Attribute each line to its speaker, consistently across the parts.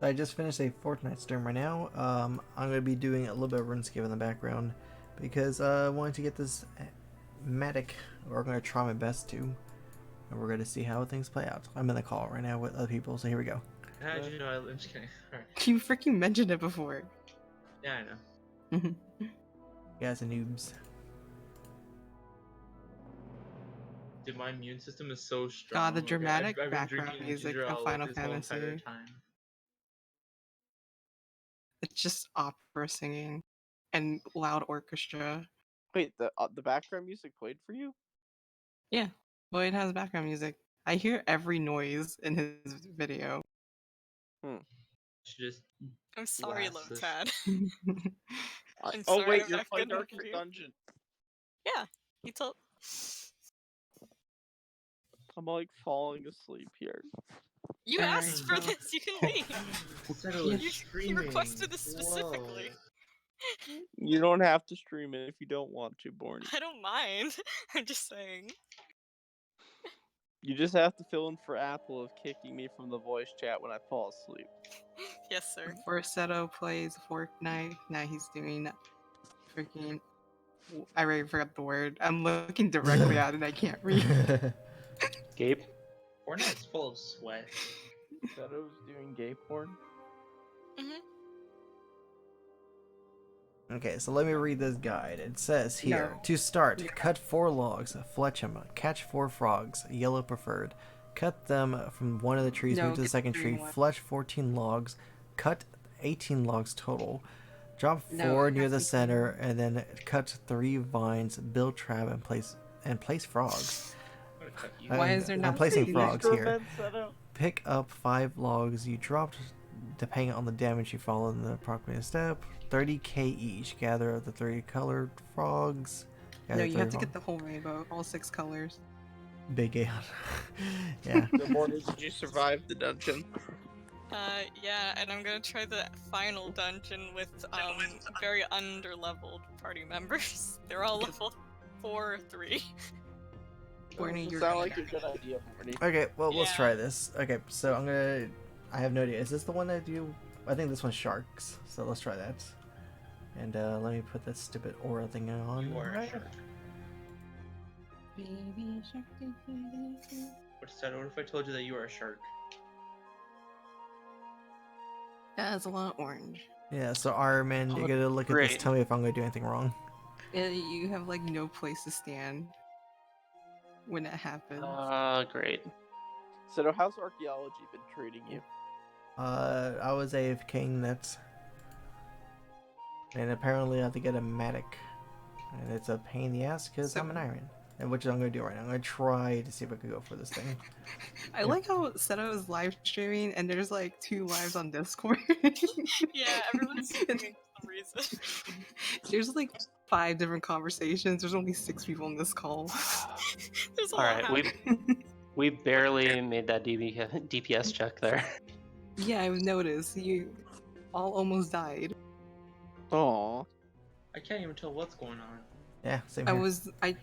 Speaker 1: I just finished a Fortnite stream right now. I'm going to be doing a little bit of RuneScape in the background because I wanted to get this Mattock, or I'm going to try my best to, and we're going to see how things play out. I'm in the call right now with other people, so here we go.
Speaker 2: How did you know? I'm just kidding. Alright.
Speaker 3: You freaking mentioned it before.
Speaker 2: Yeah, I know.
Speaker 1: You guys are noobs.
Speaker 2: Dude, my immune system is so strong.
Speaker 3: God, the
Speaker 2: Like,
Speaker 3: dramatic
Speaker 2: I've been
Speaker 3: background
Speaker 2: drinking
Speaker 3: music
Speaker 2: ginger
Speaker 3: of
Speaker 2: ale
Speaker 3: Final
Speaker 2: this whole entire
Speaker 3: Fantasy.
Speaker 2: time.
Speaker 3: It's just opera singing and loud orchestra.
Speaker 4: Wait, the background music played for you?
Speaker 3: Yeah, well, it has background music. I hear every noise in his video.
Speaker 2: Should just
Speaker 5: I'm sorry,
Speaker 2: blast this.
Speaker 5: Lotad. I'm
Speaker 4: Oh
Speaker 5: sorry
Speaker 4: wait,
Speaker 5: I'm
Speaker 4: you're
Speaker 5: not
Speaker 4: playing
Speaker 5: good enough
Speaker 4: Darkest
Speaker 5: for you.
Speaker 4: Dungeon.
Speaker 5: Yeah, he told.
Speaker 4: I'm like falling asleep here.
Speaker 5: You asked for this. You can leave.
Speaker 2: Instead of
Speaker 5: You requested this specifically.
Speaker 4: You don't have to stream it if you don't want to, Borny.
Speaker 5: I don't mind. I'm just saying.
Speaker 4: You just have to fill in for Apple of kicking me from the voice chat when I fall asleep.
Speaker 5: Yes, sir.
Speaker 3: Before Seto plays Fortnite, now he's doing freaking. I already forgot the word. I'm looking directly at it and I can't read.
Speaker 6: Gabe?
Speaker 2: Fortnite's full of sweat.
Speaker 4: Shadow's doing gay porn?
Speaker 1: Okay, so let me read this guide. It says here,
Speaker 3: No.
Speaker 1: to start, cut 4 logs, fletch them, catch 4 frogs, yellow preferred. Cut them from one of the trees,
Speaker 3: No,
Speaker 1: move to the
Speaker 3: get
Speaker 1: second
Speaker 3: the
Speaker 1: tree,
Speaker 3: green one.
Speaker 1: fletch 14 logs, cut 18 logs total. Drop 4
Speaker 3: No, it
Speaker 1: near
Speaker 3: has
Speaker 1: the
Speaker 3: to be
Speaker 1: center, and then cut 3 vines, build trap, and place frogs.
Speaker 2: I'm gonna cut you.
Speaker 3: Why is there
Speaker 1: I'm
Speaker 3: not
Speaker 1: placing
Speaker 3: seeds?
Speaker 1: frogs here.
Speaker 4: Seto?
Speaker 1: Pick up 5 logs you dropped, depending on the damage you follow in the appropriate step. 30k each. Gather the 3 colored frogs.
Speaker 3: No, you have to get the whole rainbow, all 6 colors.
Speaker 1: Big A. Yeah.
Speaker 4: The Borny, did you survive the dungeon?
Speaker 5: Yeah, and I'm gonna try the final dungeon with very underleveled party members. They're all level 4 or 3.
Speaker 3: Borny,
Speaker 4: Doesn't
Speaker 3: you're
Speaker 4: sound
Speaker 3: gonna
Speaker 4: like a good idea, Borny.
Speaker 1: Okay, well, let's
Speaker 5: Yeah.
Speaker 1: try this. Okay, so I have no idea. Is this the one that do? I think this one's sharks. So let's try that. And let me put that stupid aura thing on.
Speaker 2: You are a
Speaker 1: Right.
Speaker 2: shark.
Speaker 3: Baby shark,
Speaker 2: What is that? What if I told you that you are a shark?
Speaker 3: that has a lot of orange.
Speaker 1: Yeah, so Ironman, you
Speaker 6: Oh,
Speaker 1: gotta look at this.
Speaker 6: great.
Speaker 1: Tell me if I'm gonna do anything wrong.
Speaker 3: And you have like no place to stand when that happens.
Speaker 6: Great.
Speaker 4: Seto, how's archaeology been treating you?
Speaker 1: I was AFKing that. And apparently I have to get a Mattock. And it's a pain in the ass because
Speaker 3: So-
Speaker 1: I'm an Iron. And which I'm gonna do right now. I'm gonna try to see if I can go for this thing.
Speaker 3: I like how Seto is live streaming and there's like 2 lives on Discord.
Speaker 5: Yeah, everyone's streaming for some reason.
Speaker 3: There's like 5 different conversations. There's only 6 people on this call.
Speaker 5: There's a
Speaker 6: All
Speaker 5: lot
Speaker 6: right,
Speaker 5: happening.
Speaker 6: we barely made that DPS check there.
Speaker 3: Yeah, I've noticed. You all almost died.
Speaker 4: Aww.
Speaker 2: I can't even tell what's going on.
Speaker 1: Yeah, same
Speaker 3: I
Speaker 1: here.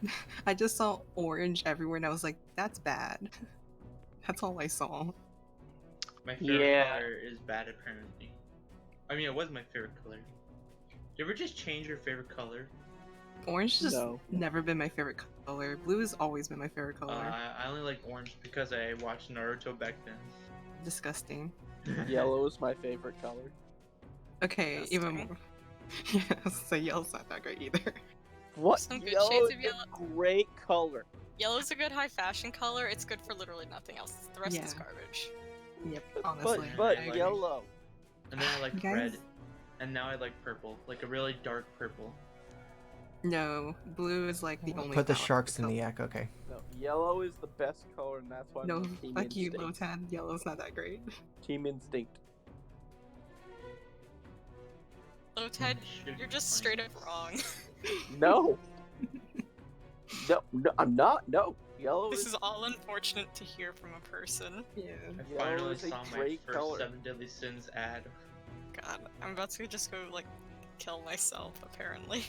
Speaker 3: I just saw orange everywhere and I was like, that's bad. That's all I saw.
Speaker 2: My favorite
Speaker 6: Yeah.
Speaker 2: color is bad, apparently. I mean, it was my favorite color. You ever just change your favorite color?
Speaker 3: Orange has
Speaker 4: No.
Speaker 3: never been my favorite color. Blue has always been my favorite color.
Speaker 2: I only like orange because I watched Naruto back then.
Speaker 3: Disgusting.
Speaker 4: Yellow is my favorite color.
Speaker 3: Okay, even
Speaker 5: Disgusting.
Speaker 3: more. Yeah, so yellow's not that great either.
Speaker 4: What?
Speaker 5: Some good
Speaker 4: Yellow
Speaker 5: shades
Speaker 4: is
Speaker 5: of yellow.
Speaker 4: a great color.
Speaker 5: Yellow's a good high fashion color. It's good for literally nothing else. The rest is
Speaker 3: Yeah.
Speaker 5: garbage.
Speaker 3: Yep, honestly.
Speaker 4: But
Speaker 2: Like-
Speaker 4: yellow.
Speaker 2: And then I like
Speaker 3: Guys?
Speaker 2: red. And now I like purple. Like a really dark purple.
Speaker 3: No, blue is like the only.
Speaker 1: Put the
Speaker 3: valid
Speaker 1: sharks in
Speaker 3: color.
Speaker 1: the yak, okay.
Speaker 4: No, yellow is the best color, and that's why I'm
Speaker 3: No,
Speaker 4: on Team
Speaker 3: fuck you,
Speaker 4: Instinct.
Speaker 3: Lotan. Yellow's not that great.
Speaker 4: Team Instinct.
Speaker 5: Lotad,
Speaker 2: Should
Speaker 5: you're
Speaker 2: be
Speaker 5: just
Speaker 2: fine.
Speaker 5: straight up wrong.
Speaker 4: No. No, I'm not. No. Yellow
Speaker 5: This
Speaker 4: is
Speaker 5: is all unfortunate to hear from a person.
Speaker 3: Yeah.
Speaker 2: I
Speaker 4: Yellow
Speaker 2: finally
Speaker 4: is a
Speaker 2: saw my
Speaker 4: great
Speaker 2: first
Speaker 4: color.
Speaker 2: 7 Deadly Sins ad.
Speaker 5: God, I'm about to just go like kill myself. Apparently.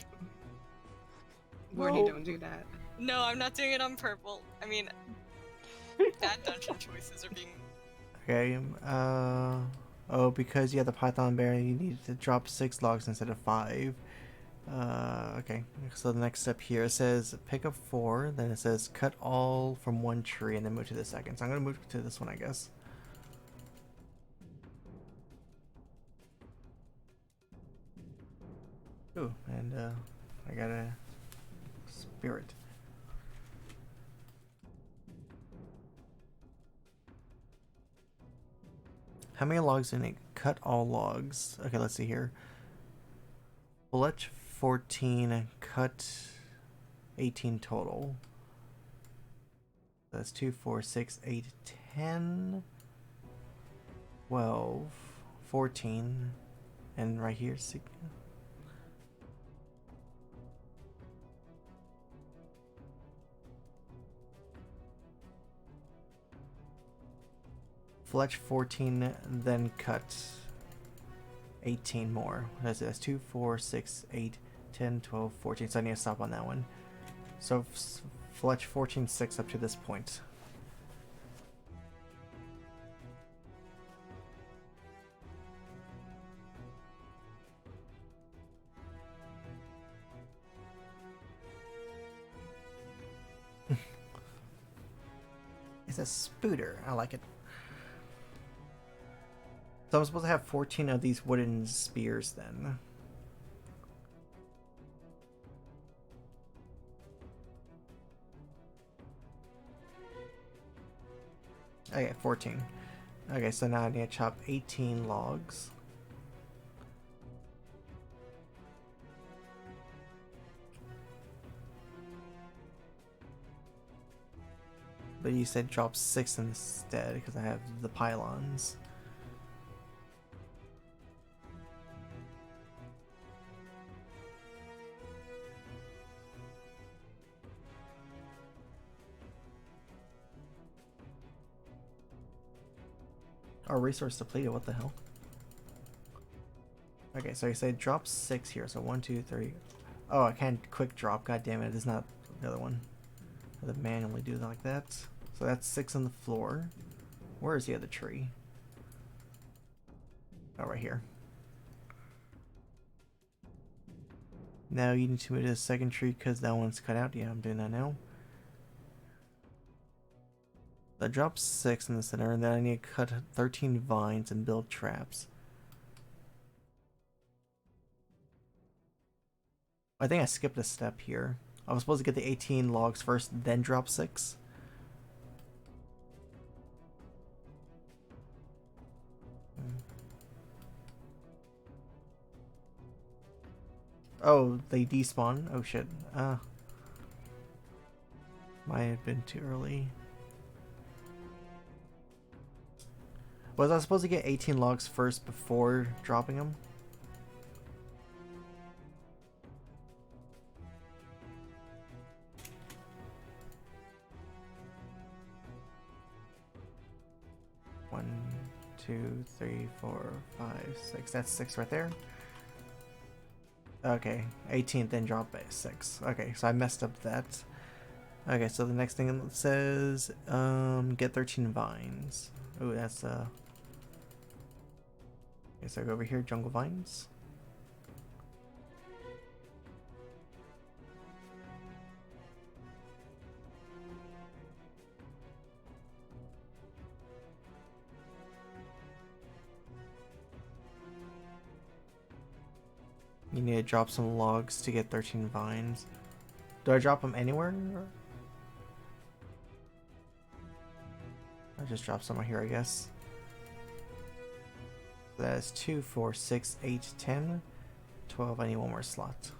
Speaker 3: Warning,
Speaker 4: No.
Speaker 3: don't do that.
Speaker 5: No, I'm not doing it on purple. I mean, bad dungeon choices are being.
Speaker 1: Okay, Oh, because you have the Python bear, you need to drop 6 logs instead of 5. Okay. So the next step here, it says pick up 4, then it says cut all from one tree, and then move to the second. So I'm gonna move to this one, I guess. Ooh, and I got a spirit. How many logs in it? Cut all logs. Okay, let's see here. Fletch 14, cut 18 total. That's 2, 4, 6, 8, 10, 12, 14, and right here, 6. Fletch 14, then cut 18 more. That's 2, 4, 6, 8, 10, 12, 14. So I need to stop on that one. So Fletch 14, 6 up to this point. It's a spooter. I like it. So I'm supposed to have 14 of these wooden spears then. Okay, 14. Okay, so now I need to chop 18 logs. But you said drop 6 instead because I have the pylons. Our resource depleted, what the hell? Okay, so you say drop 6 here, so 1, 2, 3. Oh, I can't quick drop, god damn it, it's not the other one. I have to manually do it like that. So that's 6 on the floor. Where is the other tree? Oh, right here. Now you need to move to the second tree because that one's cut out. Yeah, I'm doing that now. I dropped 6 in the center, and then I need to cut 13 vines and build traps. I think I skipped a step here. I was supposed to get the 18 logs first, then drop 6. Oh, they despawn? Oh shit. Might have been too early. Was I supposed to get 18 logs first before dropping them? One, 2, 3, 4, 5, 6. That's 6 right there. Okay, 18, then drop by 6. Okay, so I messed up that. Okay, so the next thing it says, get 13 vines. Ooh, that's okay, so I go over here, jungle vines. You need to drop some logs to get 13 vines. Do I drop them anywhere? I just drop some right here, I guess. That is 2, 4, 6, 8, 10, 12. I need one more slot.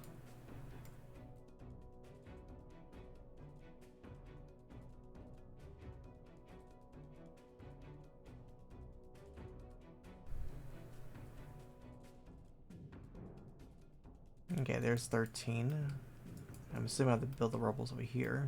Speaker 1: Okay, there's 13. I'm assuming I have to build the rubbles over here.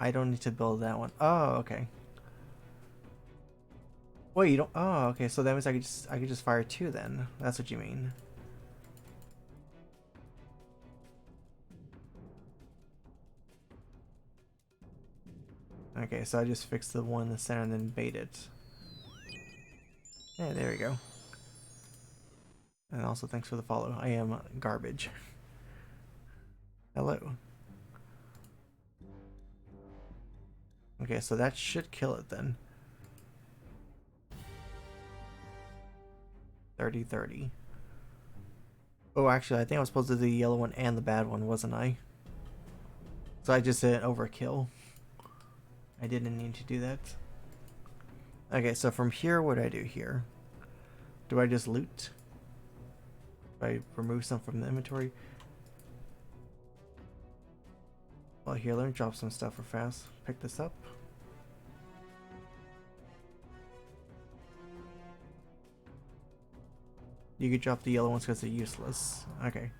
Speaker 1: I don't need to build that one. Oh, okay. Wait, you don't. Oh, okay. So that means I could just fire 2 then. That's what you mean. Okay, so I just fixed the one in the center and then bait it. Yeah, there we go. And also thanks for the follow. I am garbage. Hello. Okay, so that should kill it then. 30-30. Oh, actually, I think I was supposed to do the yellow one and the bad one, wasn't I? So I just did overkill. I didn't need to do that. Okay, so from here, what do I do here? Do I just loot? Do I remove some from the inventory? Well, here, let me drop some stuff real fast. Pick this up. You could drop the yellow ones because they're useless. Okay.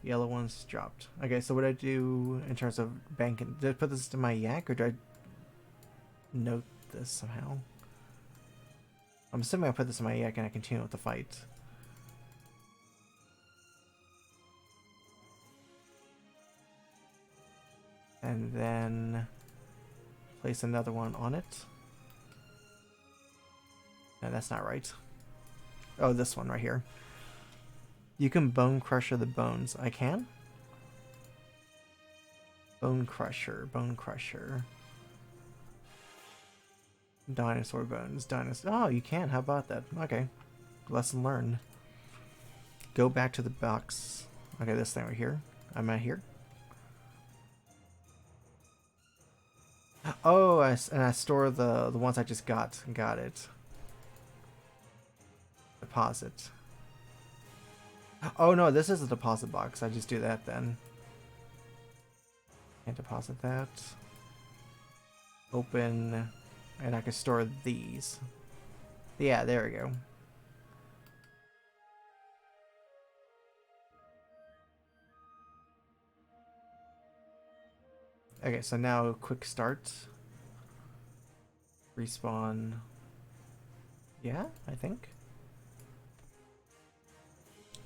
Speaker 1: Yellow ones dropped. Okay, so what do I do in terms of banking? Did I put this to my yak or do I note this somehow? I'm assuming I put this in my yak and I continue with the fight. And then place another one on it. No, that's not right. Oh, this one right here. You can bone crusher the bones. I can? Bone crusher, bone crusher. Dinosaur bones, dinosaur. Oh, you can. How about that? Okay. Lesson learned. Go back to the box. Okay, this thing right here. I'm at here. Oh, and I store the ones I just got. Got it. Deposit. Oh no, this is a deposit box. I just do that then. Can't deposit that. Open, and I can store these. Yeah, there we go. Okay, so now quick start. Respawn. Yeah, I think.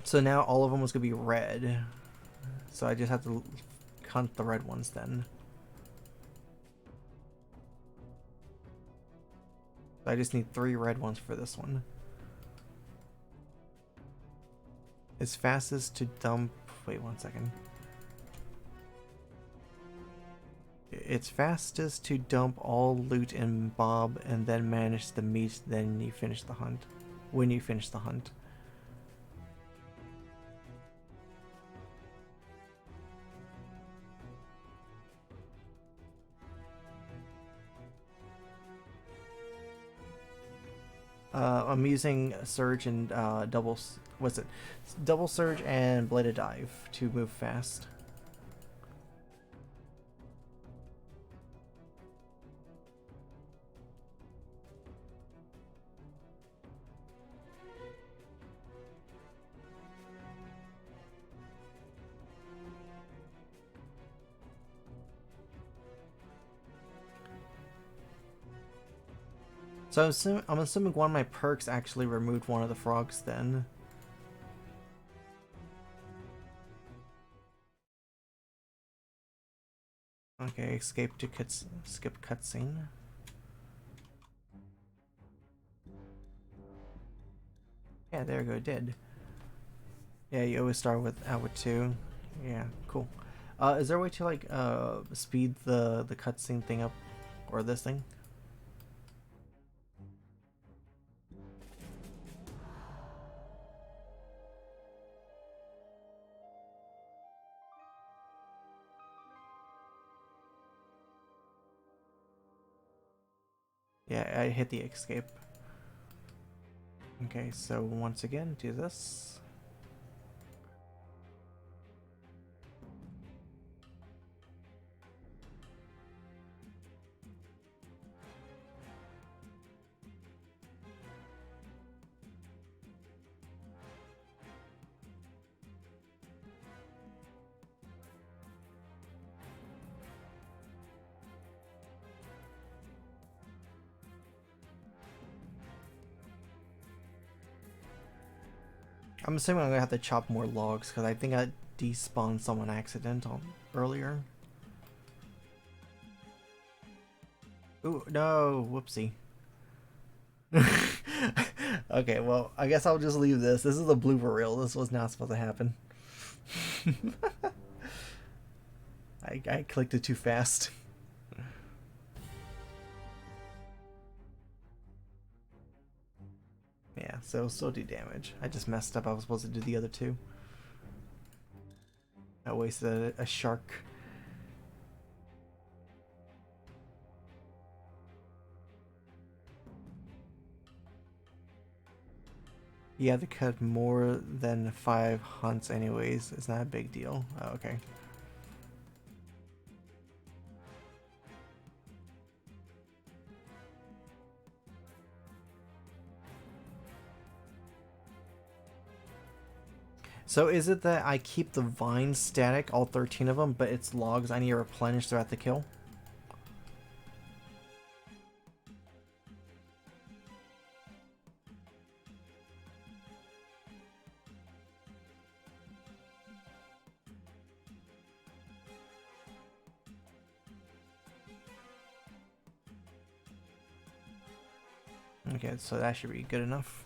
Speaker 1: So now all of them was gonna be red. So I just have to hunt the red ones then. I just need 3 red ones for this one. It's fastest to dump. Wait 1 second. It's fastest to dump all loot in Bob and then manage the meat. Then you finish the hunt. When you finish the hunt. I'm using Surge and what's it? Double Surge and Bladed Dive to move fast. So I'm assuming one of my perks actually removed one of the frogs then. Okay, skip cutscene. Yeah, there we go, did. Yeah, you always start with Hour 2. Yeah, cool. Is there a way to like speed the cutscene thing up, or this thing? Yeah, I hit the escape. Okay, so once again, do this. I'm assuming I'm gonna have to chop more logs because I think I despawned someone accidental earlier. Ooh, no, whoopsie. Okay, well, I guess I'll just leave this. This is a blooper reel. This was not supposed to happen. I clicked it too fast. Yeah, so it'll still do damage. I just messed up. I was supposed to do the other two. I wasted a shark. You have to cut more than 5 hunts anyways. It's not a big deal. Oh, okay. So is it that I keep the vines static, all 13 of them, but it's logs I need to replenish throughout the kill? Okay, so that should be good enough.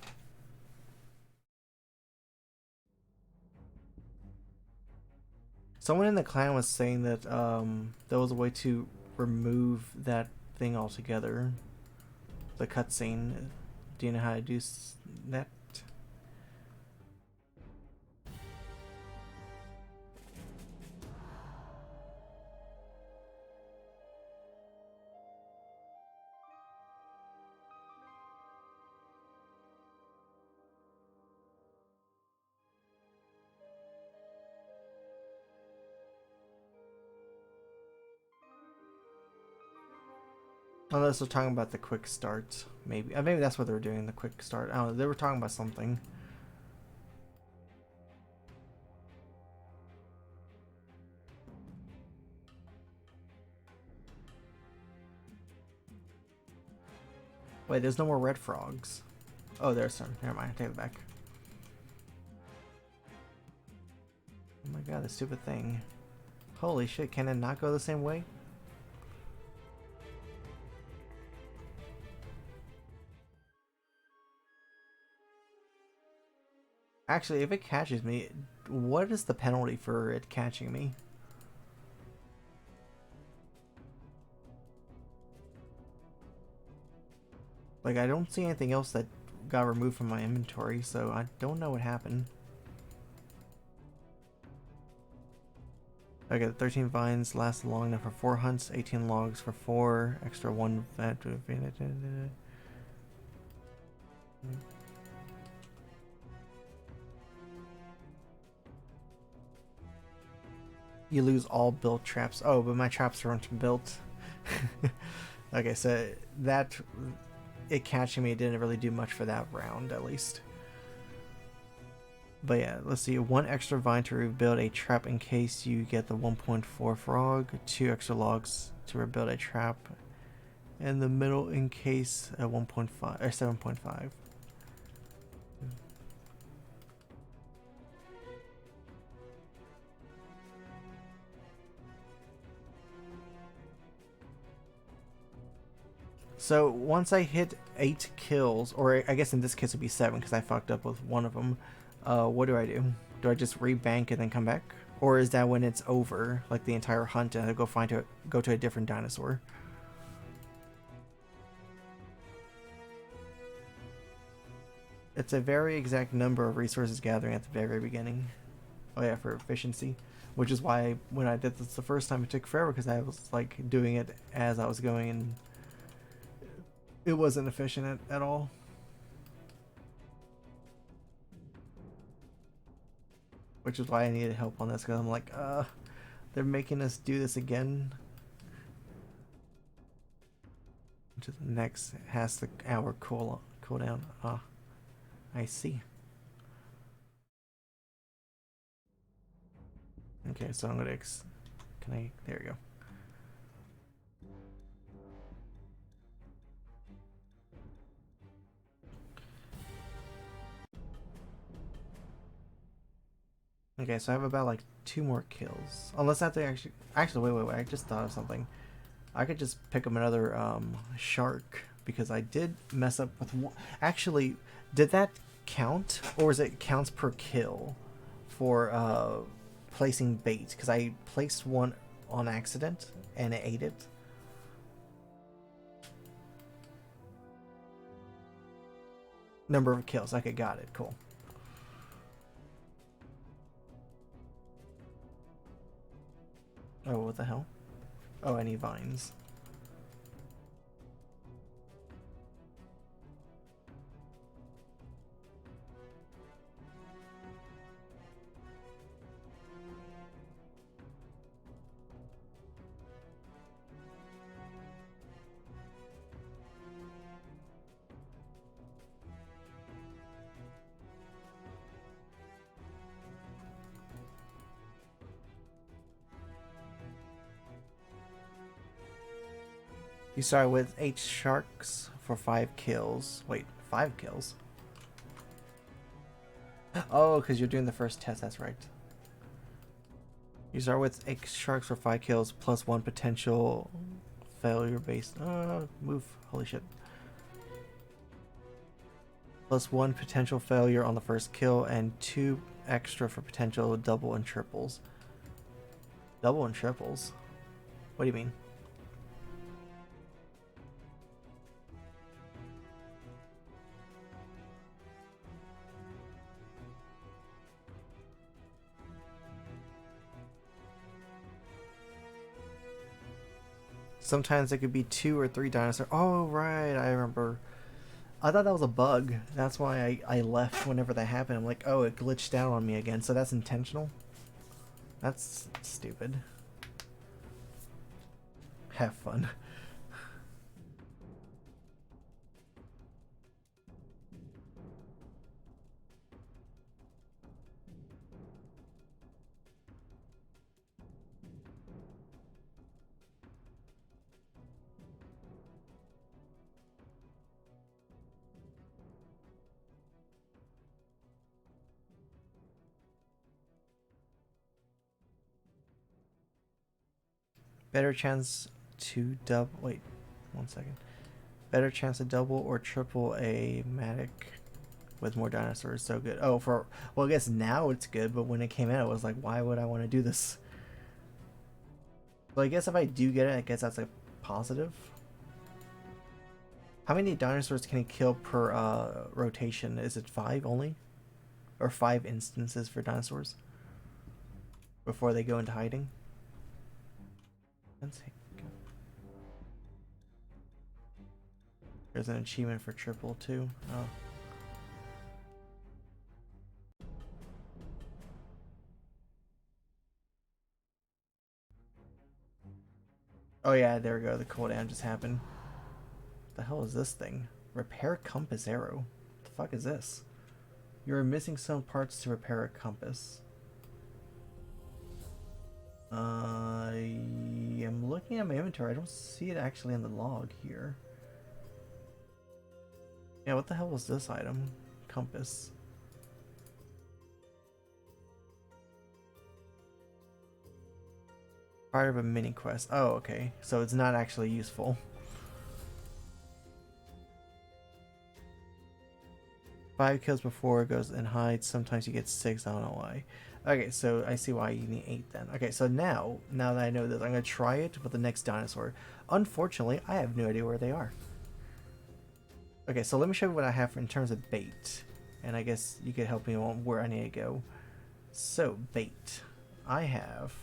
Speaker 1: Someone in the clan was saying that there was a way to remove that thing altogether. The cutscene. Do you know how to do that? Unless they're talking about the quick start, maybe. Maybe that's what they were doing, the quick start. I don't know, they were talking about something. Wait, there's no more red frogs. Oh, there's some. Never mind, I take it back. Oh my god, this stupid thing. Holy shit, can it not go the same way? Actually, if it catches me, what is the penalty for it catching me? Like, I don't see anything else that got removed from my inventory, so I don't know what happened. Okay, the 13 vines last long enough for 4 hunts, 18 logs for 4, extra 1 vet. You lose all built traps. Oh, but my traps weren't built. Okay, so that, it catching me didn't really do much for that round, at least. But yeah, let's see. 1 extra vine to rebuild a trap in case you get the 1.4 frog. 2 extra logs to rebuild a trap. And the middle in case a 1.5 or 7.5. So once I hit 8 kills, or I guess in this case it would be 7 because I fucked up with one of them. What do I do? Do I just rebank and then come back, or is that when it's over, like the entire hunt, and I go to a different dinosaur? It's a very exact number of resources gathering at the very beginning. Oh yeah, for efficiency, which is why when I did this the first time it took forever because I was like doing it as I was going and it wasn't efficient at all. Which is why I needed help on this because I'm like, they're making us do this again. Which is next has the hour cooldown. Ah, I see. Okay, so I'm gonna there we go. Okay, so I have about like 2 more kills. Unless I have to actually wait, I just thought of something. I could just pick up another shark because I did mess up with one. Actually, did that count, or is it counts per kill for placing bait? Because I placed one on accident and it ate it. Number of kills. Okay, got it. Cool. Oh, what the hell? Oh, I need vines. You start with 8 sharks for 5 kills. Wait, 5 kills? Oh, because you're doing the first test, that's right. You start with 8 sharks for 5 kills plus 1 potential failure based. Move. Holy shit. Plus 1 potential failure on the first kill and 2 extra for potential double and triples. Double and triples? What do you mean? Sometimes it could be 2 or 3 dinosaurs. Oh, right, I remember. I thought that was a bug. That's why I left whenever that happened. I'm like, oh, it glitched out on me again. So that's intentional? That's stupid. Have fun. Better chance to double. Wait, 1 second. Better chance to double or triple a Mattock with more dinosaurs. So good. Oh, well, I guess now it's good, but when it came out, it was like, why would I want to do this? Well, I guess if I do get it, I guess that's a positive. How many dinosaurs can it kill per rotation? Is it 5 only? Or 5 instances for dinosaurs? Before they go into hiding? Let's see. There's an achievement for triple too. Oh. Oh yeah, there we go. The cooldown just happened. What the hell is this thing? Repair compass arrow. What the fuck is this? You're missing some parts to repair a compass. I am looking at my inventory. I don't see it actually in the log here. Yeah, what the hell was this item? Compass. Part of a mini quest. Oh, okay. So it's not actually useful. 5 kills before it goes and hides. Sometimes you get 6. I don't know why. Okay, so I see why you need 8 then. Okay, so now that I know this, I'm going to try it with the next dinosaur. Unfortunately, I have no idea where they are. Okay, so let me show you what I have in terms of bait. And I guess you could help me on where I need to go. So, bait. I have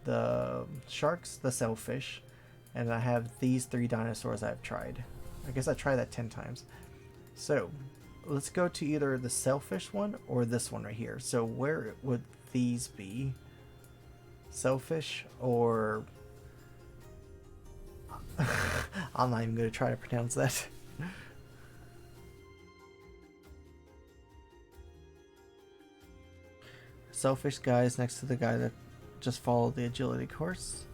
Speaker 1: the sharks, the sailfish, and I have these 3 dinosaurs I've tried. I guess I tried that 10 times. So, let's go to either the sailfish one or this one right here. So where would these be? Sailfish or... I'm not even going to try to pronounce that. Sailfish guy is next to the guy that just followed the agility course.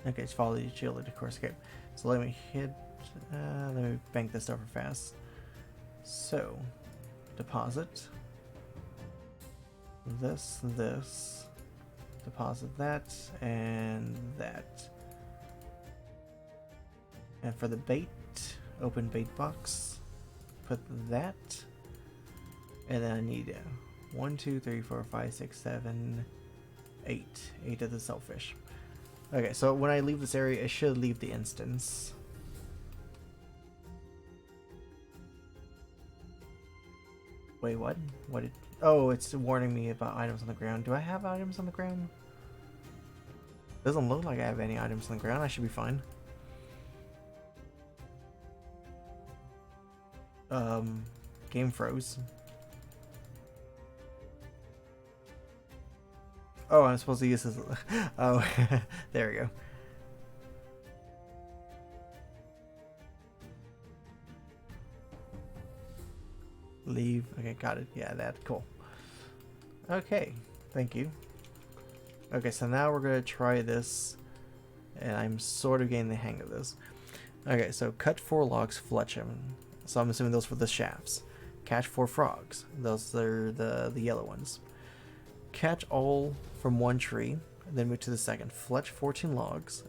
Speaker 1: Okay, just follow the agility course. Okay, so let me let me bank this over fast. So, deposit. this. Deposit that, and that. And for the bait, open bait box. Put that. And then I need 1, 2, 3, 4, 5, 6, 7, 8. 8 of the shellfish. Okay, so when I leave this area, it should leave the instance. Wait, what? What did... Oh, it's warning me about items on the ground. Do I have items on the ground? Doesn't look like I have any items on the ground. I should be fine. Game froze. Oh, I'm supposed to use this. Oh, there we go. Leave. Okay, got it. Yeah, that. Cool. Okay, thank you. Okay, so now we're going to try this. And I'm sort of getting the hang of this. Okay, so cut 4 logs, fletch them. So I'm assuming those were the shafts. Catch 4 frogs. Those are the yellow ones. Catch all from one tree, and then move to the second. Fletch 14 logs.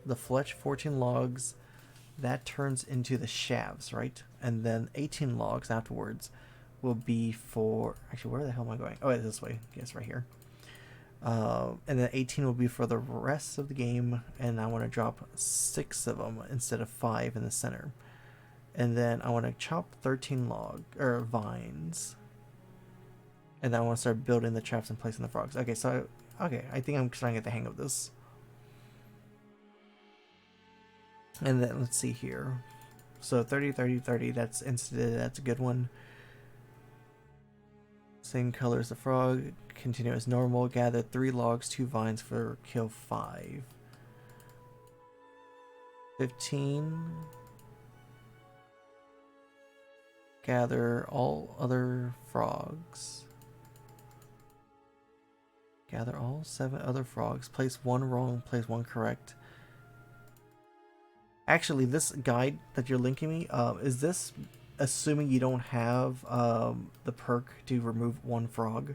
Speaker 1: The fletch 14 logs, that turns into the shafts, right? And then 18 logs afterwards will be for... Actually, where the hell am I going? Oh, it's this way. Yes, right here. And then 18 will be for the rest of the game, and I want to drop 6 of them instead of 5 in the center. And then I want to chop 13 vines. And then I want to start building the traps and placing the frogs. Okay, so I think I'm trying to get the hang of this. And then let's see here. So 30, 30, 30, that's instant, that's a good one. Same color as the frog. Continue as normal. Gather 3 logs, 2 vines for kill 5. 15. Gather all other frogs. Gather all 7 other frogs. Place 1 wrong, place 1 correct. Actually, this guide that you're linking me, is this assuming you don't have the perk to remove 1 frog?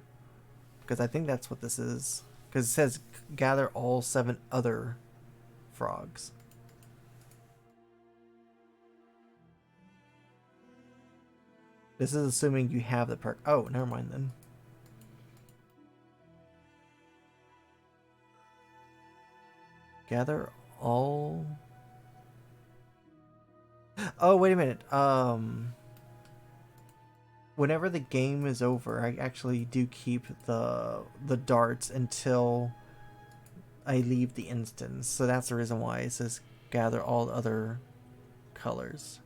Speaker 1: Because I think that's what this is. Because it says gather all 7 other frogs. This is assuming you have the perk. Oh, never mind then. Gather all... Oh, wait a minute. Whenever the game is over, I actually do keep the darts until I leave the instance. So that's the reason why it says gather all other colors.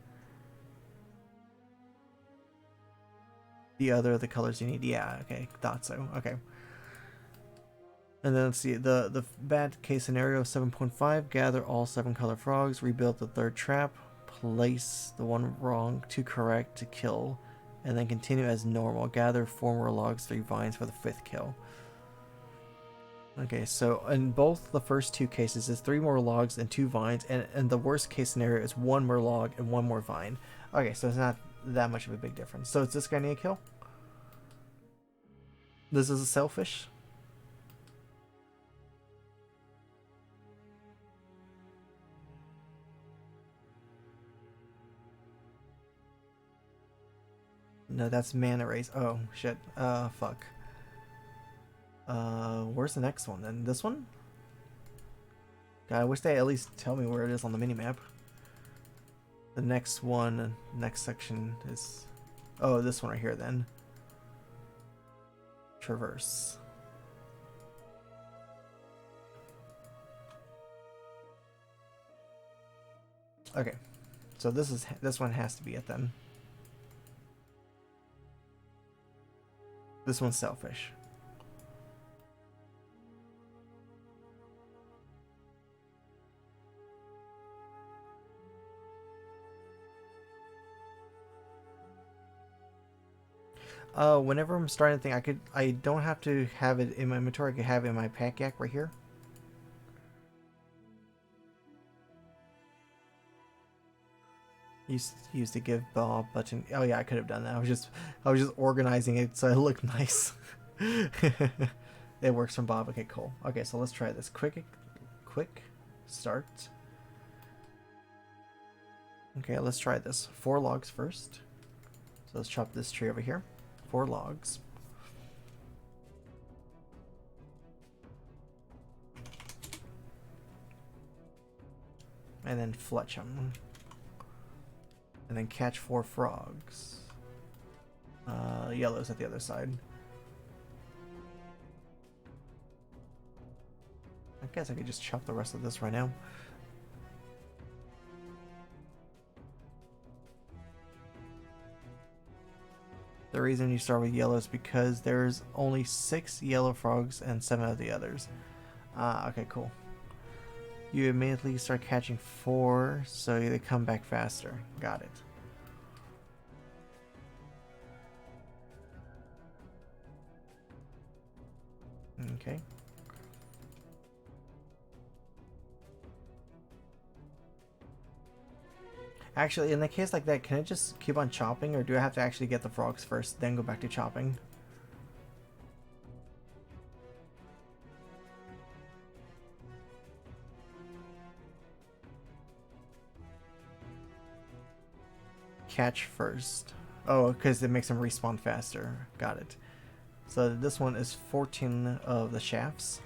Speaker 1: The colors you need. Yeah, okay. Thought so. Okay. And then let's see, the bad case scenario 7.5, gather all 7 color frogs, rebuild the 3rd trap, place the 1 wrong, 2 correct to kill, and then continue as normal. Gather 4 more logs, 3 vines for the 5th kill. Okay, so in both the first 2 cases is 3 more logs and 2 vines, and the worst case scenario is 1 more log and 1 more vine. Okay, so it's not that much of a big difference. So does this guy need a kill? This is a selfish. No, that's mana race. Oh, shit. Fuck. Where's the next one then? This one? God, I wish they at least tell me where it is on the minimap. The next one, next section is... Oh, this one right here then. Traverse. Okay. So this one has to be it then. This one's selfish. Whenever I'm starting a thing, I don't have to have it in my inventory. I could have it in my pack yak right here. Used to give Bob button. Oh yeah, I could have done that. I was just organizing it so it looked nice. It works from Bob. Okay, cool. Okay, so let's try this. Quick start. Okay, let's try this. 4 logs first. So let's chop this tree over here. 4 logs. And then fletch them. And then catch 4 frogs. Yellow's at the other side. I guess I could just chop the rest of this right now. The reason you start with yellow is because there's only 6 yellow frogs and 7 of the others. Okay, cool. You immediately start catching 4, so they come back faster. Got it. Okay. Actually, in a case like that, can I just keep on chopping, or do I have to actually get the frogs first, then go back to chopping? Catch first. Oh, because it makes them respawn faster. Got it. So this one is 14 of the shafts.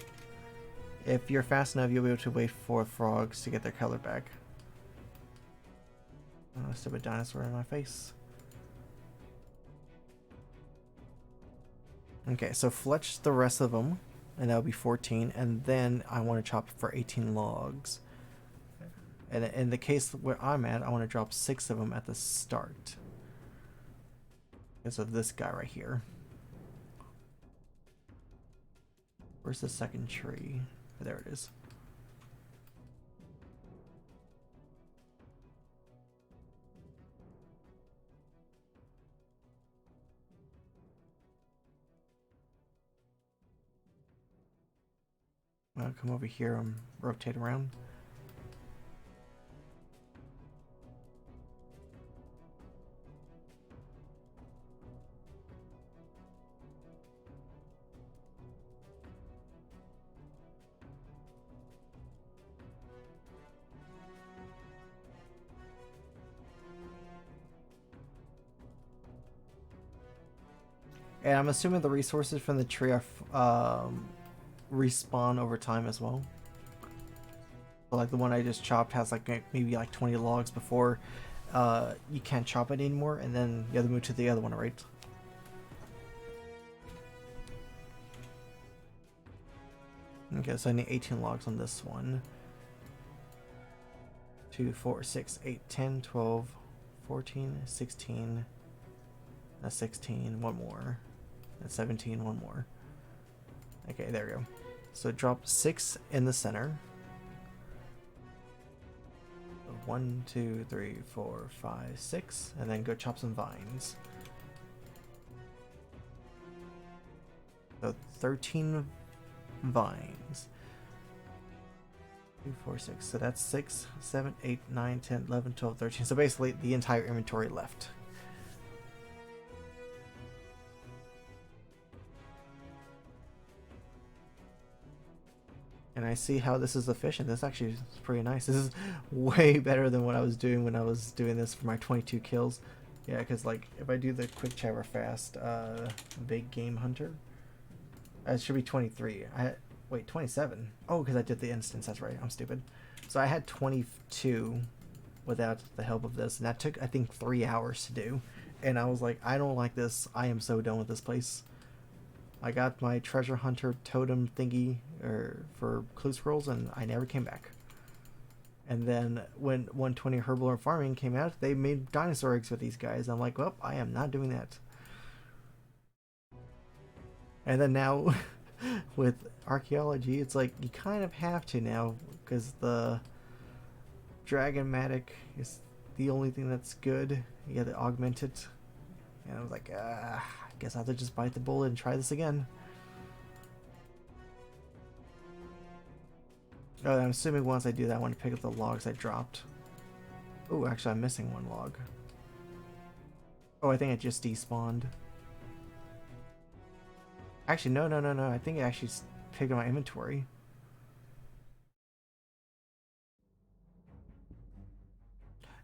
Speaker 1: If you're fast enough, you'll be able to wait for frogs to get their color back. Oh, stupid dinosaur in my face. Okay, so fletch the rest of them, and that'll be 14, and then I want to chop for 18 logs. And in the case where I'm at, I want to drop 6 of them at the start. Because of this guy right here. Where's the second tree? Oh, there it is. I'll come over here and rotate around. And I'm assuming the resources from the tree are respawn over time as well. But like the one I just chopped has like maybe like 20 logs before you can't chop it anymore, and then you have to move to the other one, right? Okay, so I need 18 logs on this one. 2, 4, 6, 8, 10, 12, 14, 16. That's 16, one more. That's 17, one more. Okay, there we go. So drop 6 in the center. 1, 2, 3, 4, 5, 6, and then go chop some vines. So 13 vines. 2, 4, 6. So that's 6, 7, 8, 9, 10, 11, 12, 13. So basically the entire inventory left. And I see how this is efficient. This actually is pretty nice. This is way better than what I was doing when I was doing this for my 22 kills. Yeah, because like if I do the quick chat fast, big game hunter, it should be 23. Wait, 27. Oh, because I did the instance. That's right. I'm stupid. So I had 22 without the help of this, and that took I think 3 hours to do. And I was like, I don't like this. I am so done with this place. I got my treasure hunter totem thingy for clue scrolls, and I never came back. And then when 120 Herbal and Farming came out, they made dinosaur eggs with these guys. I'm like, well, I am not doing that. And then now with archaeology, it's like you kind of have to now, because the dragon Mattock is the only thing that's good. You got to augment it. And I was like, I guess I have to just bite the bullet and try this again. Oh, I'm assuming once I do that, I want to pick up the logs I dropped. Oh, actually, I'm missing one log. Oh, I think it just despawned. Actually, no. I think it actually picked up my inventory.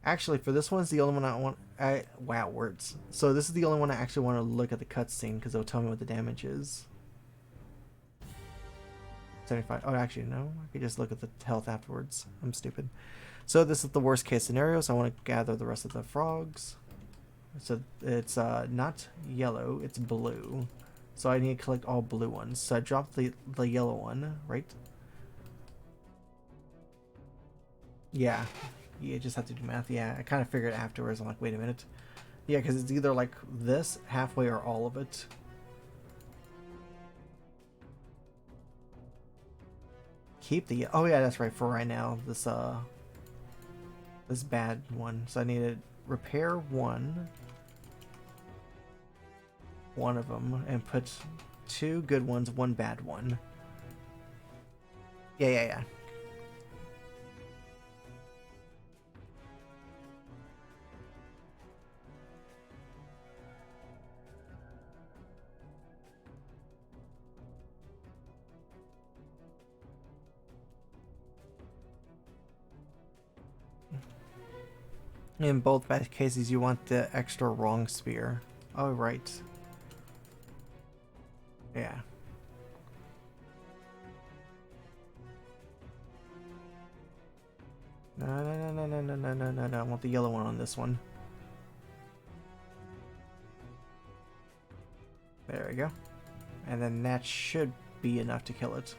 Speaker 1: Actually, for this one's the only one I want. Wow, words. So this is the only one I actually want to look at the cutscene because it'll tell me what the damage is. 75. Oh, actually, no. I could just look at the health afterwards. I'm stupid. So this is the worst case scenario. So I want to gather the rest of the frogs. So it's not yellow. It's blue. So I need to collect all blue ones. So I dropped the yellow one, right? Yeah. You just have to do math. Yeah, I kind of figured afterwards. I'm like, wait a minute. Yeah, because it's either like this, halfway, or all of it. Keep the... Oh yeah, that's right. For right now, this bad one. So I need to repair one of them and put 2 good ones, 1 bad one. Yeah. In both bad cases, you want the extra wrong spear. Oh, right. Yeah. No. I want the yellow one on this one. There we go. And then that should be enough to kill it.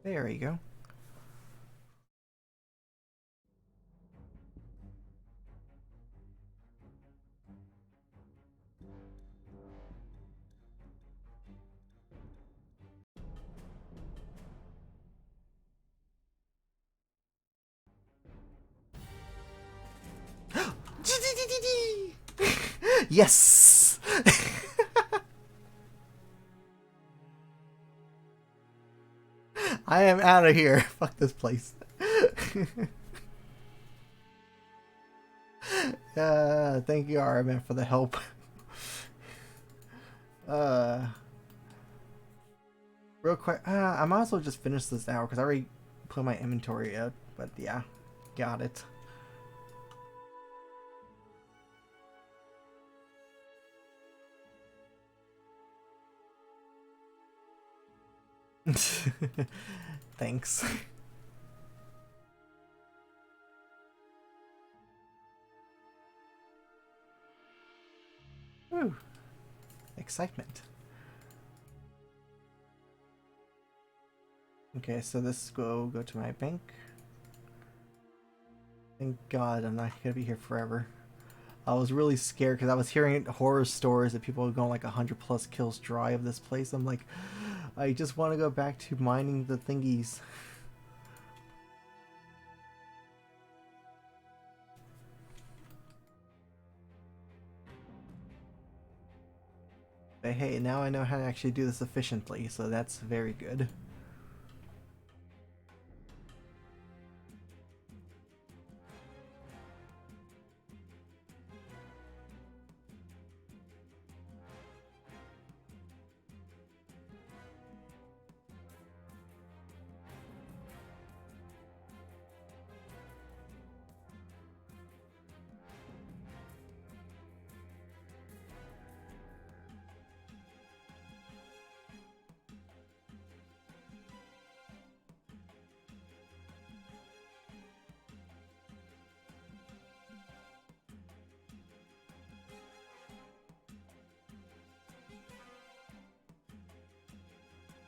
Speaker 1: There you go. Yes! I am out of here. Fuck this place. Thank you, Ironman, for the help. Real quick, I might as well just finish this hour because I already put my inventory out. But yeah, got it. Thanks. Woo. Excitement. Okay, so this go to my bank. Thank God I'm not gonna be here forever. I was really scared because I was hearing horror stories that people are going like 100+ kills dry of this place. I'm like, I just want to go back to mining the thingies. But hey, now I know how to actually do this efficiently, so that's very good.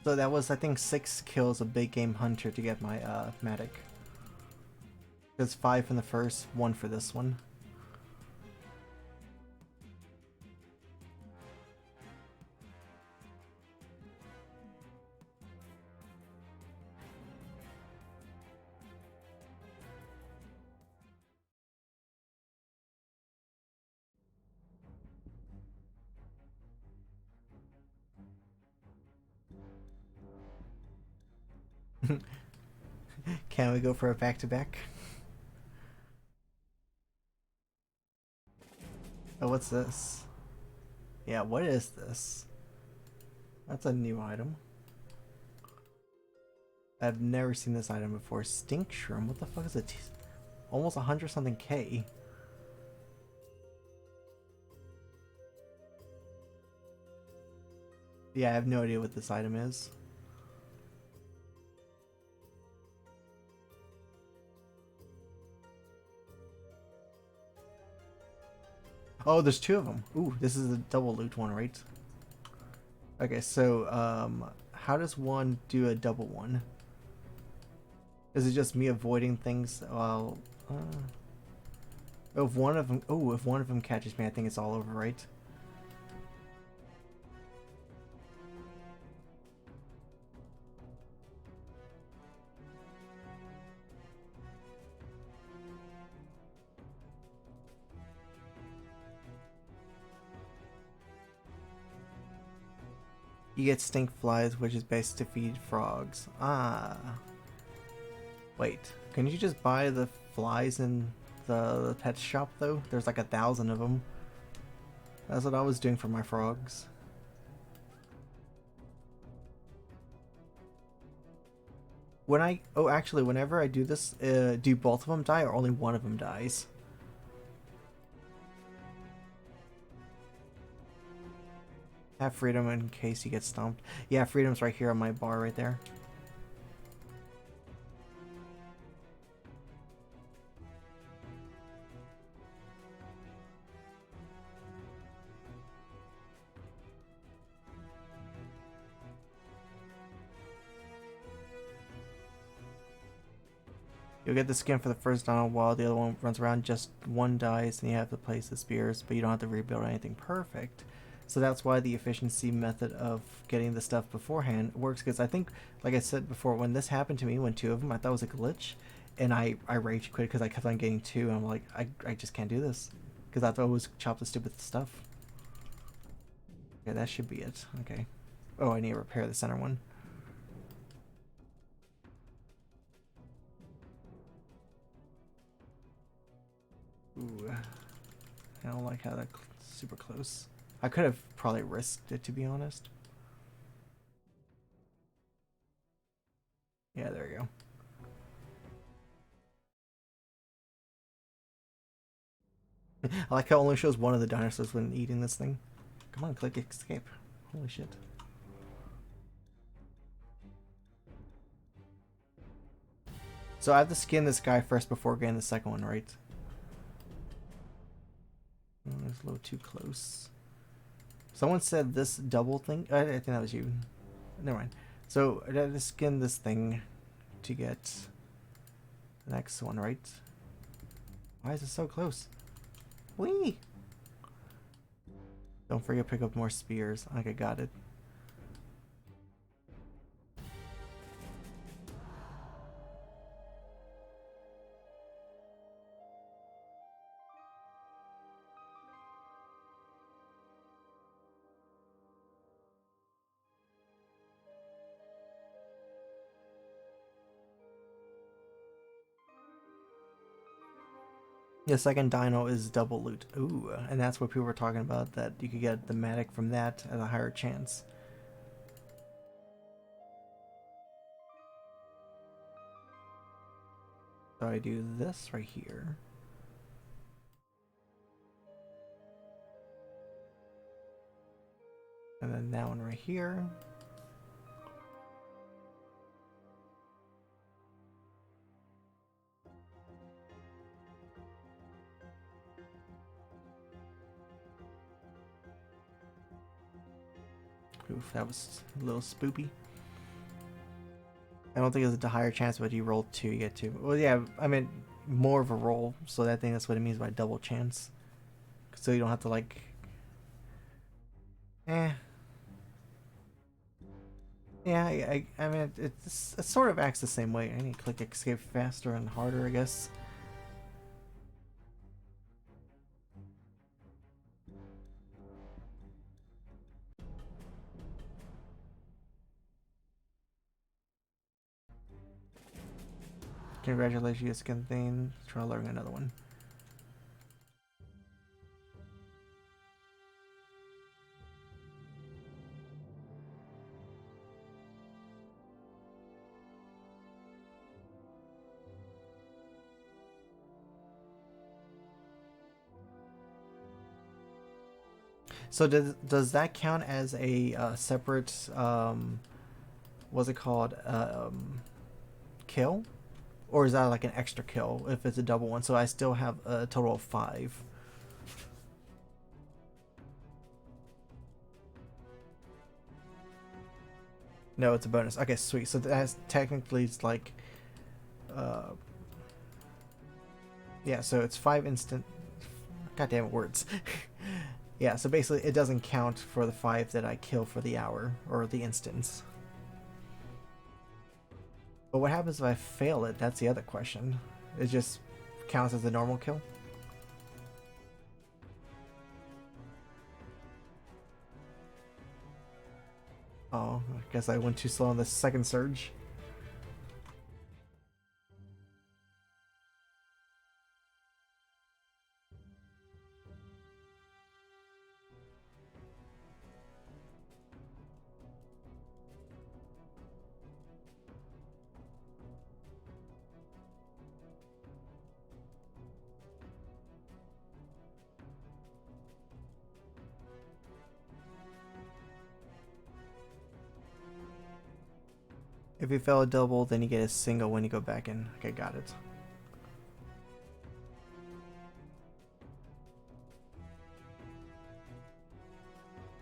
Speaker 1: So that was, I think, 6 kills of Big Game Hunter to get my Mattock. There's 5 from the first, 1 for this one. Can we go for a back-to-back? Oh, what's this? Yeah, what is this? That's a new item. I've never seen this item before. Stink shroom. What the fuck is it? Almost 100 something K. Yeah, I have no idea what this item is. Oh, there's two of them. Ooh, this is the double loot one, right? Okay, so how does one do a double one? Is it just me avoiding things while? If one of them, if one of them catches me, I think it's all over, right? You get stink flies, which is based to feed frogs. Ah. Wait, can you just buy the flies in the pet shop though? There's like 1,000 of them. That's what I was doing for my frogs. Actually, whenever I do this, do both of them die or only one of them dies? Have freedom in case you get stomped. Yeah, freedom's right here on my bar right there. You'll get the skin for the first dino while the other one runs around. Just one dies and you have to place the spears, but you don't have to rebuild anything. Perfect. So that's why the efficiency method of getting the stuff beforehand works, because I think, like I said before, when this happened to me, when two of them, I thought it was a glitch, and I rage quit because I kept on getting two, and I'm like, I just can't do this, because I thought it was chop the stupid stuff. Okay, that should be it. Okay. Oh, I need to repair the center one. Ooh, I don't like how that's super close. I could have probably risked it, to be honest. Yeah, there you go. I like how it only shows one of the dinosaurs when eating this thing. Come on, click escape. Holy shit. So I have to skin this guy first before getting the second one, right? Oh, it's a little too close. Someone said this double thing. I think that was you. Never mind. So I have to skin this thing to get the next one, right? Why is it so close? Whee! Don't forget to pick up more spears. Okay, got it. The second dino is double loot. Ooh, and that's what people were talking about, that you could get the Mattock from that at a higher chance. So I do this right here. And then that one right here. Oof, that was a little spoopy. I don't think it's a higher chance, but you roll 2, you get 2. Well, yeah, I mean, more of a roll, so I think that's what it means by double chance. So you don't have to, like... Yeah, I mean, it sort of acts the same way. I need to click escape faster and harder, I guess. Congratulations, you skin thing. Try learning another one. So does that count as a separate what's it called, kill, or is that like an extra kill if it's a double one? So I still have a total of 5. No, it's a bonus. Okay, sweet. So that's technically it's like, yeah. So it's 5 instant. Goddamn words. Yeah. So basically, it doesn't count for the 5 that I kill for the hour or the instance. But what happens if I fail it? That's the other question. It just counts as a normal kill. Oh, I guess I went too slow on the second surge. If you fail a double, then you get a single when you go back in. Okay, got it.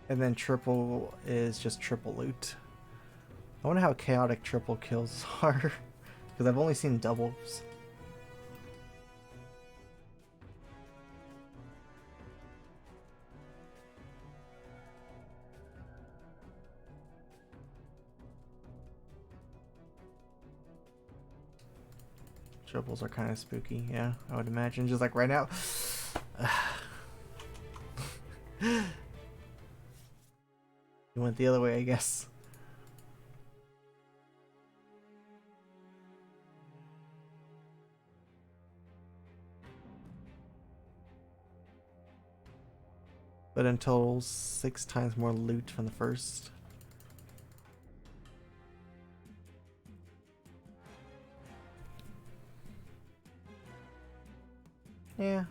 Speaker 1: And then triple is just triple loot. I wonder how chaotic triple kills are, because I've only seen doubles. Triples are kind of spooky, yeah, I would imagine. Just like right now. You went the other way, I guess. But in total, 6 times more loot from the first. Yeah.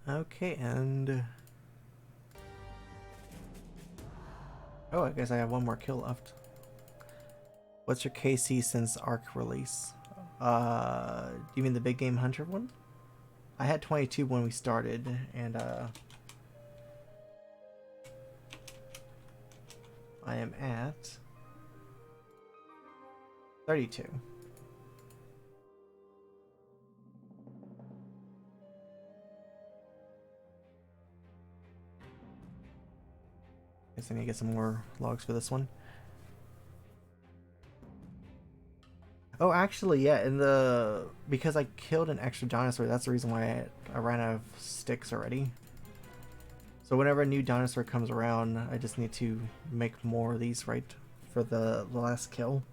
Speaker 1: Okay, and oh, I guess I have one more kill left. What's your KC since Arc release? You mean the big game hunter one? I had 22 when we started, and I am at 32. Guess I need to get some more logs for this one. Oh, actually, yeah, because I killed an extra dinosaur, that's the reason why I ran out of sticks already. So whenever a new dinosaur comes around, I just need to make more of these, right, for the last kill.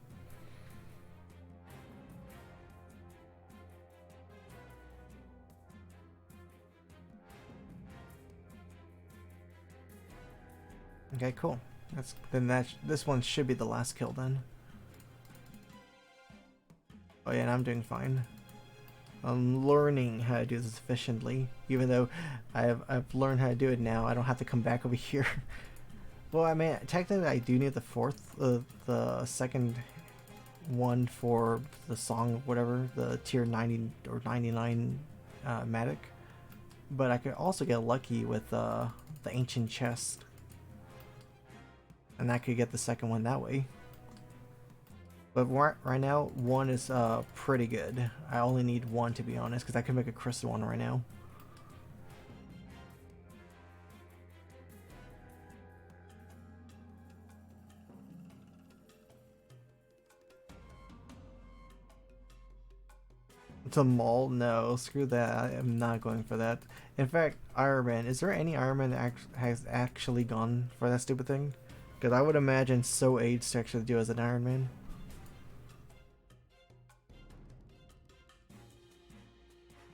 Speaker 1: Okay, cool. This one should be the last kill then. Oh yeah, and I'm doing fine. I'm learning how to do this efficiently, even though I've learned how to do it now. I don't have to come back over here. Well, I mean, technically I do need the second one for the song, whatever, the tier 90 or 99 Mattock. But I could also get lucky with the ancient chest, and I could get the second one that way. But right now, 1 is pretty good. I only need 1 to be honest, because I can make a crystal one right now. It's a mall? No, screw that. I am not going for that. In fact, Ironman. Is there any Ironman that has actually gone for that stupid thing? Because I would imagine so aged to actually do as an Ironman.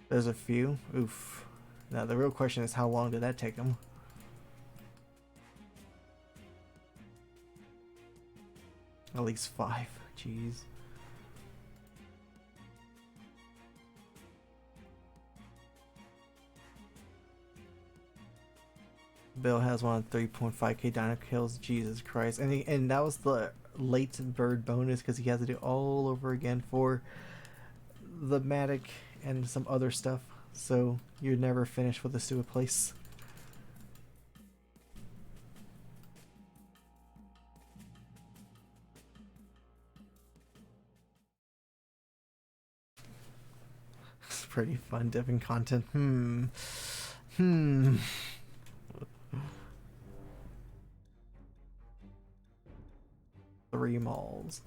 Speaker 1: There's a few. Oof. Now the real question is how long did that take them? At least 5. Jeez. Bill has one 3.5k dino kills. Jesus Christ. And that was the late bird bonus because he has to do all over again for the Mattock and some other stuff. So you'd never finish with the stupid place. It's pretty fun, different content. Three malls.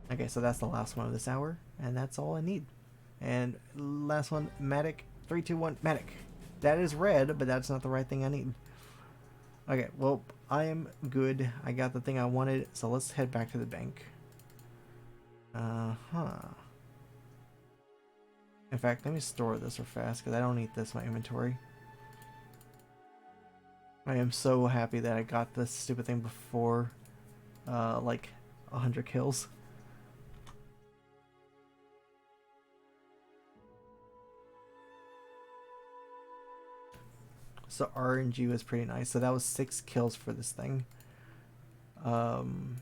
Speaker 1: Okay, so that's the last one of this hour, and that's all I need. And last one, Mattock. 3, 2, 1, Mattock. That is red, but that's not the right thing I need. Okay, well, I am good. I got the thing I wanted, so let's head back to the bank. In fact, let me store this real fast, because I don't need this in my inventory. I am so happy that I got this stupid thing before, like, 100 kills. So RNG was pretty nice. So that was 6 kills for this thing. And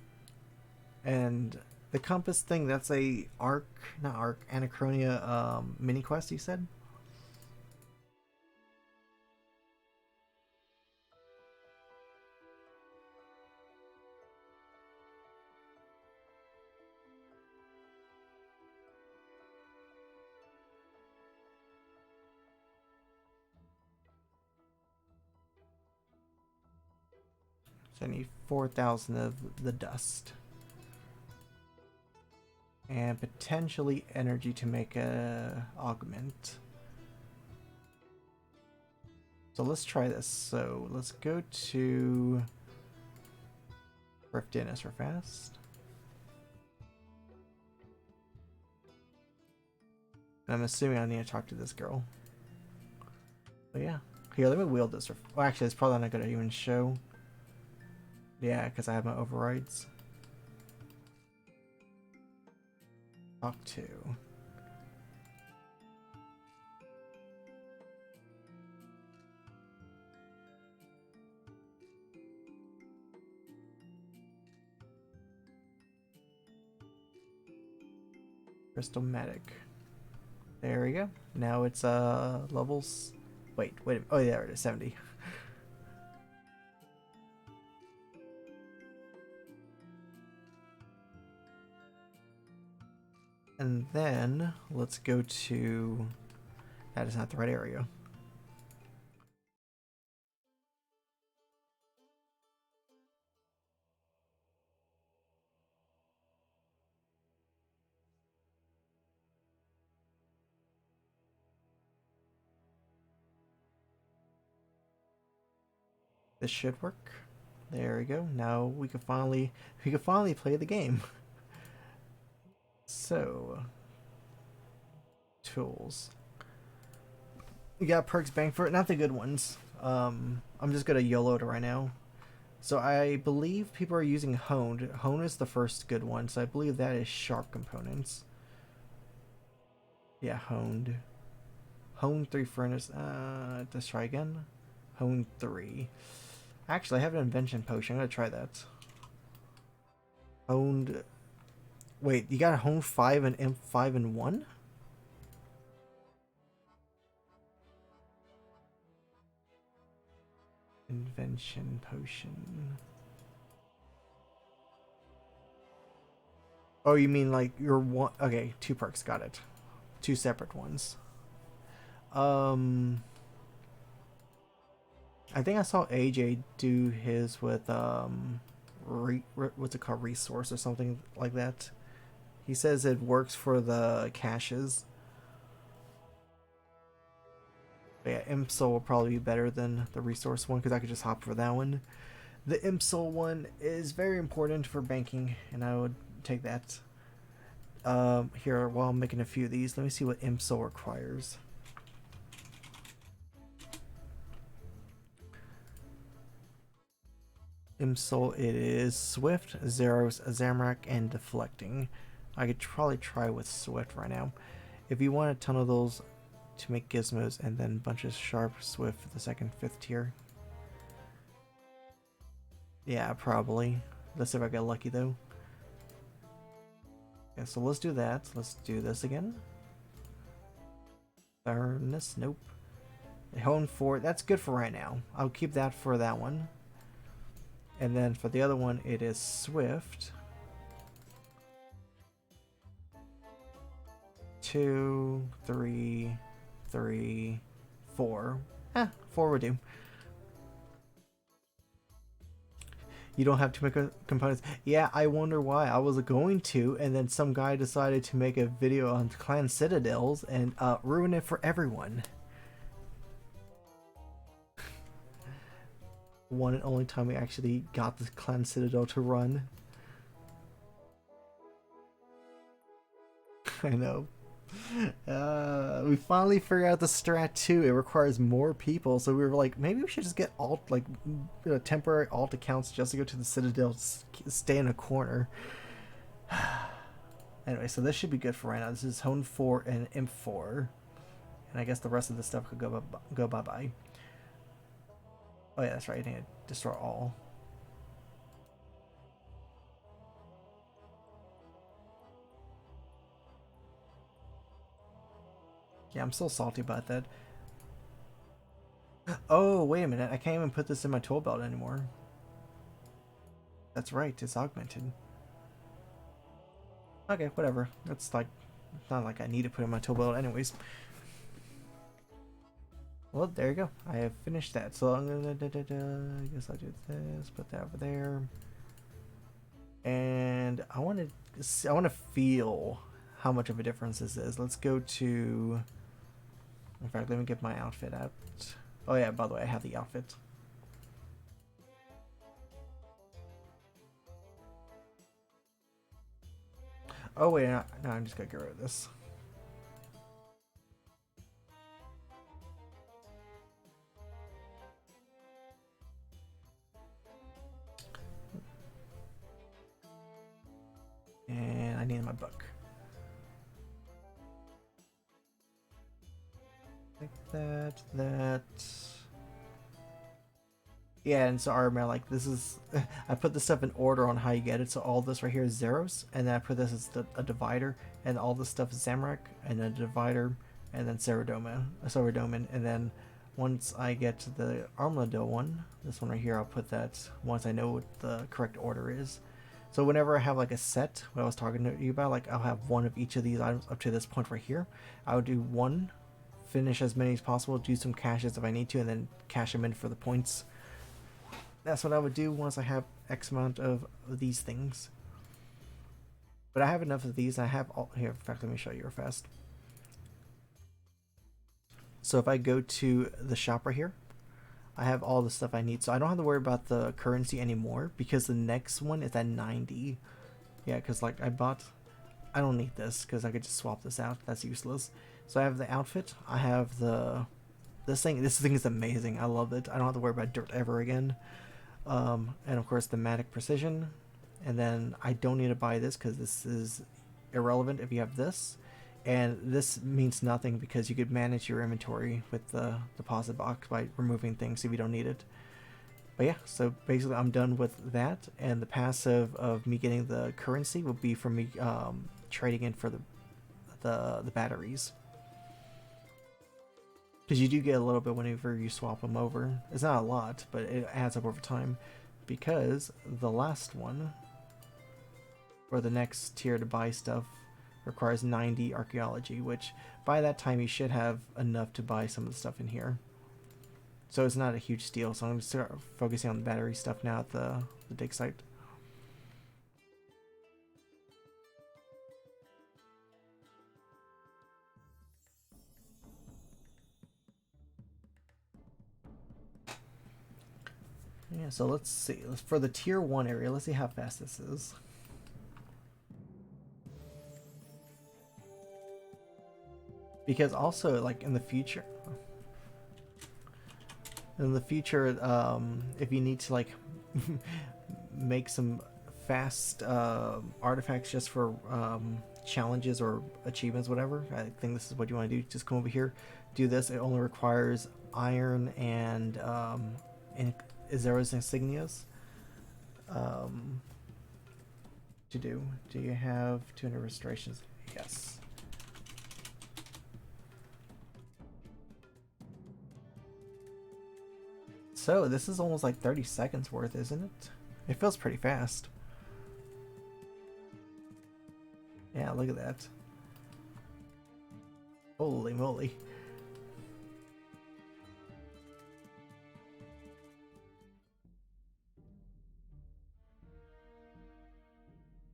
Speaker 1: the compass thing, that's a Anachronia mini quest, you said? So I need 4,000 of the dust. And potentially energy to make a augment. So let's try this. So let's go to Rift Dennis real fast. And I'm assuming I need to talk to this girl. But yeah. Here, let me wield this. Well, actually, it's probably not going to even show. Yeah, because I have my overrides. Talk to. Crystal Mattock. There we go. Now it's levels. Wait. Oh, yeah, there it is. 70. And then let's go to. That is not the right area. This should work. There we go. Now we can finally play the game. So, tools. We got perks bang for it, not the good ones. I'm just gonna YOLO it right now. So I believe people are using honed. Hone is the first good one, so I believe that is sharp components. Yeah, honed. Hone 3 furnace. Let's try again. Hone 3. Actually, I have an invention potion. I'm gonna try that. Honed. Wait, you got a hone 5 and M5 in 1? Invention potion. Oh, you mean like your one? Okay, 2 perks. Got it. 2 separate ones. I think I saw AJ do his with what's it called, resource or something like that. He says it works for the caches. But yeah, Imp Soul will probably be better than the resource one because I could just hop for that one. The Imp Soul one is very important for banking, and I would take that. Here, while I'm making a few of these, let me see what Imp Soul requires. Imp Soul, it is Swift, Zeros, Zamrak, and Deflecting. I could probably try with Swift right now. If you want a ton of those to make gizmos, and then a bunch of Sharp, Swift for the 2nd, 5th tier. Yeah, probably. Let's see if I get lucky though. Yeah, so let's do that. Let's do this again. Furnace, nope. Hone 4, that's good for right now. I'll keep that for that one. And then for the other one, it is Swift. 2, 3, 3, 4. 4 would do. You don't have to make components. Yeah, I wonder why. I was going to, and then some guy decided to make a video on clan citadels and ruin it for everyone. One and only time we actually got the clan citadel to run. I know. We finally figured out the strat too. It requires more people, so we were like, maybe we should just get alt, like, temporary alt accounts just to go to the citadel, stay in a corner. Anyway, so this should be good for right now. This is Hone 4 and Imp 4, and I guess the rest of the stuff could go bye bye. Oh yeah, that's right. I need to destroy all. Yeah, I'm still salty about that. Oh, wait a minute. I can't even put this in my tool belt anymore. That's right. It's augmented. Okay, whatever. It's like, it's not like I need to put it in my tool belt anyways. Well, there you go. I have finished that. So I'm gonna, I guess I'll do this, put that over there. And I want to feel how much of a difference this is. Let's go to, in fact, let me get my outfit out. Oh yeah, by the way, I have the outfit. Oh wait, no, I'm just gonna get rid of this. And I need my book. Like that. Yeah, and so I remember, like, this is, I put this stuff in order on how you get it. So all this right here is zeros, and then I put this as a divider, and all this stuff is Zamrak, and then a divider, and then Saradomin, and then once I get to the Armadillo one, this one right here, I'll put that once I know what the correct order is. So whenever I have like a set, what I was talking to you about, like I'll have one of each of these items up to this point right here. I would do one, finish as many as possible, do some caches if I need to, and then cash them in for the points. That's what I would do once I have X amount of these things. But I have enough of these. I have all here. In fact, let me show you real fast. So if I go to the shop right here, I have all the stuff I need. So I don't have to worry about the currency anymore because the next one is at 90. Yeah, because like I don't need this because I could just swap this out. That's useless. So I have the outfit. I have this thing is amazing. I love it. I don't have to worry about dirt ever again. And of course the Mattock precision, and then I don't need to buy this because this is irrelevant if you have this, and this means nothing because you could manage your inventory with the deposit box by removing things if you don't need it. But yeah, so basically I'm done with that, and the passive of me getting the currency will be from me trading in for the batteries. Because you do get a little bit whenever you swap them over. It's not a lot, but it adds up over time. Because the last one, or the next tier to buy stuff requires 90 archaeology, which by that time you should have enough to buy some of the stuff in here. So it's not a huge steal. So I'm going to start focusing on the battery stuff now at the dig site. Yeah, so let's see. For the tier 1 area, let's see how fast this is. Because also, like, in the future, if you need to, like, make some fast artifacts just for challenges or achievements, whatever, I think this is what you want to do. Just come over here, do this. It only requires iron and Zero's insignias to do. Do you have 200 restorations? Yes. So this is almost like 30 seconds worth, isn't it? It feels pretty fast. Yeah, look at that. Holy moly.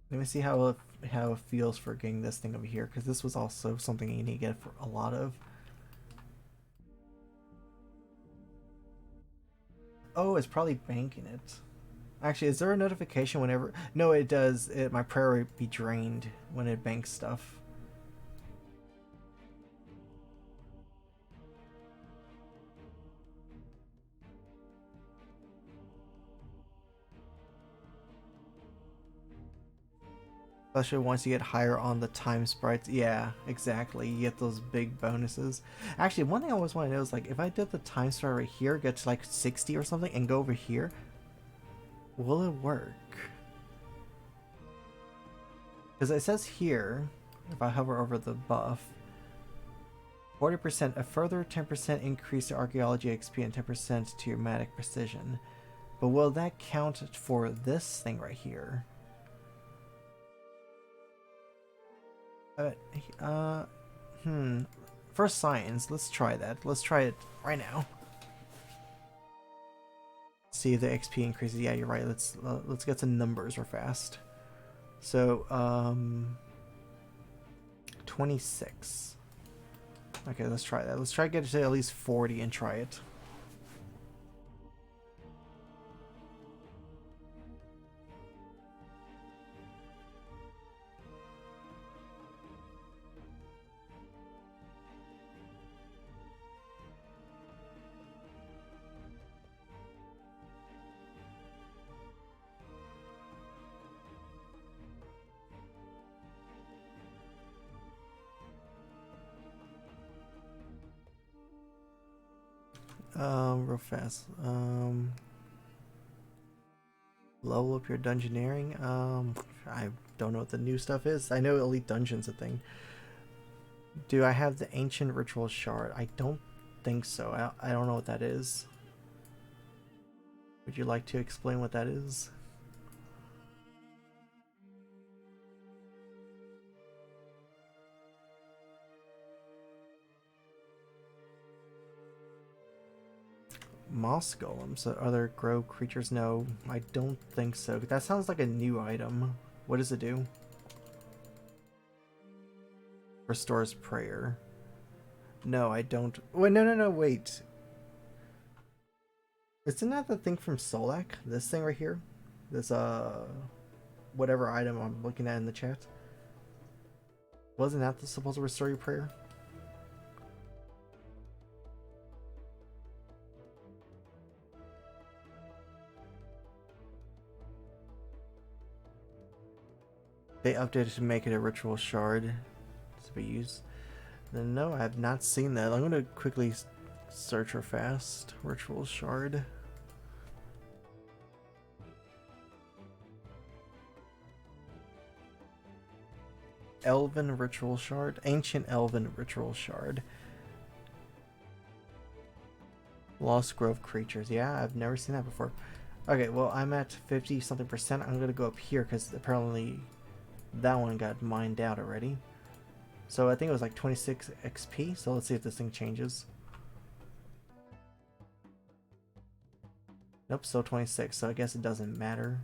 Speaker 1: Let me see how it feels for getting this thing over here, because this was also something you need to get for a lot of. Oh, it's probably banking it. Actually, is there a notification whenever? No, it does. My prayer would be drained when it banks stuff. Especially once you get higher on the time sprites. Yeah, exactly. You get those big bonuses. Actually, one thing I always want to know is, like, if I did the time sprite right here, get to like 60 or something, and go over here, will it work? Because it says here, if I hover over the buff, 40%, a further 10% increase to archaeology XP and 10% to your Mattock precision. But will that count for this thing right here? For science, let's try that. Let's try it right now. See if the XP increases. Yeah, you're right. Let's get some numbers real fast. So, 26. Okay, let's try that. Let's try to get it to at least 40 and try it. Real fast. Level up your dungeoneering. I don't know what the new stuff is. I know Elite Dungeon's a thing. Do I have the Ancient Ritual Shard? I don't think so. I don't know what that is. Would you like to explain what that is? Moss golems, other grow creatures? No, I don't think so. That sounds like a new item. What does it do? Restores prayer. No, I don't. Wait, no, wait. Isn't that the thing from Solak? This thing right here? This, whatever item I'm looking at in the chat? Wasn't that supposed to restore your prayer? They updated to make it a ritual shard to be used. Then no, I have not seen that. I'm gonna quickly search her fast. Ritual shard. Elven ritual shard. Ancient elven ritual shard. Lost Grove creatures. Yeah, I've never seen that before. Okay, well, I'm at 50 something percent. I'm gonna go up here because apparently That one got mined out already. So I think it was like 26 XP. So let's see if this thing changes. Nope, still 26. So I guess it doesn't matter.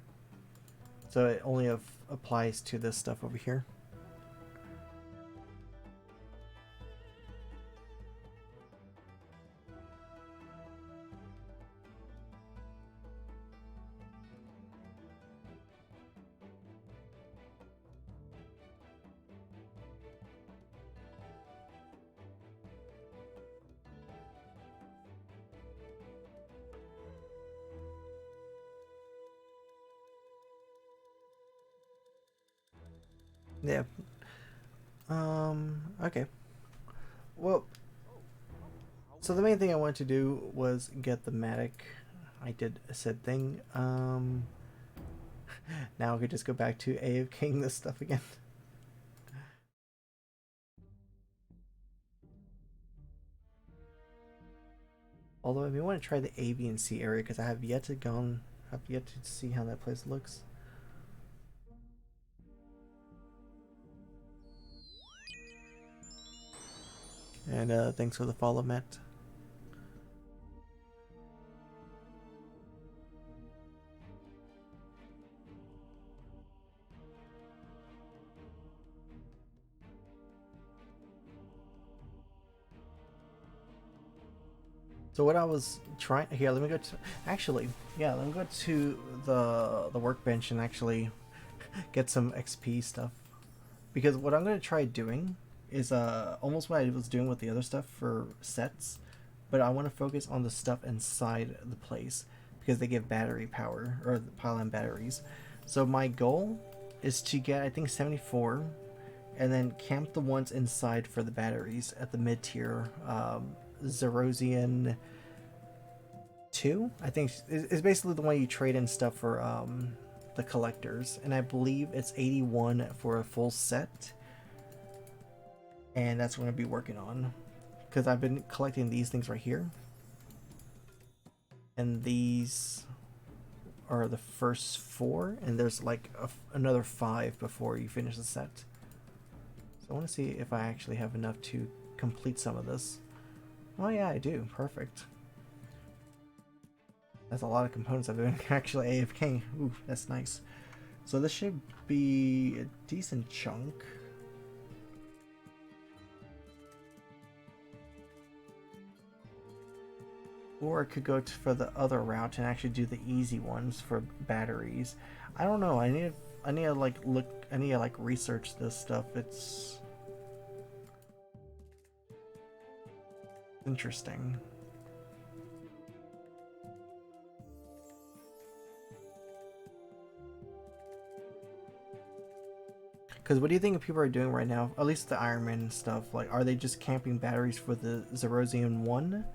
Speaker 1: So it only applies to this stuff over here. Yeah. Okay. Well, so the main thing I wanted to do was get the Mattock. I did said thing. Now I could just go back to AFKing this stuff again. Although I may want to try the A, B, and C area because I have yet to see how that place looks. And thanks for the follow, Matt. So what I was trying here, let me go to let me go to the workbench and actually get some XP stuff. Because what I'm going to try doing is almost what I was doing with the other stuff for sets, but I want to focus on the stuff inside the place because they give battery power or pile-on batteries. So my goal is to get, I think, 74 and then camp the ones inside for the batteries at the mid-tier. Zerosian 2, I think, is basically the one you trade in stuff for the collectors, and I believe it's 81 for a full set, and that's what I'm gonna be working on because I've been collecting these things right here, and these are the first 4, and there's like another 5 before you finish the set. So I want to see if I actually have enough to complete some of this. Oh yeah, I do. Perfect. That's a lot of components I've been actually AFK. Ooh, that's nice. So this should be a decent chunk. Or I could go for the other route and actually do the easy ones for batteries. I don't know. I need to like look. I need to like research this stuff. It's interesting. Because what do you think people are doing right now? At least the Ironman stuff. Like, are they just camping batteries for the Zerosian 1?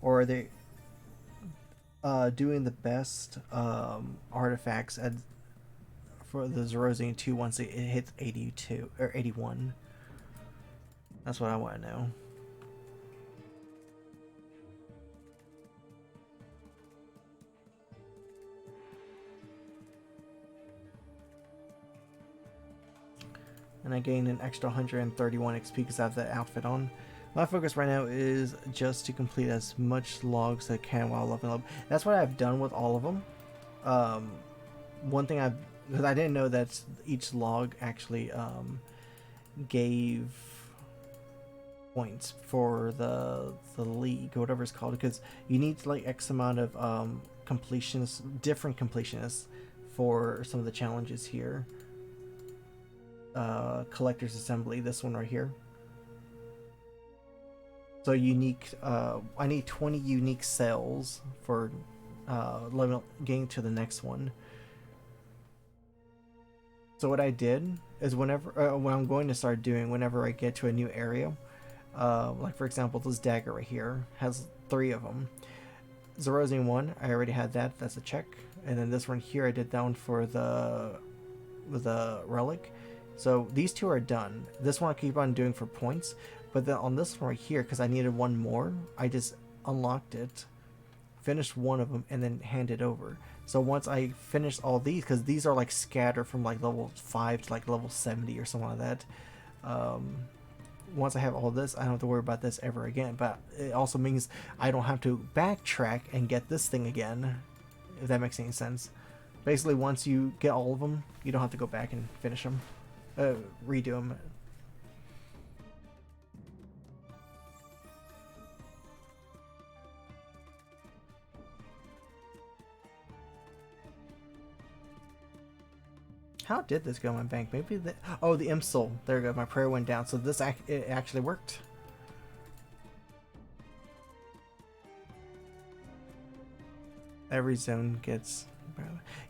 Speaker 1: Or are they doing the best artifacts for the Zerosian 2 once it hits 82 or 81? That's what I want to know. And I gained an extra 131 XP because I have that outfit on. My focus right now is just to complete as much logs as I can while leveling up. That's what I've done with all of them. One thing because I didn't know that each log actually gave points for the league or whatever it's called, because you need like X amount of completionists, different completionists for some of the challenges here. Collector's Assembly, this one right here. So unique, I need 20 unique cells for getting to the next one. So what I did is what I'm going to start doing whenever I get to a new area, like for example this dagger right here has 3 of them. Zerosian 1, I already had that, that's a check. And then this one here, I did that one for the relic. So these 2 are done. This one I keep on doing for points, but then on this one right here, because I needed 1 more, I just unlocked it finish one of them and then hand it over. So once I finish all these, because these are like scattered from like level 5 to like level 70 or something like that. Once I have all this, I don't have to worry about this ever again. But it also means I don't have to backtrack and get this thing again, if that makes any sense. Basically, once you get all of them, you don't have to go back and finish them, redo them. How did this go in my bank? Maybe the... Oh, the Imp Soul. There we go. My prayer went down. So this it actually worked. Every zone gets...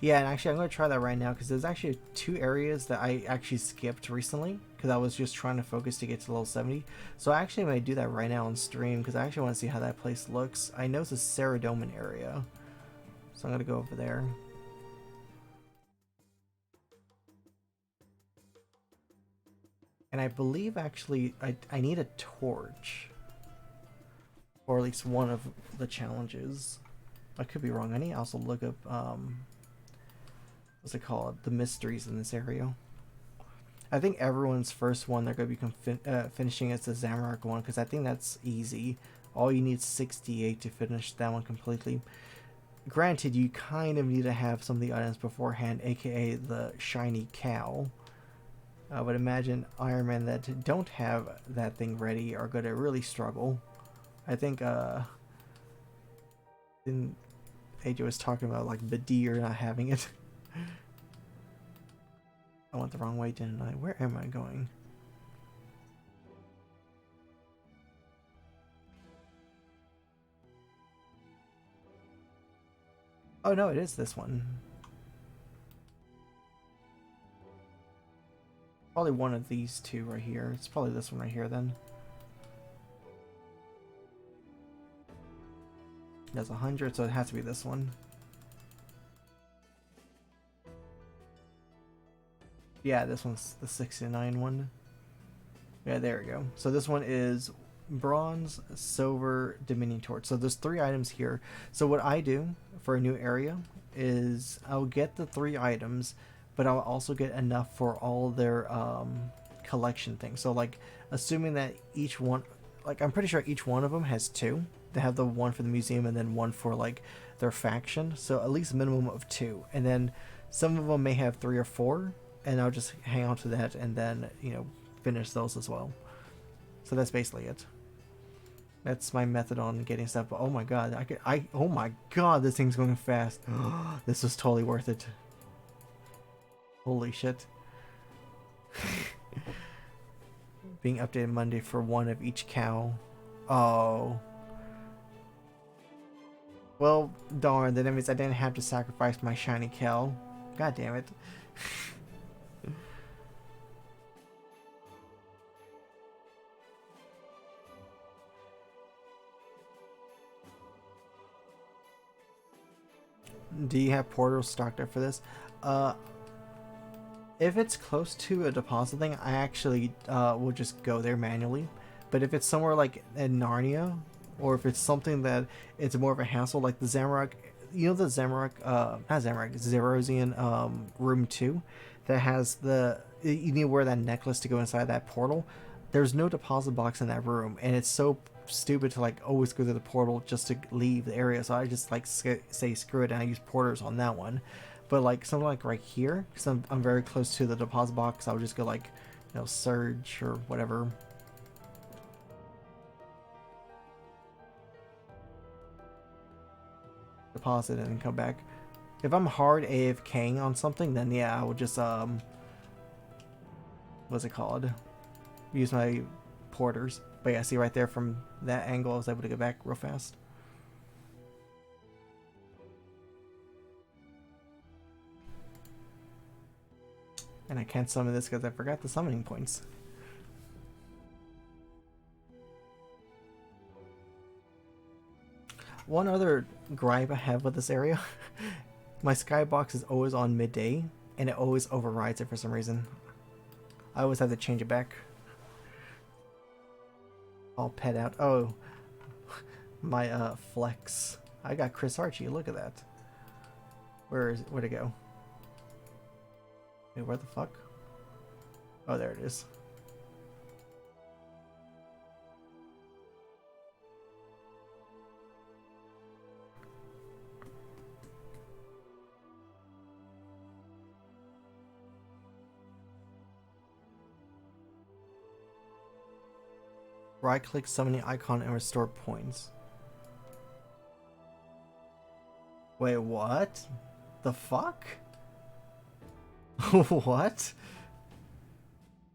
Speaker 1: Yeah, and actually I'm going to try that right now because there's actually 2 areas that I actually skipped recently because I was just trying to focus to get to level 70. So I actually may do that right now on stream because I actually want to see how that place looks. I know it's a Saradomin area. So I'm going to go over there. And I believe actually I need a torch. Or at least one of the challenges. I could be wrong. I need to also look up what's it called? The mysteries in this area. I think everyone's first one they're going to be finishing is the Zamorak one because I think that's easy. All you need is 68 to finish that one completely. Granted, you kind of need to have some of the items beforehand, aka the shiny cow. But imagine Ironman that don't have that thing ready are going to really struggle. I think AJ was talking about like the deer not having it. I went the wrong way, didn't I? Where am I going? Oh no, it is this one. Probably one of these 2 right here. It's probably this one right here then. That's 100, so it has to be this one. Yeah, this one's the 69 one. Yeah, there we go. So this one is bronze, silver, dominion torch. So there's 3 items here. So what I do for a new area is I'll get the 3 items, but I'll also get enough for all their collection things. So like assuming that each one, like I'm pretty sure each one of them has 2. They have the one for the museum and then one for like their faction. So at least a minimum of 2. And then some of them may have 3 or 4, and I'll just hang on to that and then, you know, finish those as well. So that's basically it. That's my method on getting stuff. But oh my god, oh my god, this thing's going fast. This was totally worth it. Holy shit. Being updated Monday for one of each cow. Oh. Well, darn, then that means I didn't have to sacrifice my shiny cow. God damn it. Do you have portals stocked up for this? If it's close to a deposit thing, I actually will just go there manually. But if it's somewhere like in Narnia, or if it's something that it's more of a hassle, like the Zamorak, you know the Zamorak, not Zamorak, Zerosian room 2, that has the, you need to wear that necklace to go inside that portal. There's no deposit box in that room, and it's so stupid to like always go to the portal just to leave the area. So I just like say screw it, and I use porters on that one. But like something like right here, because I'm very close to the deposit box, I'll just go like, you know, Surge or whatever. Deposit and then come back. If I'm hard AFKing on something, then yeah, I will just what's it called? Use my porters. But yeah, see right there from that angle, I was able to get back real fast. And I can't summon this because I forgot the summoning points. One other gripe I have with this area, my skybox is always on midday, and it always overrides it for some reason. I always have to change it back. I'll pet out. Oh, my flex. I got Chris Archie. Look at that. Where'd it go? Wait, where the fuck? Oh, there it is. Right-click summoning icon and restore points. Wait, what? The fuck? What?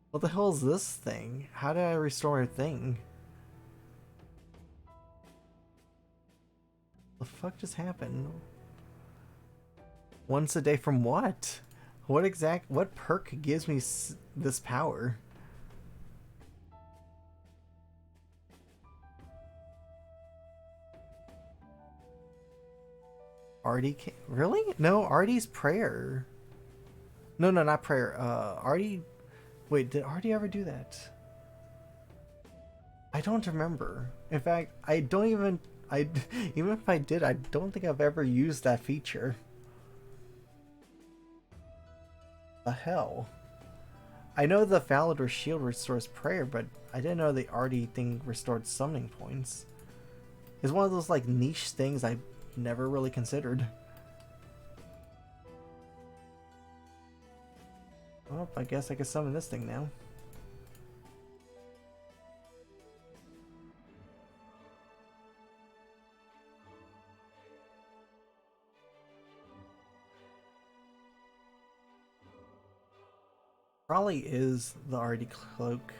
Speaker 1: What the hell is this thing? How did I restore a thing? The fuck just happened? Once a day from what? What perk gives me this power? Artie really? No, Artie's prayer. No, not prayer. Artie. Wait, did Artie ever do that? I don't remember. In fact, I don't even. Even if I did, I don't think I've ever used that feature. The hell? I know the Validor Shield restores prayer, but I didn't know the Artie thing restored summoning points. It's one of those like niche things I never really considered. Well, I guess I can summon this thing now. Probably is the Artie cloak.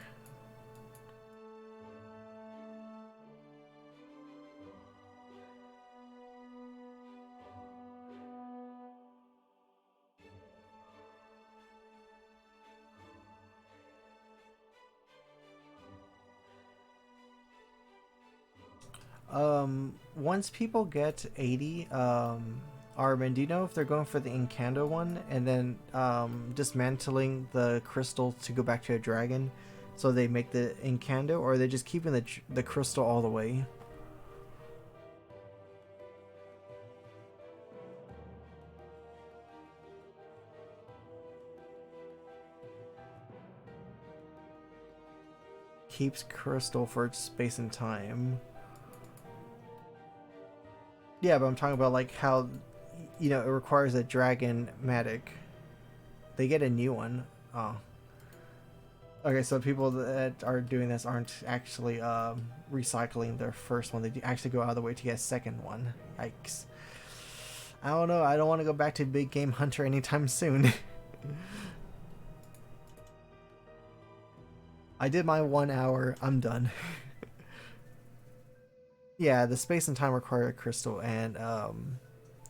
Speaker 1: Once people get 80, Armin, do you know if they're going for the Incando one and then dismantling the crystal to go back to a dragon, so they make the Incando, or are they just keeping the crystal all the way? Keeps crystal for space and time. Yeah, but I'm talking about like how, you know, it requires a dragon Mattock. They get a new one. Oh. Okay, so people that are doing this aren't actually recycling their first one. They actually go out of the way to get a second one. Yikes. I don't know. I don't want to go back to Big Game Hunter anytime soon. I did my 1 hour. I'm done. Yeah, the space and time require a crystal and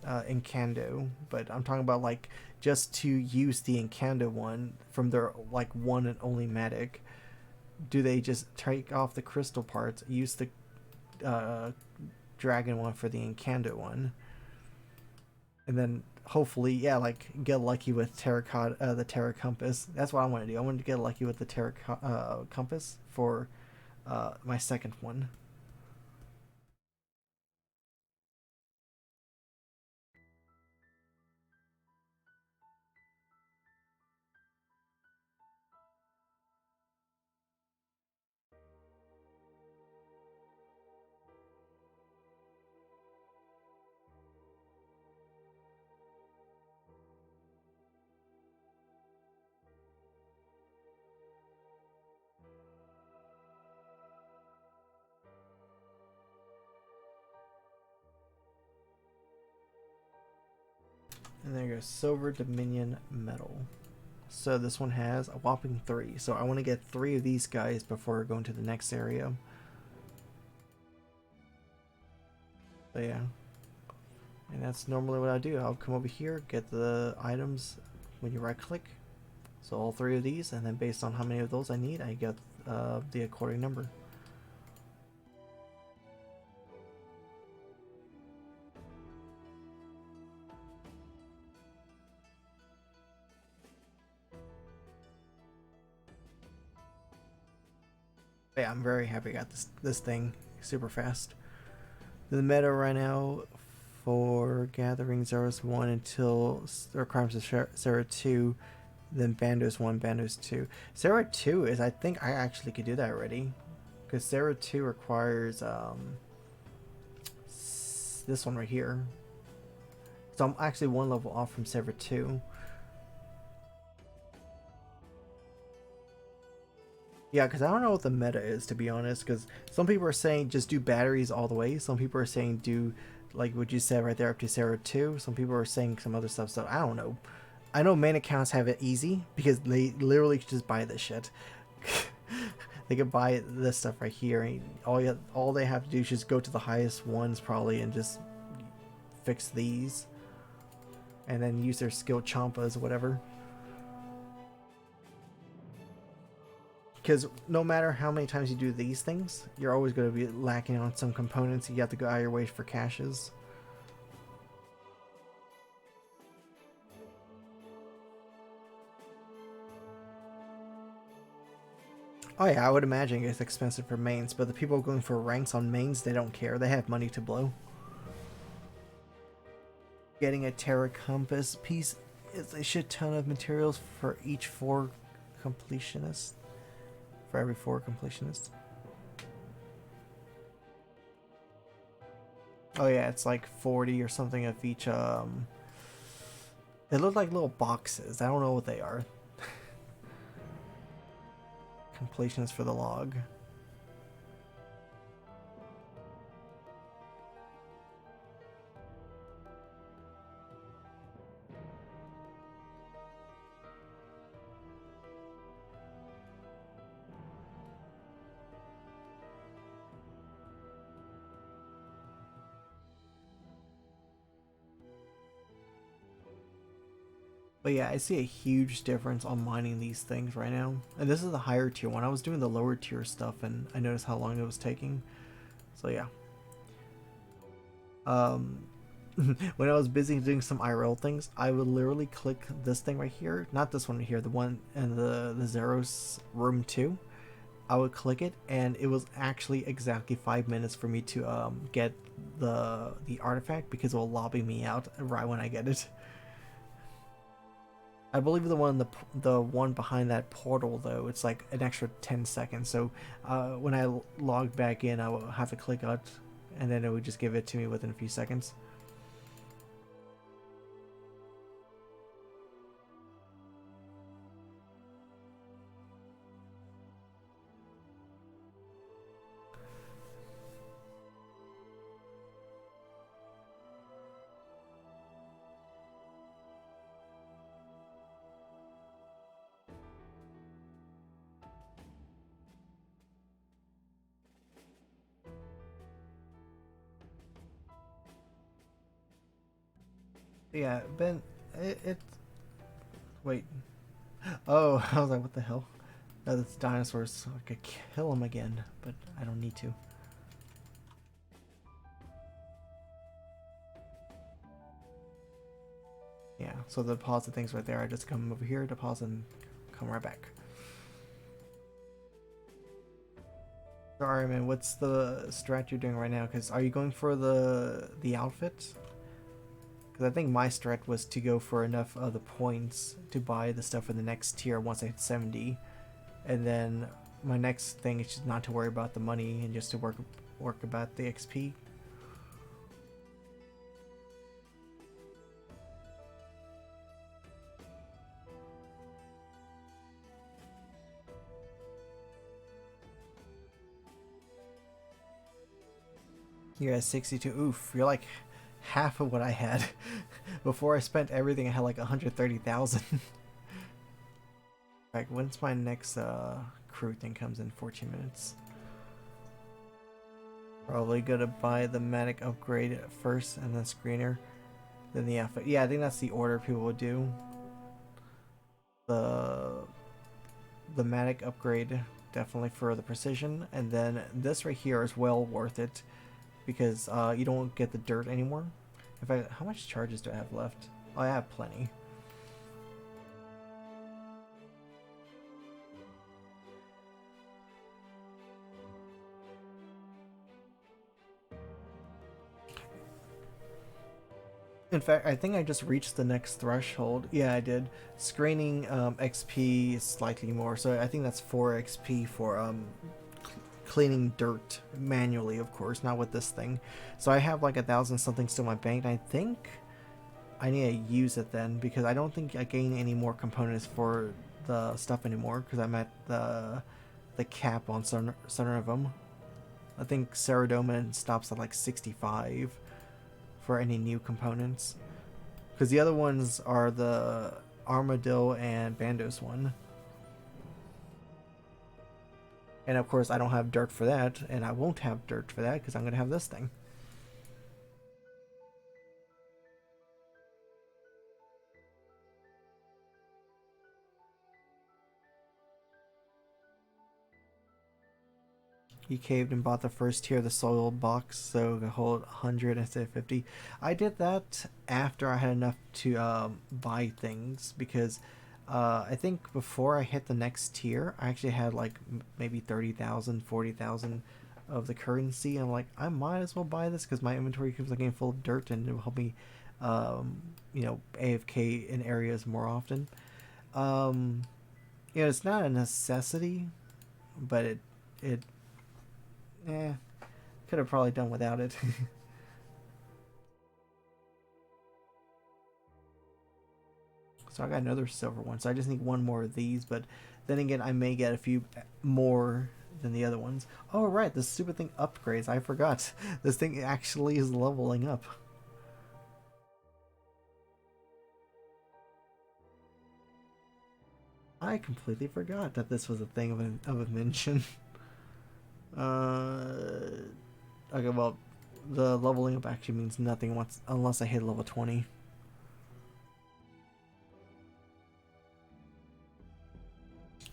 Speaker 1: Incando, but I'm talking about like just to use the Incando one from their like one and only Mattock. Do they just take off the crystal parts, use the dragon one for the Incando one, and then hopefully, yeah, like get lucky with terracotta, the Terra Compass. That's what I want to do. I want to get lucky with the Terra Compass for my second one. And there goes Silver Dominion Metal. So this one has a whopping 3. So I want to get 3 of these guys before going to the next area. So yeah. And that's normally what I do. I'll come over here, get the items when you right click. So all 3 of these, and then based on how many of those I need, I get the according number. Yeah, I'm very happy I got this thing super fast. The meta right now for gathering Zeros 1 until or crimes of Zero 2, then Bandos 1, Bandos 2. Zero 2 is, I think I actually could do that already. Because Zero 2 requires this one right here. So I'm actually one level off from Zero 2. Yeah, because I don't know what the meta is, to be honest, because some people are saying just do batteries all the way. Some people are saying do, like what you said right there, up to Zero 2. Some people are saying some other stuff, so I don't know. I know main accounts have it easy, because they literally just buy this shit. They can buy this stuff right here, and all they have to do is just go to the highest ones, probably, and just fix these. And then use their skill champas, whatever. Because no matter how many times you do these things, you're always going to be lacking on some components. You have to go out of your way for caches. Oh yeah, I would imagine it's expensive for mains, but the people going for ranks on mains, they don't care. They have money to blow. Getting a Terra Compass piece is a shit ton of materials for each 4 completionists. For every 4 completionists. Oh yeah, it's like 40 or something of each. They look like little boxes. I don't know what they are. Completionists for the log. But yeah, I see a huge difference on mining these things right now. And this is the higher tier one. I was doing the lower tier stuff and I noticed how long it was taking. So yeah. When I was busy doing some IRL things, I would literally click this thing right here. Not this one right here, the one in the Zeros room 2. I would click it and it was actually exactly 5 minutes for me to get the artifact, because it will lobby me out right when I get it. I believe the one behind that portal, though, it's like an extra 10 seconds. So when I log back in, I will have to click out, and then it would just give it to me within a few seconds. Yeah, Ben, it wait. Oh, I was like, what the hell? No, that's dinosaurs. So I could kill them again, but I don't need to. Yeah, so the deposit thing's right there. I just come over here, deposit, and come right back. Sorry, man. What's the strat you're doing right now? Because are you going for the outfit? Because I think my strat was to go for enough of the points to buy the stuff for the next tier once I hit 70, and then my next thing is just not to worry about the money and just to work about the XP. You're at 62. Oof, you're like half of what I had. Before I spent everything, I had like 130,000. Like, when's my next crew thing comes in? 14 minutes. Probably gonna buy the Mattock upgrade first and then screener. Then the outfit. Yeah, I think that's the order people would do. The Mattock upgrade, definitely for the precision. And then this right here is well worth it, because you don't get the dirt anymore. In fact, how much charges do I have left? Oh, I have plenty. In fact, I think I just reached the next threshold. Yeah, I did. Screening XP is slightly more, so I think that's 4 XP for cleaning dirt manually, of course, not with this thing. So I have like 1,000 something still in my bank, and I think I need to use it then, because I don't think I gain any more components for the stuff anymore, because I'm at the cap on some of them. I think Ceradoma stops at like 65 for any new components. Because the other ones are the Armadillo and Bandos one. And of course I don't have dirt for that, and I won't have dirt for that because I'm going to have this thing. You caved and bought the first tier of the soil box, so it could hold 100 instead of 50. I did that after I had enough to buy things, because I think before I hit the next tier, I actually had like maybe 30,000, 40,000 of the currency. And I'm like, I might as well buy this because my inventory keeps getting full of dirt, and it will help me, AFK in areas more often. It's not a necessity, but it could have probably done without it. So I got another silver one, so I just need one more of these, but then again, I may get a few more than the other ones. Oh right, this stupid thing upgrades, I forgot. This thing actually is leveling up. I completely forgot that this was a thing of a mention. Okay, well, the leveling up actually means nothing unless I hit level 20.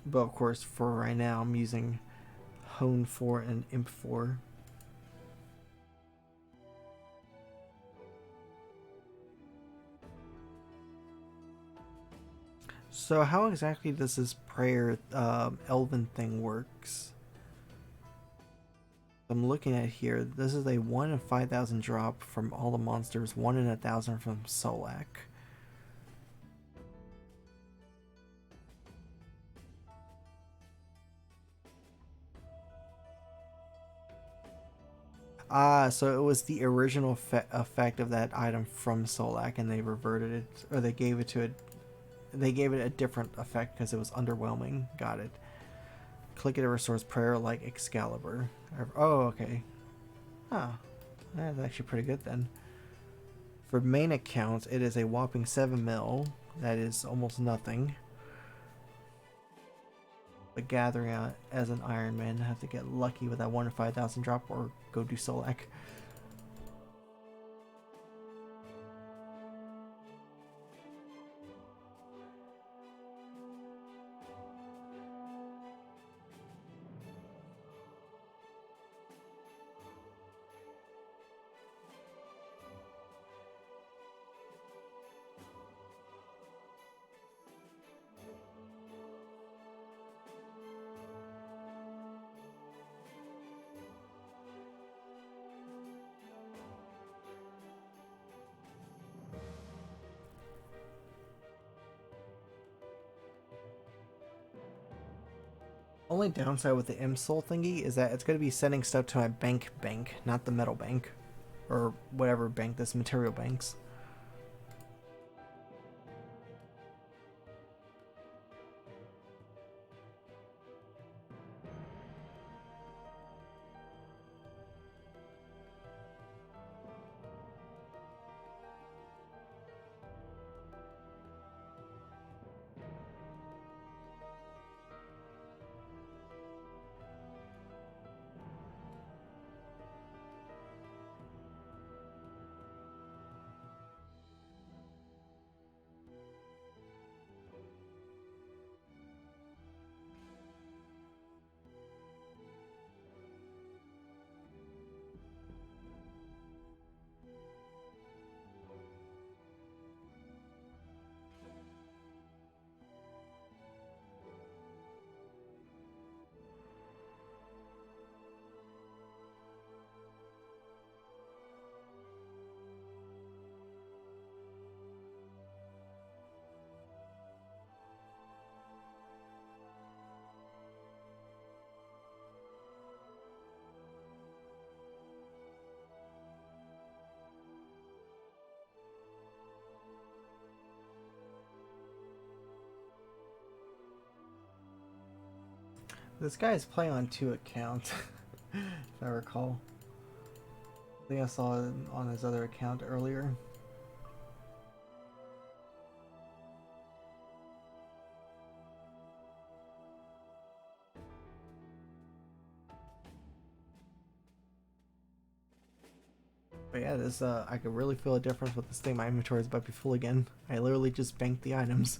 Speaker 1: But of course, for right now, I'm using Hone 4 and Imp 4. So how exactly does this prayer elven thing works? I'm looking at here. This is a 1 in 5,000 drop from all the monsters, 1 in 1,000 from Solak. Ah, so it was the original effect of that item from Solak, and they reverted it, or they gave it a different effect because it was underwhelming. Got it. Click it to restores prayer like Excalibur. Oh, okay. Huh. That's actually pretty good then. For main account, it is a whopping 7 mil. That is almost nothing. But gathering out as an Ironman, I have to get lucky with that 1 in 5,000 drop or go do Solak. Only downside with the MSOL thingy is that it's going to be sending stuff to my bank, not the metal bank. Or whatever bank this material banks. This guy is playing on 2 accounts, if I recall. I think I saw it on his other account earlier. But yeah, this I could really feel a difference with this thing. My inventory is about to be full again. I literally just banked the items.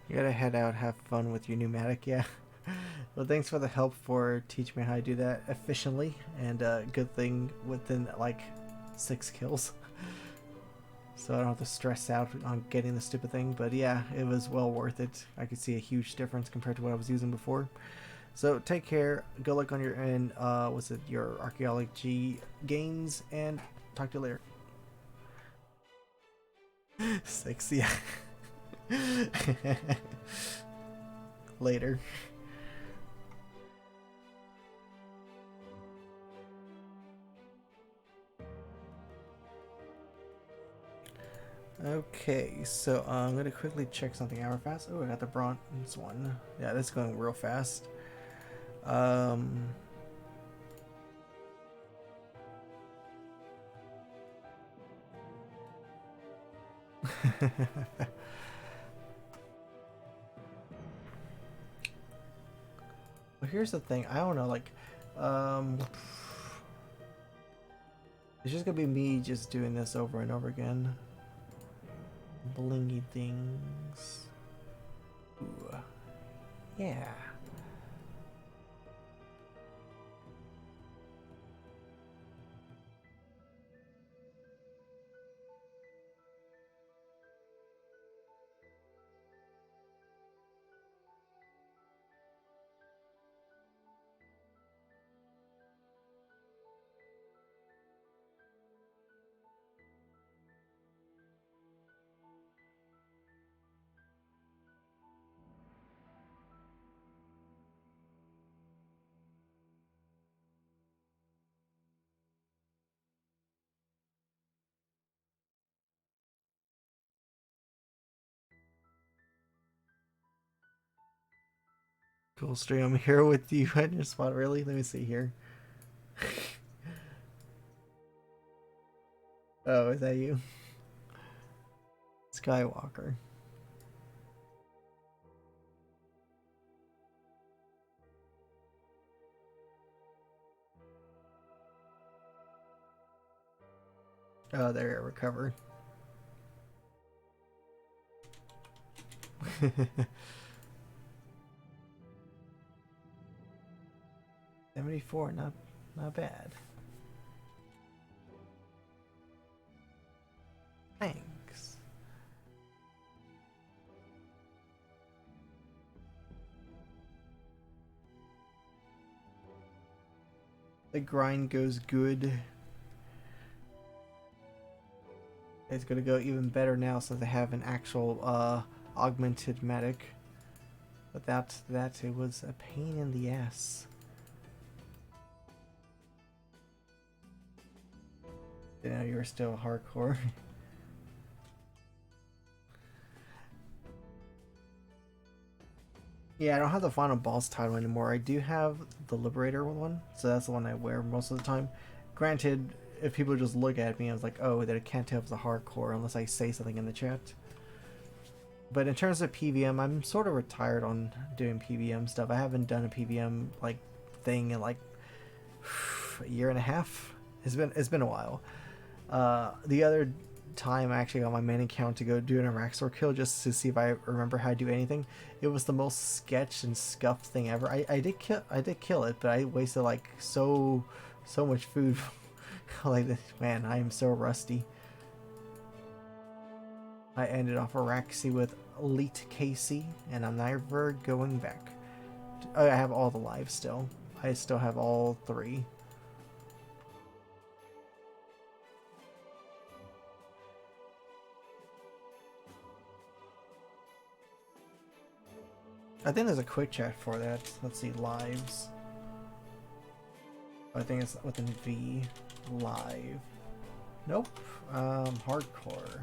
Speaker 1: You gotta head out, have fun with your pneumatic, yeah. Well, thanks for the help for teaching me how to do that efficiently, and good thing within like 6 kills. So I don't have to stress out on getting the stupid thing, but yeah, it was well worth it. I could see a huge difference compared to what I was using before. So take care, good luck on your end, what's it, your archaeology gains, and talk to you later. 6, yeah. Later. Okay, so I'm gonna quickly check something out real fast. Oh, I got the bronze one. Yeah, that's going real fast. Well, here's the thing. I don't know, like, it's just gonna be me just doing this over and over again. Blingy things. Ooh. Yeah. Cool stream. I'm here with you at your spot. Really? Let me see here. Oh, is that you? Skywalker. Oh, there, recover. 74, not bad. Thanks. The grind goes good. It's gonna go even better now since they have an actual augmented medic. Without that, it was a pain in the ass. You know, you're still hardcore. Yeah, I don't have the final boss title anymore. I do have the Liberator one, so that's the one I wear most of the time. Granted, if people just look at me, I was like, oh, they can't tell if it's a hardcore unless I say something in the chat. But in terms of PVM, I'm sort of retired on doing PVM stuff. I haven't done a PVM like thing in like a year and a half. It's been a while. The other time I actually got my main account to go do an Araxor kill just to see if I remember how to do anything. It was the most sketched and scuffed thing ever. I did kill it, but I wasted like so much food. Like, man, I am so rusty. I ended off Araxi with Elite KC, and I'm never going back. Oh, I have all the lives still. I still have all 3. I think there's a quick chat for that. Let's see, lives. I think it's with an V. Live. Nope. Hardcore.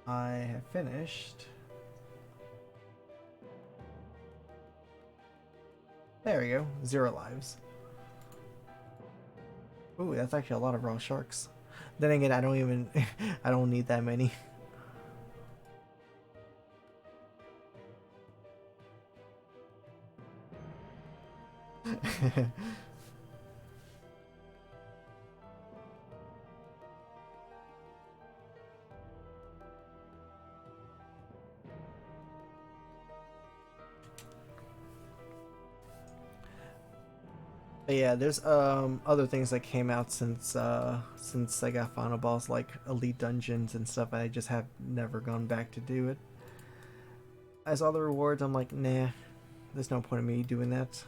Speaker 1: I have finished. There we go. 0 lives. Ooh, that's actually a lot of raw sharks. Then again, I don't need that many. But yeah, there's other things that came out since I got Final Boss, like Elite Dungeons and stuff, and I just have never gone back to do it. As all the rewards, I'm like, nah, there's no point in me doing that.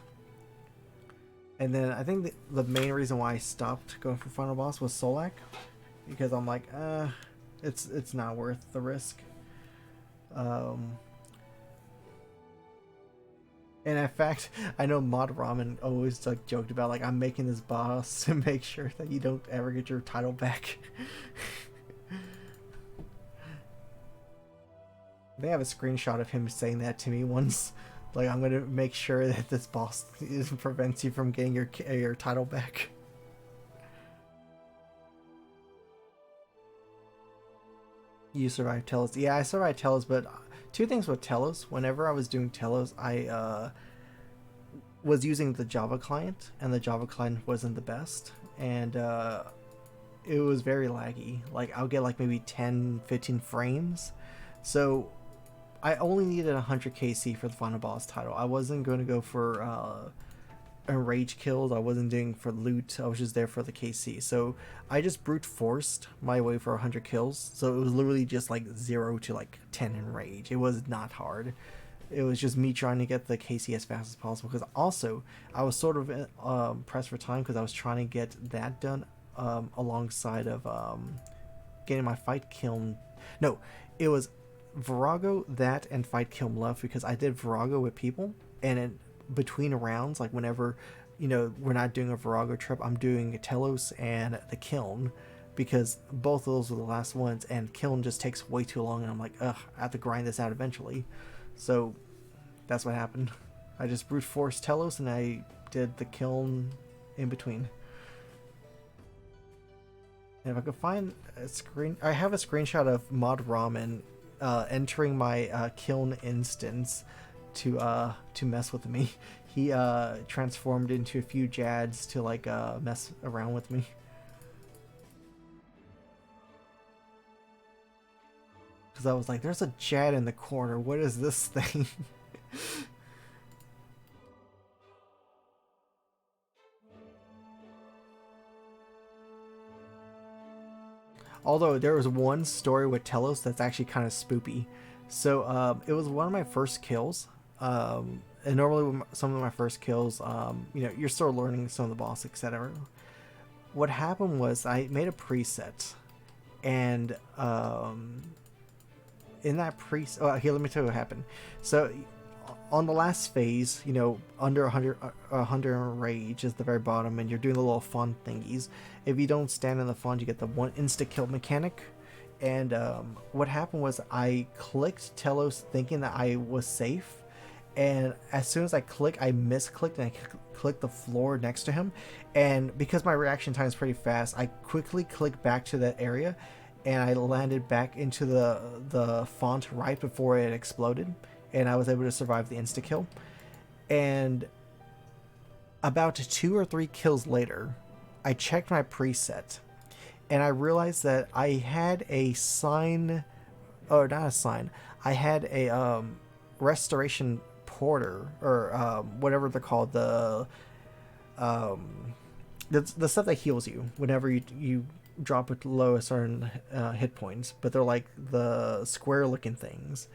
Speaker 1: And then I think the main reason why I stopped going for Final Boss was Solak, because I'm like, it's not worth the risk. And in fact, I know Mod Ramen always like joked about like, I'm making this boss to make sure that you don't ever get your title back. I think I have a screenshot of him saying that to me once. Like, I'm gonna make sure that this boss prevents you from getting your title back. You survived Telos. Yeah, I survived Telos, but 2 things with Telos. Whenever I was doing Telos, I was using the Java client, and the Java client wasn't the best, and it was very laggy. Like, I'll get like maybe 10-15 frames. So I only needed 100 KC for the final boss title. I wasn't going to go for rage kills. I wasn't doing for loot. I was just there for the KC. So I just brute forced my way for 100 kills. So it was literally just like 0 to like 10 in rage. It was not hard. It was just me trying to get the KC as fast as possible. Because also I was sort of pressed for time because I was trying to get that done alongside of getting my fight kiln. No, it was Virago, that, and fight kiln left, because I did Virago with people, and in between rounds, like whenever, you know, we're not doing a Virago trip, I'm doing Telos and the kiln, because both of those were the last ones, and kiln just takes way too long, and I'm like, ugh, I have to grind this out eventually. So that's what happened. I just brute forced Telos, and I did the kiln in between. And if I could find a screen, I have a screenshot of Mod Ramen entering my kiln instance to mess with me. He transformed into a few Jads to like mess around with me. Because I was like, there's a Jad in the corner. What is this thing? Although there was one story with Telos that's actually kind of spoopy. So it was one of my first kills. And normally with some of my first kills, you know, you're still learning some of the boss, etc. What happened was I made a preset, and in that preset, oh, here, let me tell you what happened. So on the last phase, you know, under 100 rage is the very bottom, and you're doing the little font thingies. If you don't stand in the font, you get the one insta kill mechanic. And what happened was I clicked Telos thinking that I was safe, and as soon as I misclicked and I clicked the floor next to him, and because my reaction time is pretty fast, I quickly clicked back to that area, and I landed back into the font right before it exploded, and I was able to survive the insta kill. And about 2 or 3 kills later, I checked my preset, and I realized that I had a sign, or not a sign, I had a restoration porter, or whatever they're called, the stuff that heals you whenever you drop it below a certain hit points, but they're like the square looking things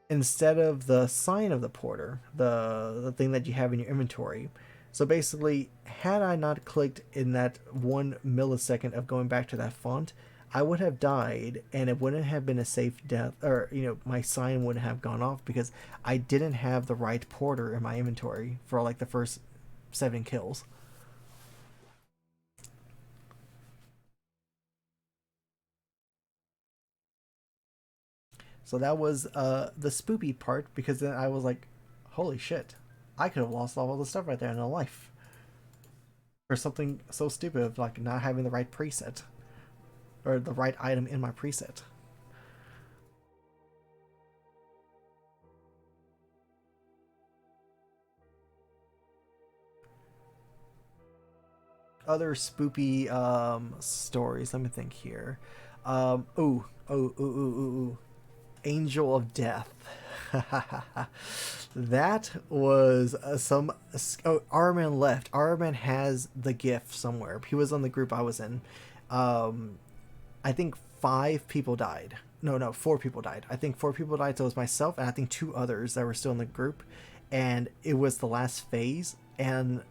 Speaker 1: instead of the sign of the porter, the thing that you have in your inventory. So basically, had I not clicked in that 1 millisecond of going back to that font, I would have died, and it wouldn't have been a safe death, or my sign wouldn't have gone off because I didn't have the right porter in my inventory for like the first 7 kills. So that was the spoopy part, because then I was like, holy shit, I could have lost all the stuff right there in a life for something so stupid like not having the right preset or the right item in my preset. Other spoopy stories. Let me think here. Ooh. Angel of Death. That was some. Oh, Ironman left. Ironman has the GIF somewhere. He was on the group I was in. I think 5 people died. No, 4 people died. I think 4 people died. So it was myself and I think 2 others that were still in the group, and it was the last phase, and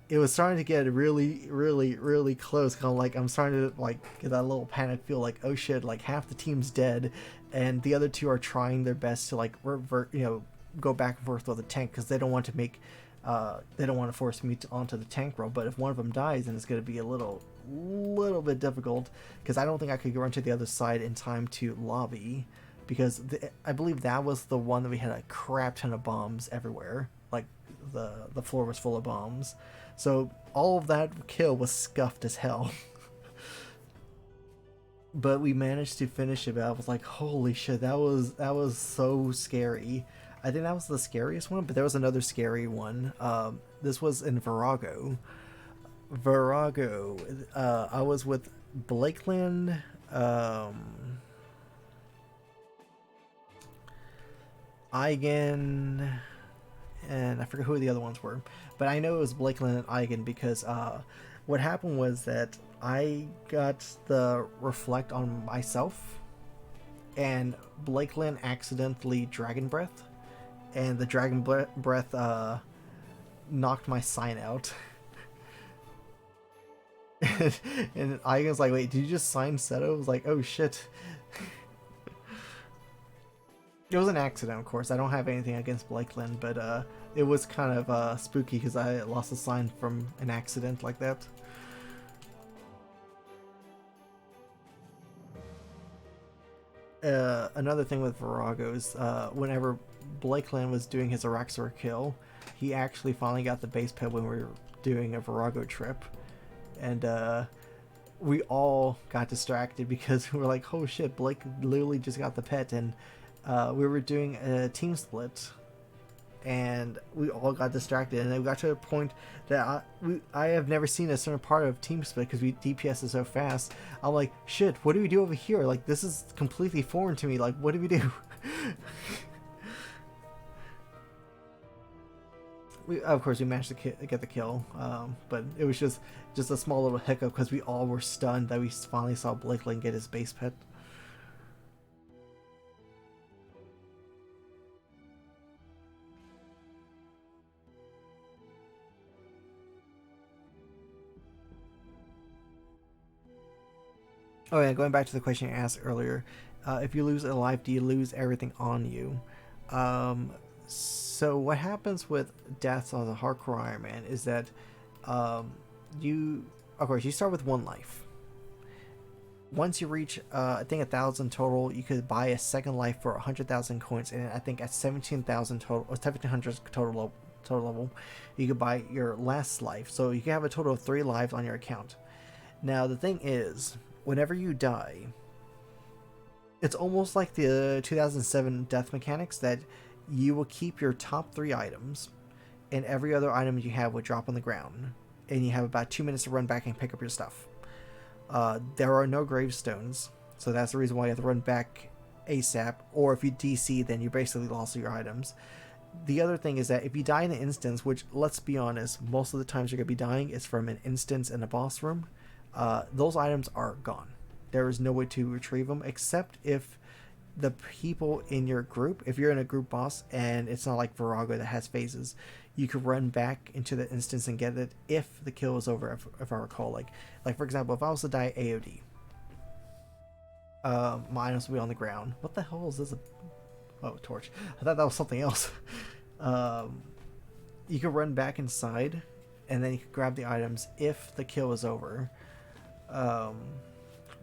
Speaker 1: it was starting to get really, really, really close. Kind of like I'm starting to like get that little panic feel, like, oh shit, like half the team's dead, and the other 2 are trying their best to like revert, go back and forth with the tank because they don't want to they don't want to force me onto the tank role. But if one of them dies, then it's going to be a little bit difficult, because I don't think I could run to the other side in time to lobby, because I believe that was the one that we had a crap ton of bombs everywhere. Like the floor was full of bombs. So all of that kill was scuffed as hell. But we managed to finish it. But I was like, holy shit, that was so scary. I think that was the scariest one, but there was another scary one. This was in Virago. I was with Blakeland, Eigen, and I forget who the other ones were, but I know it was Blakeland and Eigen because what happened was that I got the reflect on myself, and Blakeland accidentally dragon breath, and the dragon breath knocked my sign out. And Eigen's like, wait, did you just sign Seto? I was like, oh shit. It was an accident, of course. I don't have anything against Blakeland, but it was kind of spooky because I lost a sign from an accident like that. Another thing with Virago is whenever Blakeland was doing his Araxor kill, he actually finally got the base pet when we were doing a Virago trip. And we all got distracted because we were like, oh shit, Blake literally just got the pet, and we were doing a team split, and we all got distracted, and we got to a point that I have never seen a certain part of team split because we DPS is so fast. I'm like, shit, what do we do over here? Like, this is completely foreign to me. Like, what do we do? Of course, we managed to get the kill, but it was just a small little hiccup because we all were stunned that we finally saw Blakeland get his base pet. Oh yeah, going back to the question you asked earlier, if you lose a life, do you lose everything on you? So what happens with deaths on the hardcore Ironman is that you, of course, you start with 1 life. Once you reach, I think 1,000 total, you could buy a second life for 100,000 coins, and I think at 17,000 total, or 1,700 total level, you could buy your last life. So you can have a total of 3 lives on your account. Now the thing is, whenever you die, it's almost like the 2007 death mechanics that you will keep your top 3 items, and every other item you have will drop on the ground, and you have about 2 minutes to run back and pick up your stuff. There are no gravestones, so that's the reason why you have to run back ASAP, or if you DC, then you basically lost your items. The other thing is that if you die in an instance, which, let's be honest, most of the times you're going to be dying is from an instance in a boss room, those items are gone. There is no way to retrieve them, except if the people in your group, if you're in a group boss and it's not like Virago that has phases, you could run back into the instance and get it if the kill is over, if I recall. Like for example, if I was to die AOD, my items will be on the ground. What the hell is this? Oh, torch. I thought that was something else. You could run back inside, and then you could grab the items if the kill is over.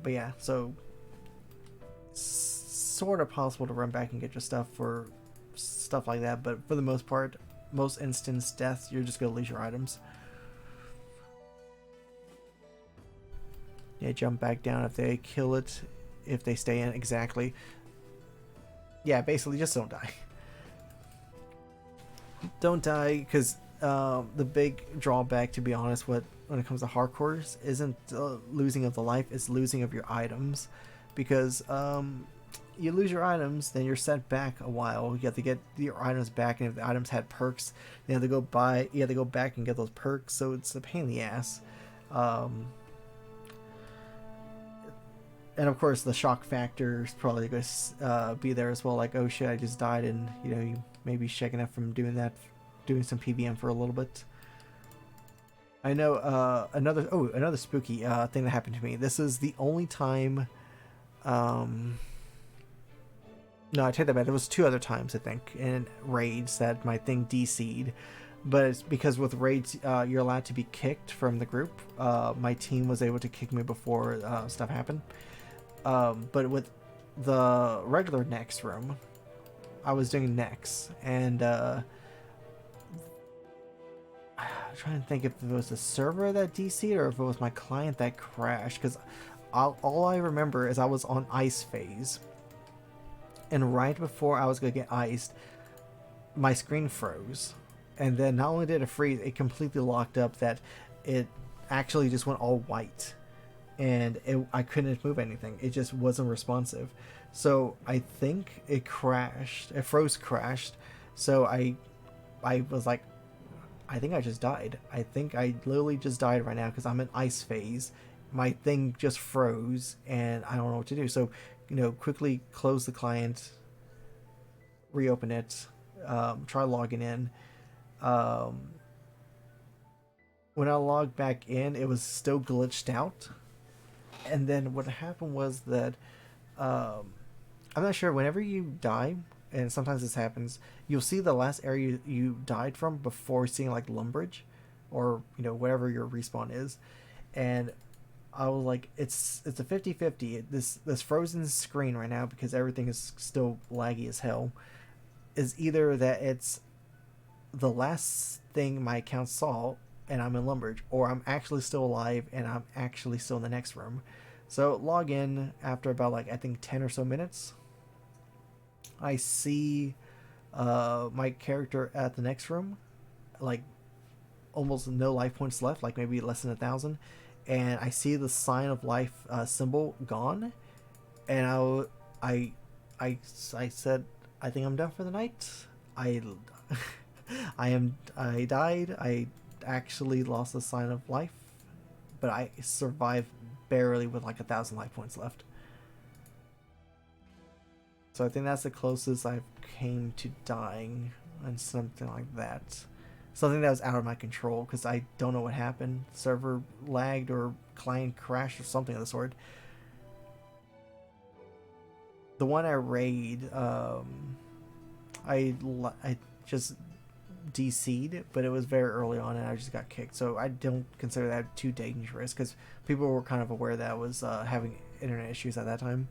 Speaker 1: But yeah, so it's sort of possible to run back and get your stuff for stuff like that, but for the most part, most instance deaths, you're just going to lose your items. Yeah, jump back down if they kill it, if they stay in, exactly. Yeah, basically just don't die. Don't die, because the big drawback, to be honest, when it comes to hardcores, isn't losing of the life, it's losing of your items. Because you lose your items, then you're set back a while. You have to get your items back, and if the items had perks, you have to go back and get those perks, so it's a pain in the ass. And of course, the shock factor is probably going to be there as well. Like, oh shit, I just died, and you may be shaking up from doing some PVM for a little bit. I know another spooky thing that happened to me. This is the only time. No, I take that back. There was 2 other times, I think, in raids that my thing DC'd. But it's because with raids, you're allowed to be kicked from the group. My team was able to kick me before stuff happened. But with the regular next room, I was doing next, and I'm trying to think if it was the server that DC'd or if it was my client that crashed, because all I remember is I was on ice phase, and right before I was going to get iced, my screen froze. And then not only did it freeze, it completely locked up that it actually just went all white. And I couldn't move anything. It just wasn't responsive. So I think it crashed. It crashed. So I was like, I think I just died. I think I literally just died right now because I'm in ice phase. My thing just froze and I don't know what to do. So, quickly close the client, reopen it, try logging in. When I logged back in, it was still glitched out. And then what happened was that I'm not sure, whenever you die, and sometimes this happens, you'll see the last area you died from before seeing like Lumbridge or whatever your respawn is. And I was like, it's a 50-50. This frozen screen right now, because everything is still laggy as hell, is either that it's the last thing my account saw and I'm in Lumbridge, or I'm actually still alive and I'm actually still in the next room. So log in after about I think 10 or so minutes. I see my character at the next room, almost no life points left, maybe less than 1,000, and I see the sign of life symbol gone, and I said, I think I'm done for the night. I died. I actually lost the sign of life, but I survived barely with 1,000 life points left. So I think that's the closest I've came to dying and something like that. Something that was out of my control, because I don't know what happened. Server lagged or client crashed or something of the sort. The one I raid, I just DC'd, but it was very early on and I just got kicked. So I don't consider that too dangerous, because people were kind of aware that I was having internet issues at that time.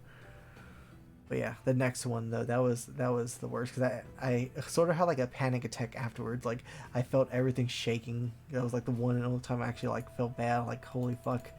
Speaker 1: But yeah, the next one though, that was the worst, because I sort of had a panic attack afterwards. I felt everything shaking. That was the one and only time I actually felt bad. Holy fuck.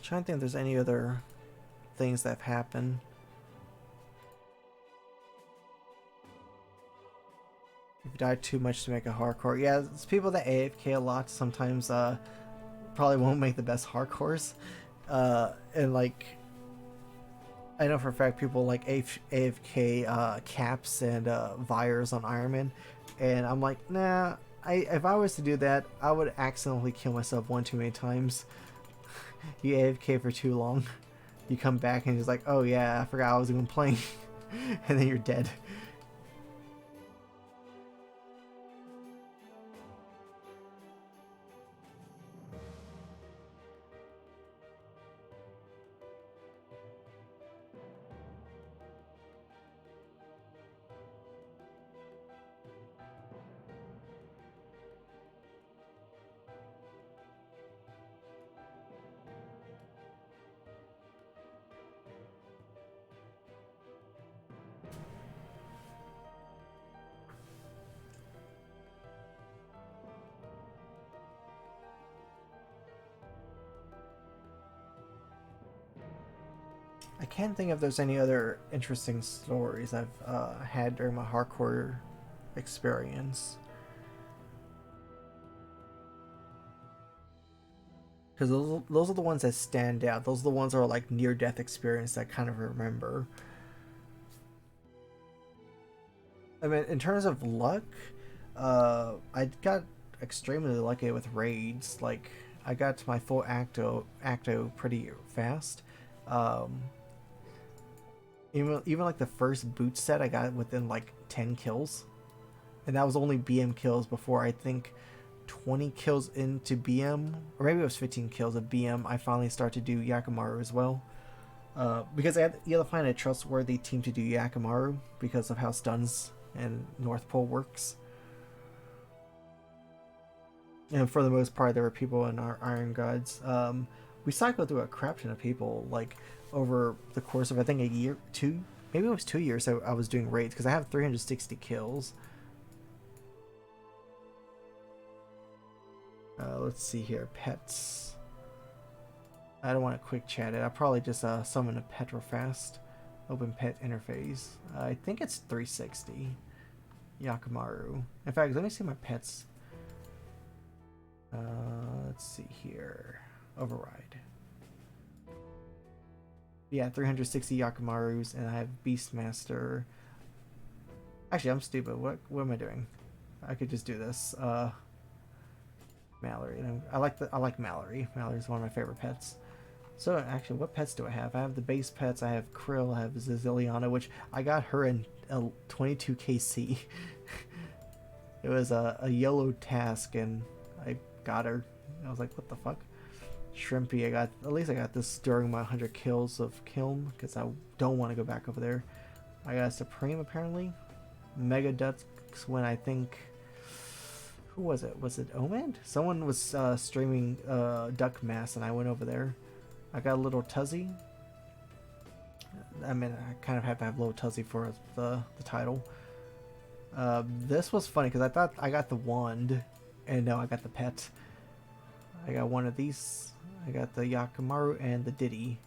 Speaker 1: trying to think if there's any other things that have happened. If you die too much to make a hardcore. Yeah, it's people that AFK a lot sometimes probably won't make the best hardcores. And like, I know for a fact people like AFK caps and Vires on Ironman. And I'm like, nah, if I was to do that, I would accidentally kill myself one too many times. You AFK for too long. You come back and it's like, oh yeah, I forgot I was even playing. And then you're dead. I can't think if there's any other interesting stories I've had during my hardcore experience. Because those are the ones that stand out. Those are the ones that are like near-death experience that I kind of remember. I mean, in terms of luck, I got extremely lucky with raids. Like, I got to my full acto pretty fast. Even like the first boot set, I got it within like 10 kills, and that was only BM kills before I think 20 kills into BM, or maybe it was 15 kills of BM. I finally started to do Yakimaru as well, because you have to find a trustworthy team to do Yakimaru because of how stuns and North Pole works. And for the most part, there were people in our Iron Gods. We cycled through a crap ton of people, like over the course of I think a year, maybe it was 2 years. So I was doing raids because I have 360 kills. Let's see here, pets. I don't want to quick chat it. I'll probably just summon a pet real fast. Open pet interface. I think it's 360. Yakimaru. In fact, let me see my pets. Let's see here. Override. Yeah, 360 Yakimarus, and I have Beastmaster. Actually, I'm stupid. What am I doing? I could just do this. Mallory. I like Mallory. Mallory's one of my favorite pets. So actually, what pets do I have? I have the base pets. I have Krill. I have Zaziliana, which I got her in 22 KC. It was a yellow task, and I got her. I was like, what the fuck? Shrimpy, at least I got this during my 100 kills of Kiln, because I don't want to go back over there. I got Supreme apparently. Mega Ducks when I think, who was it? Was it Omand? Someone was streaming Duck Mass, and I went over there. I got a little Tuzzy. I mean, I kind of have to have little Tuzzy for the title. This was funny because I thought I got the wand, and no, I got the pet. I got one of these. I got the Yakimaru and the Diddy.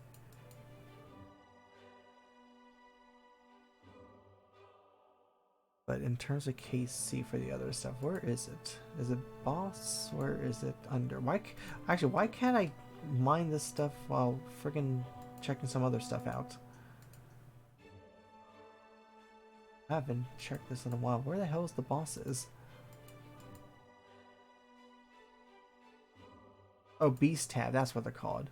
Speaker 1: But in terms of KC for the other stuff, where is it? Is it boss? Where is it under? Why can't I mine this stuff while friggin' checking some other stuff out? I haven't checked this in a while. Where the hell is the bosses? Oh, Beast Tab, that's what they're called.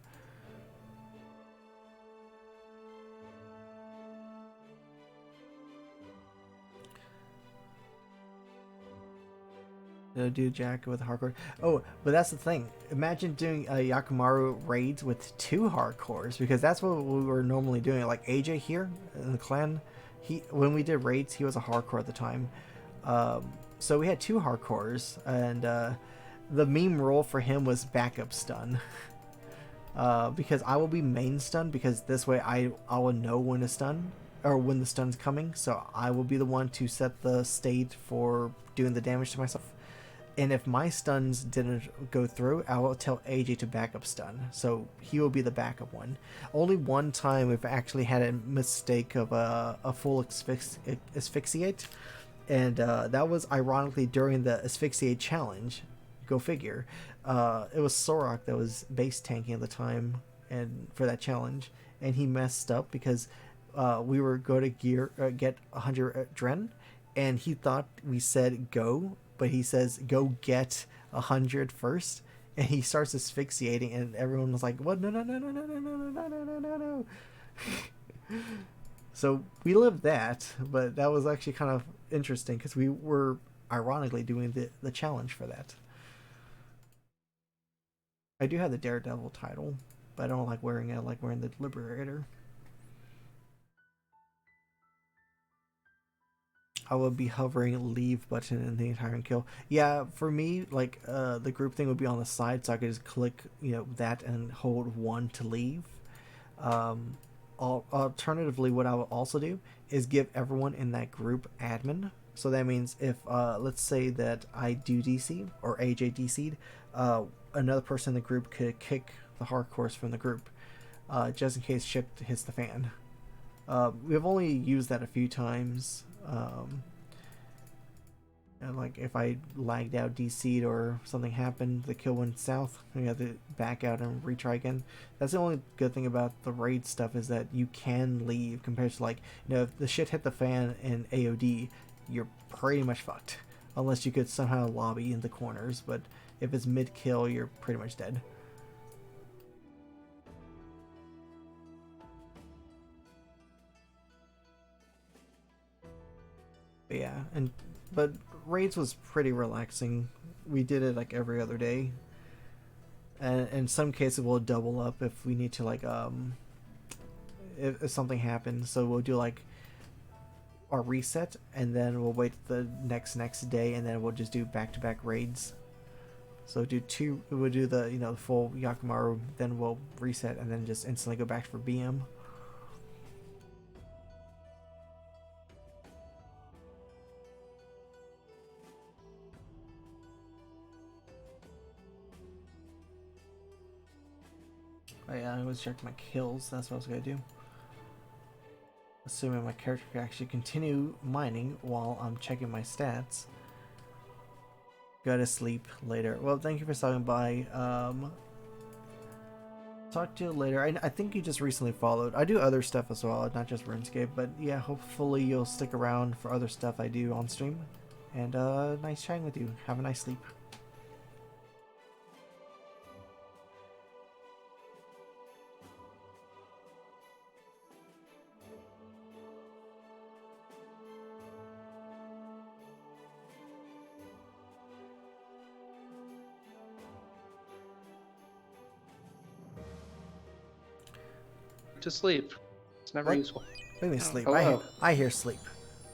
Speaker 1: Do Jack with hardcore. Oh, but that's the thing. Imagine doing Yakimaru raids with 2 hardcores, because that's what we were normally doing. Like AJ here in the clan, when we did raids, he was a hardcore at the time. So we had 2 hardcores, and the meme role for him was backup stun. Because I will be main stun, because this way I will know when to stun, or when the stun's coming, so I will be the one to set the state for doing the damage to myself. And if my stuns didn't go through, I will tell AJ to back up stun. So he will be the backup one. Only one time we've actually had a mistake of a full asphyxiate. And that was ironically during the asphyxiate challenge. Go figure. It was Sorok that was base tanking at the time and for that challenge. And he messed up because we were going to get 100 Dren. And he thought we said go, but he says go get 100 first, and he starts asphyxiating, and everyone was like, "What? No, no, no, no, no, no, no, no, no, no, no, no, no." So we lived that, but that was actually kind of interesting because we were ironically doing the challenge for that. I do have the Daredevil title, but I don't like wearing it. I like wearing the Liberator. I would be hovering leave button in the entire kill. Yeah, for me, like the group thing would be on the side, so I could just click, that and hold 1 to leave. Alternatively, what I would also do is give everyone in that group admin. So that means if let's say that I do DC or AJ DC'd, another person in the group could kick the hardcores from the group, just in case shit hits the fan. We've only used that a few times. And like if I lagged out, DC'd, or something happened, the kill went south, we have to back out and retry again. That's the only good thing about the raid stuff, is that you can leave compared to, like, if the shit hit the fan in AOD, you're pretty much fucked. Unless you could somehow lobby in the corners, but if it's mid-kill, you're pretty much dead. But yeah, but raids was pretty relaxing. We did it like every other day, and in some cases we'll double up if we need to, like if something happens. So we'll do like our reset, and then we'll wait the next day, and then we'll just do back-to-back raids. So we'll do the the full Yakimaru, then we'll reset, and then just instantly go back for BM. Oh yeah, I was checking my kills. That's what I was gonna do. Assuming my character can actually continue mining while I'm checking my stats. Go to sleep later. Well, thank you for stopping by. Talk to you later. I think you just recently followed. I do other stuff as well, not just RuneScape. But yeah, hopefully you'll stick around for other stuff I do on stream. And nice chatting with you. Have a nice sleep.
Speaker 6: To sleep. It's never
Speaker 1: What?
Speaker 6: useful.
Speaker 1: What do you mean sleep?
Speaker 6: Hello.
Speaker 1: I hear sleep.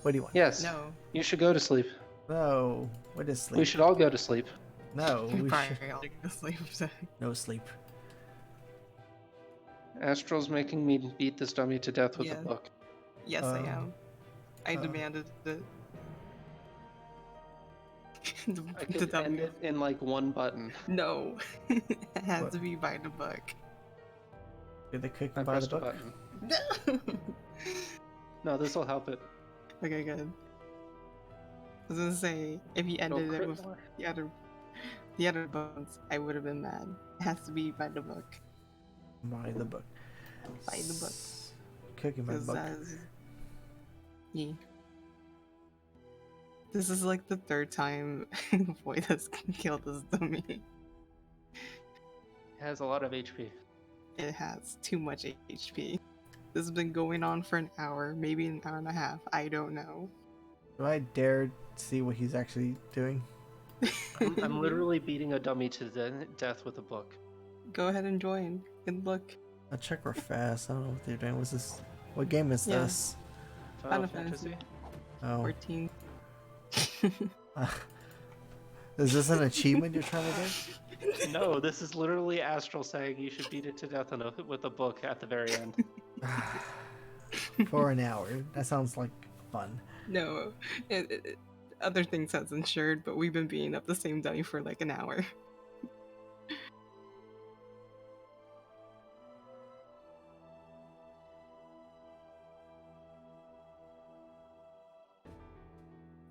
Speaker 1: What do you want?
Speaker 6: Yes.
Speaker 3: No.
Speaker 6: You should go to sleep.
Speaker 1: No. What is sleep?
Speaker 6: We should all go to sleep.
Speaker 1: No. We
Speaker 3: Probably
Speaker 1: should.
Speaker 3: all go to sleep. So.
Speaker 1: No sleep.
Speaker 6: Astral's making me beat this dummy to death with
Speaker 3: Yeah.
Speaker 6: a book.
Speaker 3: Yes, I am. I
Speaker 1: uh,
Speaker 3: demanded the.
Speaker 6: I could end it in like one button.
Speaker 3: No, it has
Speaker 1: What?
Speaker 3: to be by the book.
Speaker 1: Did they cook
Speaker 6: I
Speaker 1: by the
Speaker 6: pressed a
Speaker 1: book?
Speaker 6: button.
Speaker 3: No.
Speaker 6: No, this will help it.
Speaker 3: Okay, good. I was gonna say if you
Speaker 6: It'll
Speaker 3: ended it
Speaker 6: crit
Speaker 3: with
Speaker 6: more.
Speaker 3: the other books, I would have been mad. It has to be by the book.
Speaker 1: By the book.
Speaker 3: By the book.
Speaker 1: Cooking by the
Speaker 3: 'Cause
Speaker 1: book.
Speaker 3: yeah. This is like the third time Void has killed this dummy.
Speaker 6: It has a lot of HP.
Speaker 3: It has too much HP. This has been going on for an hour, maybe an hour and a half. I don't know.
Speaker 1: Do I dare see what he's actually doing?
Speaker 6: I'm literally beating a dummy to death with a book.
Speaker 3: Go ahead and join. Good luck.
Speaker 1: I'll check real fast. I don't know what they're doing. What's this? What game is
Speaker 3: Yeah.
Speaker 1: this?
Speaker 6: Final
Speaker 3: Final Fantasy.
Speaker 6: Fantasy?
Speaker 1: Oh.
Speaker 3: 14.
Speaker 1: Is this an achievement you're trying to get?
Speaker 6: No, this is literally Astral saying you should beat it to death with a book at the very end.
Speaker 1: For an hour. That sounds like fun.
Speaker 3: No, Other things has insured, but we've been beating up the same dummy for like an hour.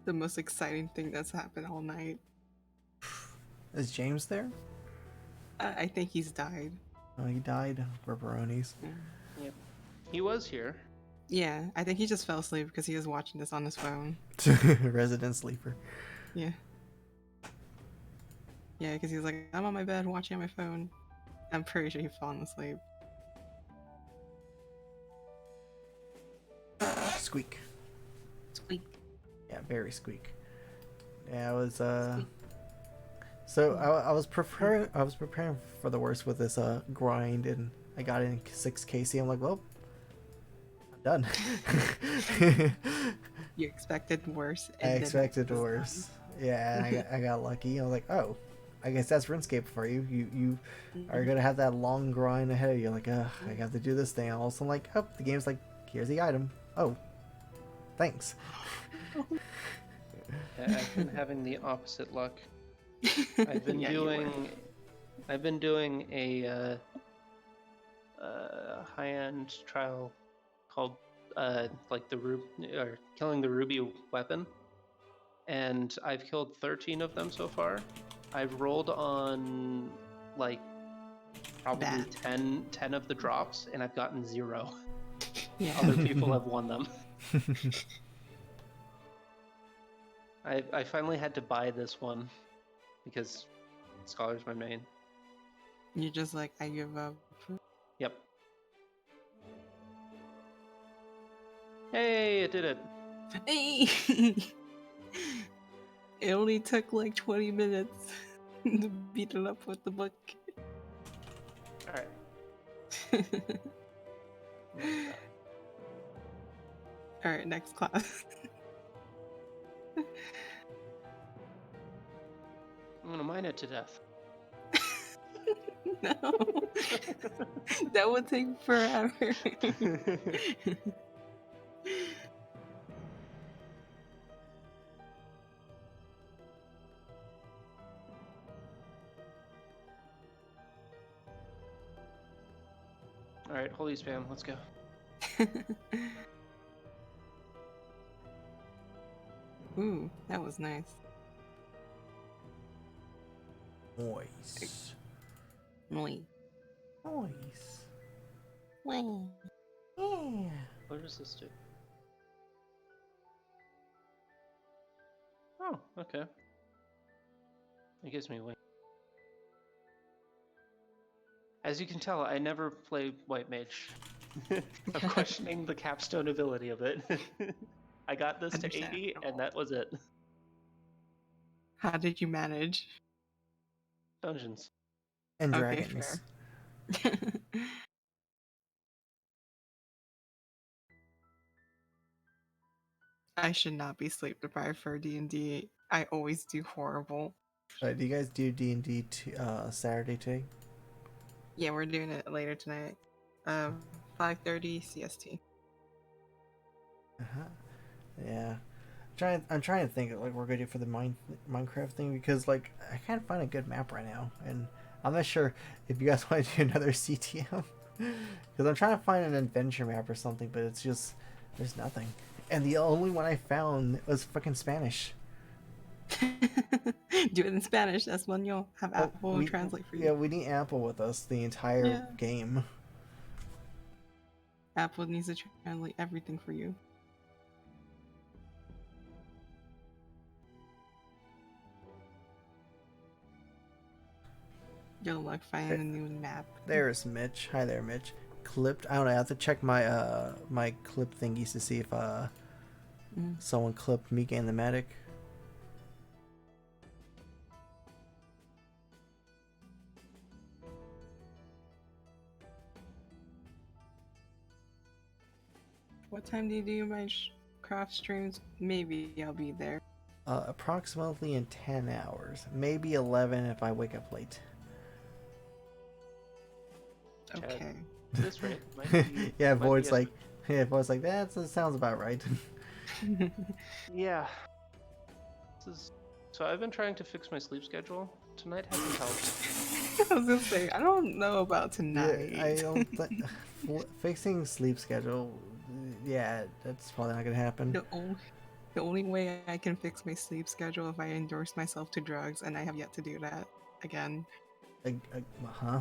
Speaker 3: The most exciting thing that's happened all night.
Speaker 1: Is James there?
Speaker 3: I think he's died.
Speaker 1: Oh, he died. Ripperonis.
Speaker 6: Yep. He was here.
Speaker 3: Yeah, I think he just fell asleep because he was watching this on his phone.
Speaker 1: Resident sleeper.
Speaker 3: Yeah. Yeah, because he was like, I'm on my bed watching on my phone. I'm pretty sure he's fallen asleep.
Speaker 1: Squeak.
Speaker 3: Squeak.
Speaker 1: Yeah, very squeak. Yeah, I was so I was preparing for the worst with this grind, and I got in 6 KC. I'm like, well, I'm done.
Speaker 3: You expected worse.
Speaker 1: I
Speaker 3: and then
Speaker 1: expected
Speaker 3: it was
Speaker 1: worse. Yeah, and I got lucky. I was like, oh, I guess that's RuneScape for you. You
Speaker 3: done.
Speaker 1: are gonna have that long grind ahead of you. Like, I have to do this thing. And all of a sudden, like, oh, the game's like, here's the item. Oh, thanks.
Speaker 6: Yeah, I've been having the opposite luck. I've been
Speaker 3: Yeah, you were.
Speaker 6: doing a high-end trial called like or killing the ruby weapon, and I've killed 13 of them so far. I've rolled on like probably
Speaker 3: Bad.
Speaker 6: 10 of the drops, and I've gotten 0.
Speaker 3: Yeah.
Speaker 6: Other people have won them. I finally had to buy this one because Scholar's my main.
Speaker 3: You're just like, I give up.
Speaker 6: Yep. Hey, it did it.
Speaker 3: Hey! It only took like 20 minutes to beat it up with the book.
Speaker 6: Alright.
Speaker 3: Alright, next class.
Speaker 6: I'm gonna mine it to death.
Speaker 3: No. That would take forever.
Speaker 6: Alright, holy spam, let's go.
Speaker 3: Ooh, that was nice.
Speaker 1: Nice.
Speaker 3: Noi.
Speaker 1: Nice.
Speaker 3: Wow.
Speaker 1: Yeah.
Speaker 6: What does this do? Oh, okay. It gives me wings. As you can tell, I never play White Mage. I'm questioning the capstone ability of it. I got this to 80, and
Speaker 3: Understandable.
Speaker 6: that was it.
Speaker 3: How did you manage?
Speaker 6: Dungeons.
Speaker 1: And
Speaker 3: Okay,
Speaker 1: dragons.
Speaker 3: fair. I should not be sleep deprived for D&D. I always do horrible.
Speaker 1: Do you guys do D&D Saturday too?
Speaker 3: Yeah, we're doing it later tonight. 5:30 CST.
Speaker 1: Uh-huh. Yeah. I'm trying to think of, like, we're gonna do for the Minecraft thing, because like I can't find a good map right now, and I'm not sure if you guys want to do another CTM, because I'm trying to find an adventure map or something, but it's just there's nothing, and the only one I found was fucking Spanish.
Speaker 3: Do it in Spanish. That's when you'll have
Speaker 1: Oh,
Speaker 3: Apple translate for you.
Speaker 1: Yeah, we need Apple with us the entire
Speaker 3: Yeah.
Speaker 1: game.
Speaker 3: Apple needs to translate everything for you. You'll like finding a new map.
Speaker 1: There's Mitch. Hi there, Mitch. Clipped. I don't know. I have to check my my clip thingies to see if someone clipped me getting the Mattock.
Speaker 3: What time do you do my craft streams? Maybe I'll be there.
Speaker 1: Approximately in 10 hours. Maybe 11 if I wake up late.
Speaker 6: Chad,
Speaker 3: Okay.
Speaker 6: at this rate, might be,
Speaker 1: Yeah,
Speaker 6: might be
Speaker 1: Void's
Speaker 6: a-
Speaker 1: like, yeah, Void's like, that sounds about right.
Speaker 6: Yeah. So I've been trying to fix my sleep schedule. Tonight hasn't helped.
Speaker 3: I was gonna say, I don't know about tonight.
Speaker 1: Yeah, I don't think fixing sleep schedule. Yeah, that's probably not gonna happen.
Speaker 3: The only way I can fix my sleep schedule if I endorse myself to drugs, and I have yet to do that again.
Speaker 1: Huh?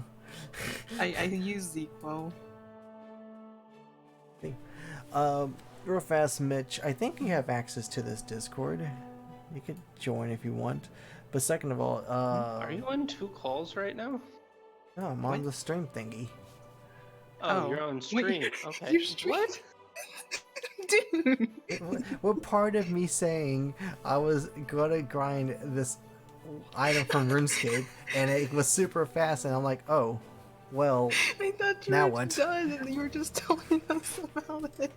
Speaker 3: I use ZQL.
Speaker 1: Real fast, Mitch. I think you have access to this Discord. You could join if you want. But second of all,
Speaker 6: Are you on 2 calls right now?
Speaker 1: no, I'm on
Speaker 3: What?
Speaker 1: the stream thingy.
Speaker 6: Oh,
Speaker 3: Oh,
Speaker 6: you're on
Speaker 3: wait,
Speaker 6: stream. Okay.
Speaker 3: you're stream-
Speaker 6: What?
Speaker 3: Dude.
Speaker 1: What part of me saying I was gonna grind this item from RuneScape and it was super fast, and I'm like, oh, well,
Speaker 3: I thought you
Speaker 1: now
Speaker 3: were
Speaker 1: what?
Speaker 3: done and you were just telling us about it.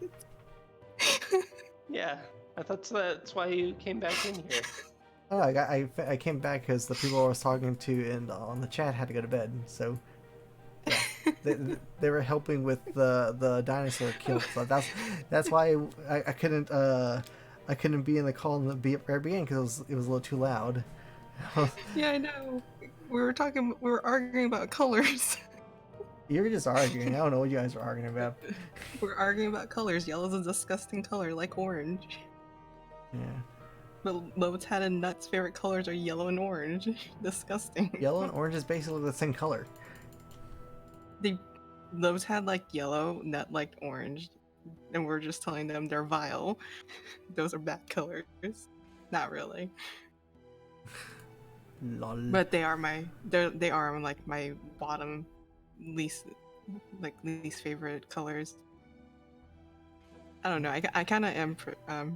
Speaker 6: Yeah. I thought that's why you came back in here.
Speaker 1: Oh, I came back because the people I was talking to on the chat had to go to bed, so yeah, they were helping with the dinosaur kill. So that's why I couldn't be in the call in the very beginning because it was a little too loud.
Speaker 3: Yeah, I know. We were arguing about colors.
Speaker 1: You were just arguing. I don't know what you guys were arguing about.
Speaker 3: We're arguing about colors. Yellow's a disgusting color, like orange.
Speaker 1: Yeah,
Speaker 3: But Lotad and Nut's favorite colors are yellow and orange. Disgusting.
Speaker 1: yellow and orange is basically the same color.
Speaker 3: Lotad liked yellow, Nut liked orange. And we're just telling them they're vile. Those are bad colors. Not really.
Speaker 1: Lol.
Speaker 3: But they are like my bottom least favorite colors. I don't know. I kind of am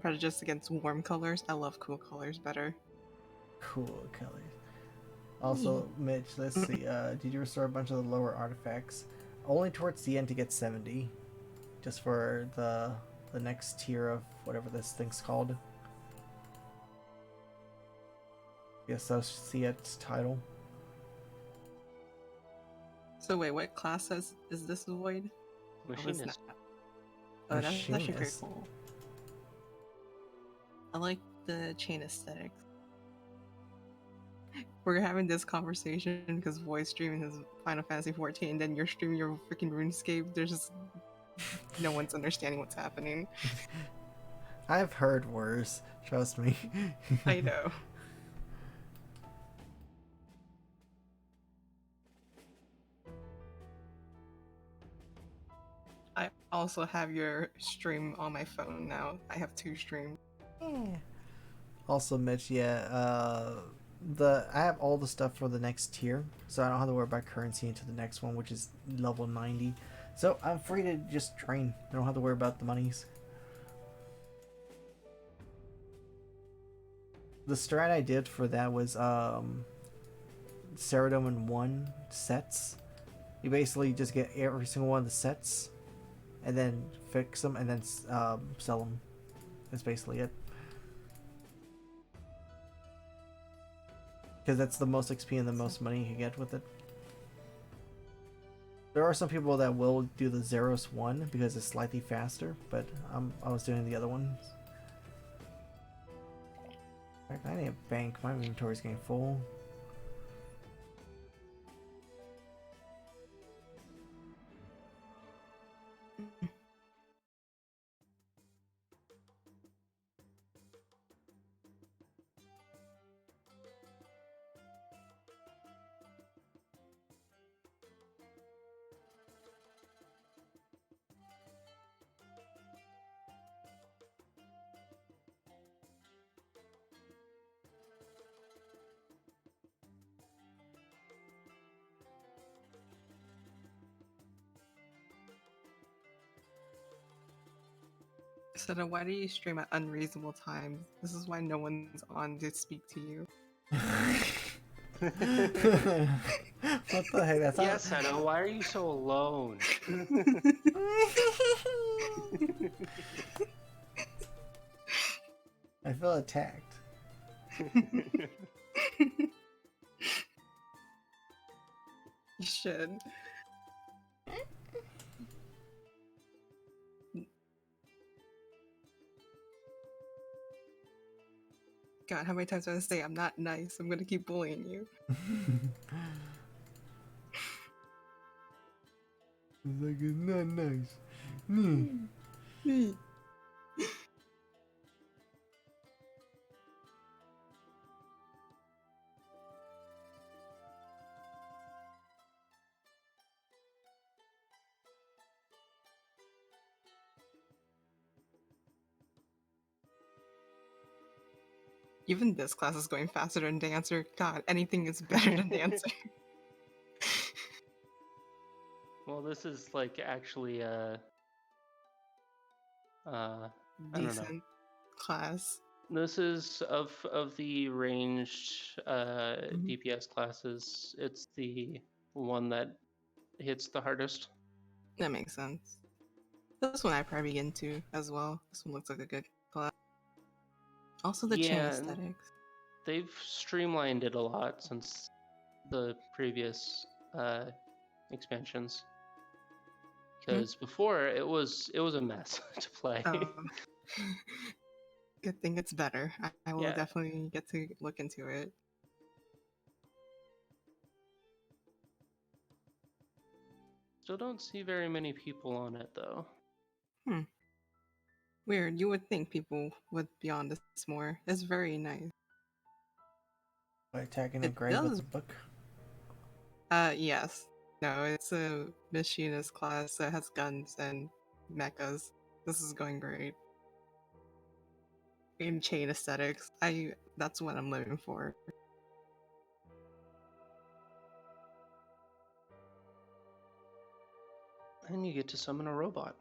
Speaker 3: prejudiced against warm colors. I love cool colors better.
Speaker 1: Cool colors. Also, Mitch, let's see. Did you restore a bunch of the lower artifacts? Only towards the end to get 70, just for the next tier of whatever this thing's called. The associate title.
Speaker 3: So wait, what class is this void? Oh, it's
Speaker 6: Machinist.
Speaker 3: not. Oh, that's actually pretty
Speaker 1: Machinist.
Speaker 3: cool. I like the chain aesthetics. We're having this conversation because Void's streaming his Final Fantasy 14, and then you're streaming your freaking RuneScape. There's just no one's understanding what's happening.
Speaker 1: I've heard worse. Trust me.
Speaker 3: I know. I also have your stream on my phone now. I have 2 streams.
Speaker 1: Yeah. Also, Mitch, yeah, I have all the stuff for the next tier, so I don't have to worry about currency into the next one, which is level 90. So I'm free to just train. I don't have to worry about the monies. The strat I did for that was Ceradome in 1 sets. You basically just get every single one of the sets, and then fix them, and then sell them. That's basically it. Because that's the most XP and the most money you can get with it. There are some people that will do the Zeros one because it's slightly faster, but I was doing the other ones. In fact, I need a bank. My inventory's getting full.
Speaker 3: So then why do you stream at unreasonable times? This is why no one's on to speak to you.
Speaker 1: What the heck? That's not...
Speaker 6: Yes, I know. Why are you so alone?
Speaker 1: I feel attacked.
Speaker 3: You should. God, how many times do I say I'm not nice? I'm gonna keep bullying you.
Speaker 1: It's like, it's not nice. Mm.
Speaker 3: Even this class is going faster than Dancer. God, anything is better than Dancer.
Speaker 6: Well, this is like actually I don't know.
Speaker 3: Decent class.
Speaker 6: This is of the ranged
Speaker 3: Mhm.
Speaker 6: DPS classes, it's the one that hits the hardest.
Speaker 3: That makes sense. This one I probably get into as well. This one looks like a good class. Also the chain
Speaker 6: Yeah, and
Speaker 3: aesthetics.
Speaker 6: they've streamlined it a lot since the previous expansions. Because before it was a mess to play.
Speaker 3: Good thing it's better. I will
Speaker 6: Yeah.
Speaker 3: definitely get to look into it.
Speaker 6: Still don't see very many people on it though.
Speaker 3: Weird. You would think people would be on this more. It's very nice.
Speaker 1: By attacking a
Speaker 3: It
Speaker 1: grave with
Speaker 3: does.
Speaker 1: a book.
Speaker 3: Yes. No, it's a machinist class that has guns and mechas. This is going great. And chain aesthetics. That's what I'm living for.
Speaker 6: And you get to summon a robot.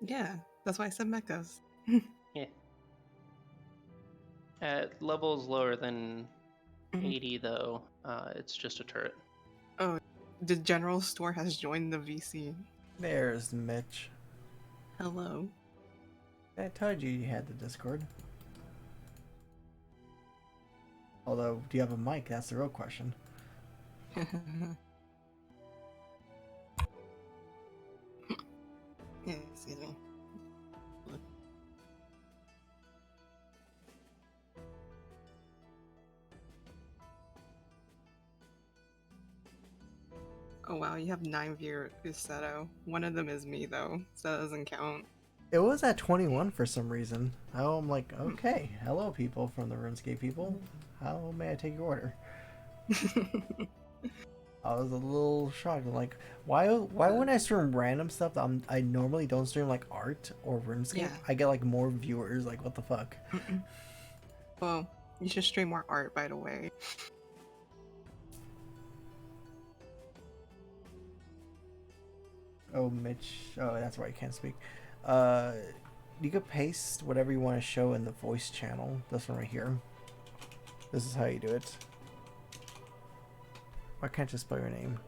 Speaker 3: Yeah, that's why I said mechas.
Speaker 6: Yeah. At levels lower than
Speaker 3: Mhm.
Speaker 6: 80 though, it's just a turret.
Speaker 3: Oh, the general store has joined the VC.
Speaker 1: There's Mitch.
Speaker 3: Hello.
Speaker 1: I told you had the Discord. Although, do you have a mic? That's the real question.
Speaker 3: Yeah, excuse me. Oh wow, you have 9 viewers, Seto. One of them is me though, so that doesn't count.
Speaker 1: It was at 21 for some reason. I'm like, okay, hello people from the Runescape people. How may I take your order? I was a little shocked. I'm like, why when I stream random stuff that I normally don't stream, like art or RuneScape,
Speaker 3: Yeah.
Speaker 1: I get like more viewers? Like, what the fuck?
Speaker 3: Well, you should stream more art, by the way.
Speaker 1: Oh, Mitch. Oh, that's why I can't speak. You could paste whatever you want to show in the voice channel. This one right here. This is how you do it. Why can't you spell your name?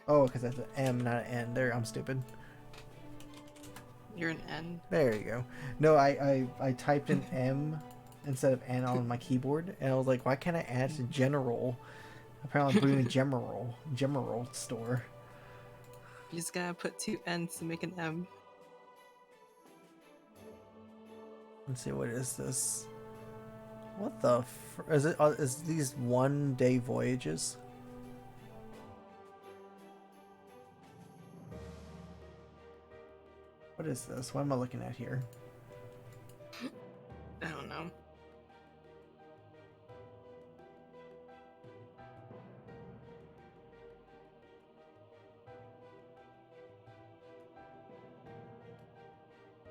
Speaker 1: Oh, because that's an M, not an N. There, I'm stupid.
Speaker 3: You're an N.
Speaker 1: There you go. No, I typed in M instead of N on my keyboard, and I was like, why can't I add to general? Apparently, I'm putting a general store.
Speaker 3: You just gotta put 2 N's to make an M.
Speaker 1: Let's see, what is this? What the is it? Is these 1-day voyages? What is this? What am I looking at here?
Speaker 3: I don't know.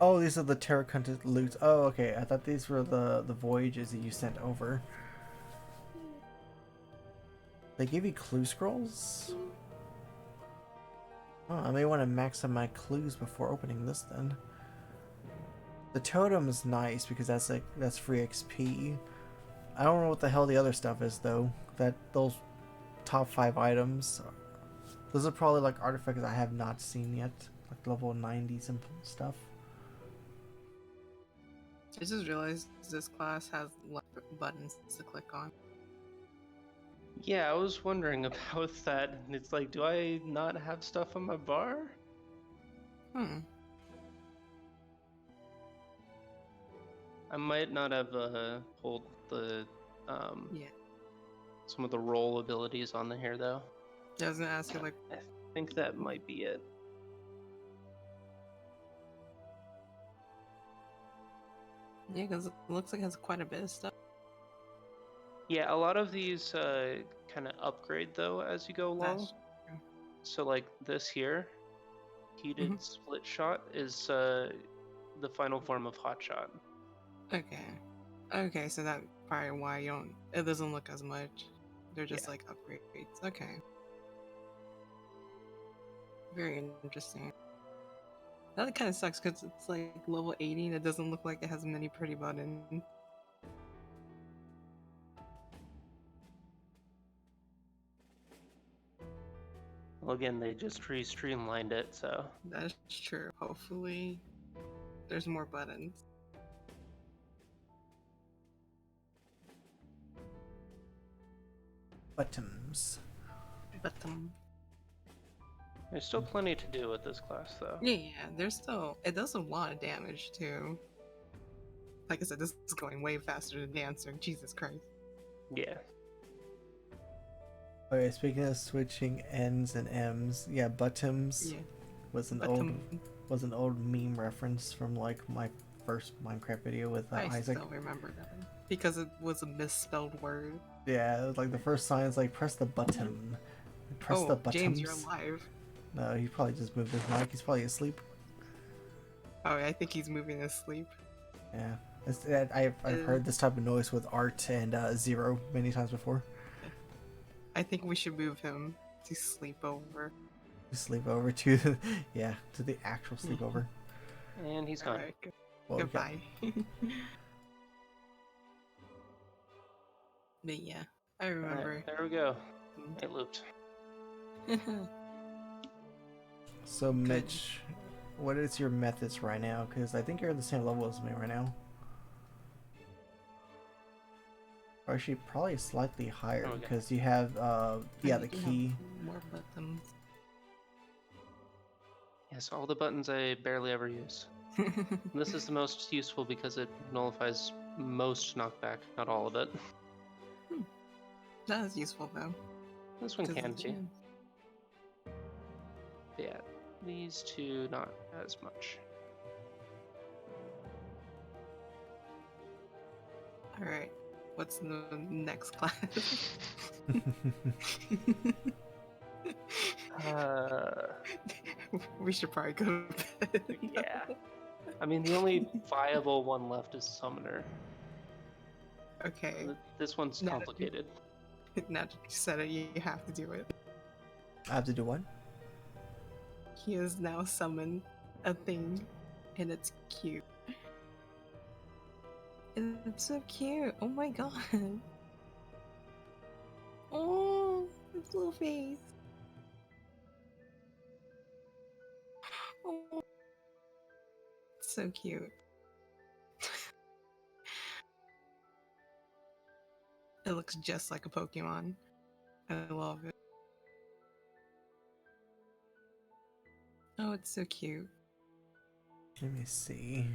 Speaker 1: Oh, these are the terracotta loots. Oh, okay. I thought these were the voyages that you sent over. They give you clue scrolls? Oh, I may want to max out my clues before opening this then. The totem is nice because that's free XP. I don't know what the hell the other stuff is though. Those top 5 items. Those are probably like artifacts I have not seen yet, like level 90s and stuff.
Speaker 3: I just realized this class has buttons to click on.
Speaker 6: Yeah, I was wondering about that. It's like, do I not have stuff on my bar? I might not have pulled the
Speaker 3: Yeah.
Speaker 6: some of the roll abilities on the here though.
Speaker 3: I was gonna ask you like,
Speaker 6: I think that might be it.
Speaker 3: yeah, because it looks like it has quite a bit of stuff.
Speaker 6: Yeah, a lot of these kind of upgrade though as you go along.
Speaker 3: That's true.
Speaker 6: So like this here, heated
Speaker 3: Mhm.
Speaker 6: split shot is the final form of hot shot.
Speaker 3: Okay. Okay, so that's probably why you don't. It doesn't look as much. They're just
Speaker 6: Yeah.
Speaker 3: like upgrades. Okay. Very interesting. That kind of sucks because it's like level 80 and it doesn't look like it has many pretty buttons.
Speaker 6: Well, again, they just streamlined it, so
Speaker 3: That's true. Hopefully, there's more buttons.
Speaker 1: Buttons.
Speaker 3: But
Speaker 6: there's still plenty to do with this class, though.
Speaker 3: yeah, there's still. It does a lot of damage too. Like I said, this is going way faster than Dancer. Jesus Christ.
Speaker 6: Yeah.
Speaker 1: Okay, speaking of switching N's and M's, yeah, buttons
Speaker 3: Yeah.
Speaker 1: was an
Speaker 3: Bottom.
Speaker 1: old meme reference from like my first Minecraft video with
Speaker 3: I
Speaker 1: Isaac.
Speaker 3: still remember that because it was a misspelled word.
Speaker 1: Yeah, it was like the first sign is like press the button. Press the buttons.
Speaker 3: James, you're alive.
Speaker 1: No, he probably just moved his mic. He's probably asleep.
Speaker 3: Oh, I think he's moving asleep.
Speaker 1: Yeah, I've heard this type of noise with Art and Zero many times before.
Speaker 3: I think we should move him to sleepover.
Speaker 1: Sleepover to the, yeah, to the actual sleepover.
Speaker 6: And he's gone.
Speaker 3: Alright,
Speaker 1: Well, we got-
Speaker 3: goodbye. But yeah, I remember.
Speaker 6: Alright, there we go. It looped.
Speaker 1: So Mitch, what is your methods right now? Because I think you're at the same level as me right now. Or actually, probably slightly higher
Speaker 6: Oh, okay.
Speaker 1: because you have yeah, the
Speaker 3: You have
Speaker 1: key.
Speaker 3: More buttons.
Speaker 6: Yes, all the buttons I barely ever use. This is the most useful because it nullifies most knockback, not all of it.
Speaker 3: That is useful though.
Speaker 6: This one
Speaker 3: 'cause
Speaker 6: can
Speaker 3: of the
Speaker 6: be.
Speaker 3: chance.
Speaker 6: Yeah, these two not as much.
Speaker 3: Alright, what's the next class? We should probably go to bed.
Speaker 6: Yeah. I mean, the only viable one left is Summoner.
Speaker 3: Okay,
Speaker 6: This one's
Speaker 3: Now that you-
Speaker 6: complicated.
Speaker 3: now that you said it, you have to do it.
Speaker 1: I have to do what?
Speaker 3: He has now summoned a thing, and it's cute. It's so cute. Oh my god. Oh, its little face. Oh, it's so cute. It looks just like a Pokemon. I love it. Oh, it's so cute.
Speaker 1: Let me see.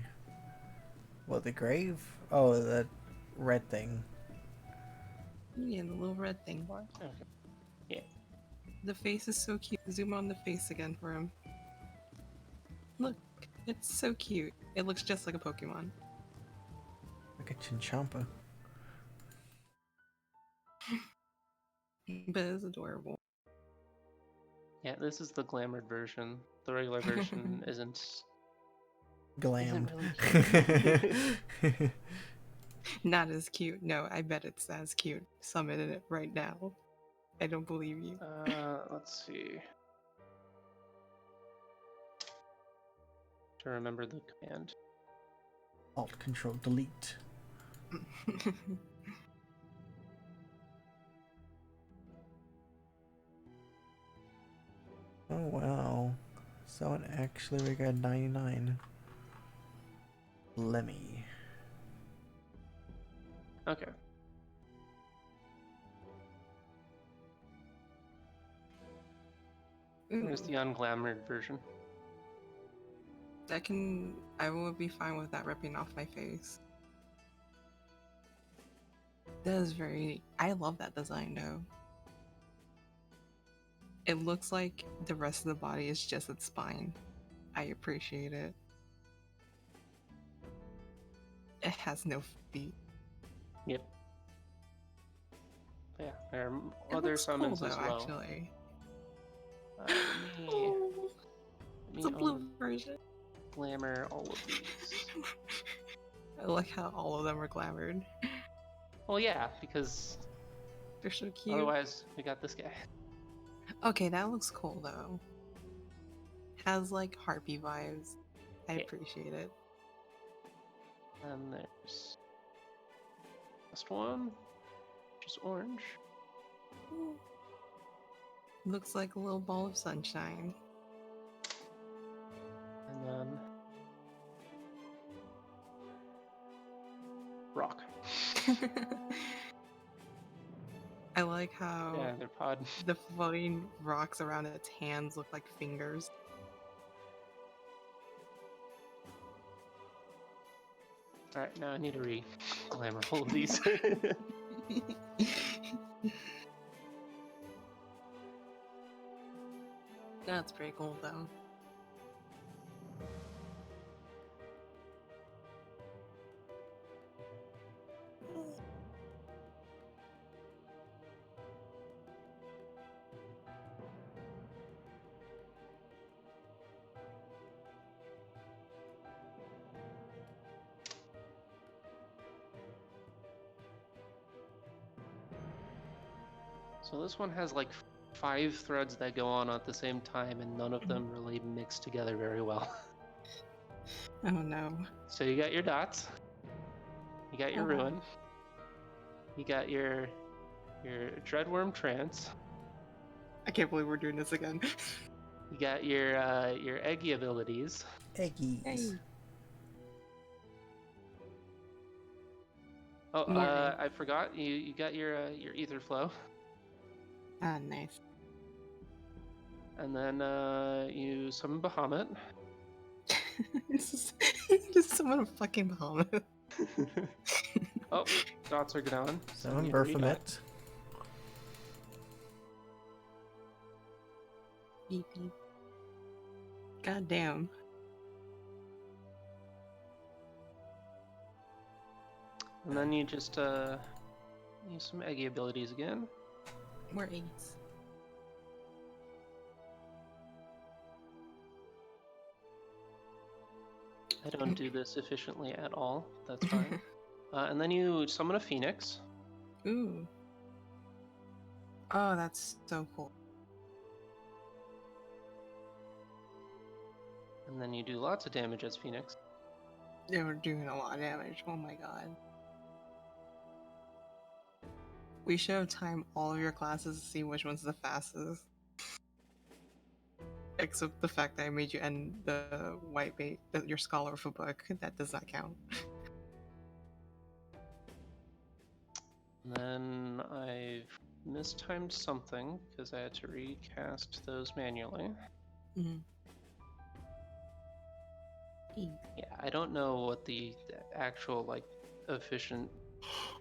Speaker 1: What, the grave? Oh, that red thing.
Speaker 3: Yeah, the little red thing.
Speaker 6: Okay. Yeah.
Speaker 3: The face is so cute. Zoom on the face again for him. Look, it's so cute. It looks just like a Pokemon.
Speaker 1: Like a Chinchompa.
Speaker 3: But it's adorable.
Speaker 6: Yeah, this is the glamored version. The regular version isn't.
Speaker 1: Glammed.
Speaker 6: really
Speaker 3: Not as cute. No, I bet it's as cute. Summon it right now. I don't believe you.
Speaker 6: Let's see. To remember the command.
Speaker 1: Alt Control Delete. Oh wow. So actually we got 99. Lemmy.
Speaker 6: Okay. There's
Speaker 3: Ooh,
Speaker 6: the unglamored version.
Speaker 3: I will be fine with that ripping off my face. That is very. I love that design though. It looks like the rest of the body is just its spine. I appreciate it. It has no feet.
Speaker 6: Yep. Yeah, there are
Speaker 3: It
Speaker 6: other
Speaker 3: looks cool
Speaker 6: summons
Speaker 3: though,
Speaker 6: as well.
Speaker 3: actually.
Speaker 6: Let me,
Speaker 3: Oh,
Speaker 6: let
Speaker 3: it's a
Speaker 6: me
Speaker 3: blue version.
Speaker 6: glamour all of these.
Speaker 3: I like how all of them are glamored.
Speaker 6: Well, yeah, because
Speaker 3: They're so cute.
Speaker 6: otherwise we got this guy.
Speaker 3: Okay, that looks cool though. Has like harpy vibes. I
Speaker 6: Yeah.
Speaker 3: appreciate it.
Speaker 6: And there's last one, which is orange.
Speaker 3: Ooh. Looks like a little ball of sunshine.
Speaker 6: And then rock.
Speaker 3: I like how
Speaker 6: Yeah, they're pod.
Speaker 3: the floating rocks around its hands look like fingers.
Speaker 6: Alright, now I need to re-glamour all of these.
Speaker 3: That's pretty cool though.
Speaker 6: So this one has like 5 threads that go on at the same time, and none of them really mix together very well.
Speaker 3: Oh no.
Speaker 6: So you got your dots, you got your
Speaker 3: Oh, wow.
Speaker 6: ruin, you got your dreadworm trance,
Speaker 3: I can't believe we're doing this again.
Speaker 6: you got your eggy abilities,
Speaker 1: Eggies.
Speaker 3: Hey.
Speaker 6: oh
Speaker 3: More
Speaker 6: I forgot, you got your ether flow,
Speaker 3: Ah, nice.
Speaker 6: and then you summon Bahamut.
Speaker 3: Just summon a fucking Bahamut.
Speaker 6: Oh, dots are gone. So
Speaker 1: Summon
Speaker 6: you need to redot.
Speaker 1: Berfomet.
Speaker 3: Beep beep. God damn.
Speaker 6: And then you just use some eggy abilities again.
Speaker 3: More eggs.
Speaker 6: I don't do this efficiently at all. That's fine. And then you summon a phoenix.
Speaker 3: Ooh. Oh, that's so cool.
Speaker 6: And then you do lots of damage as phoenix.
Speaker 3: They were doing a lot of damage. Oh my god. We should have timed all of your classes to see which one's the fastest. Except the fact that I made you end the white bait, your scholar of a book. That does not count.
Speaker 6: And then I've mistimed something because I had to recast those manually.
Speaker 3: Mm.
Speaker 6: Yeah, I don't know what the actual like efficient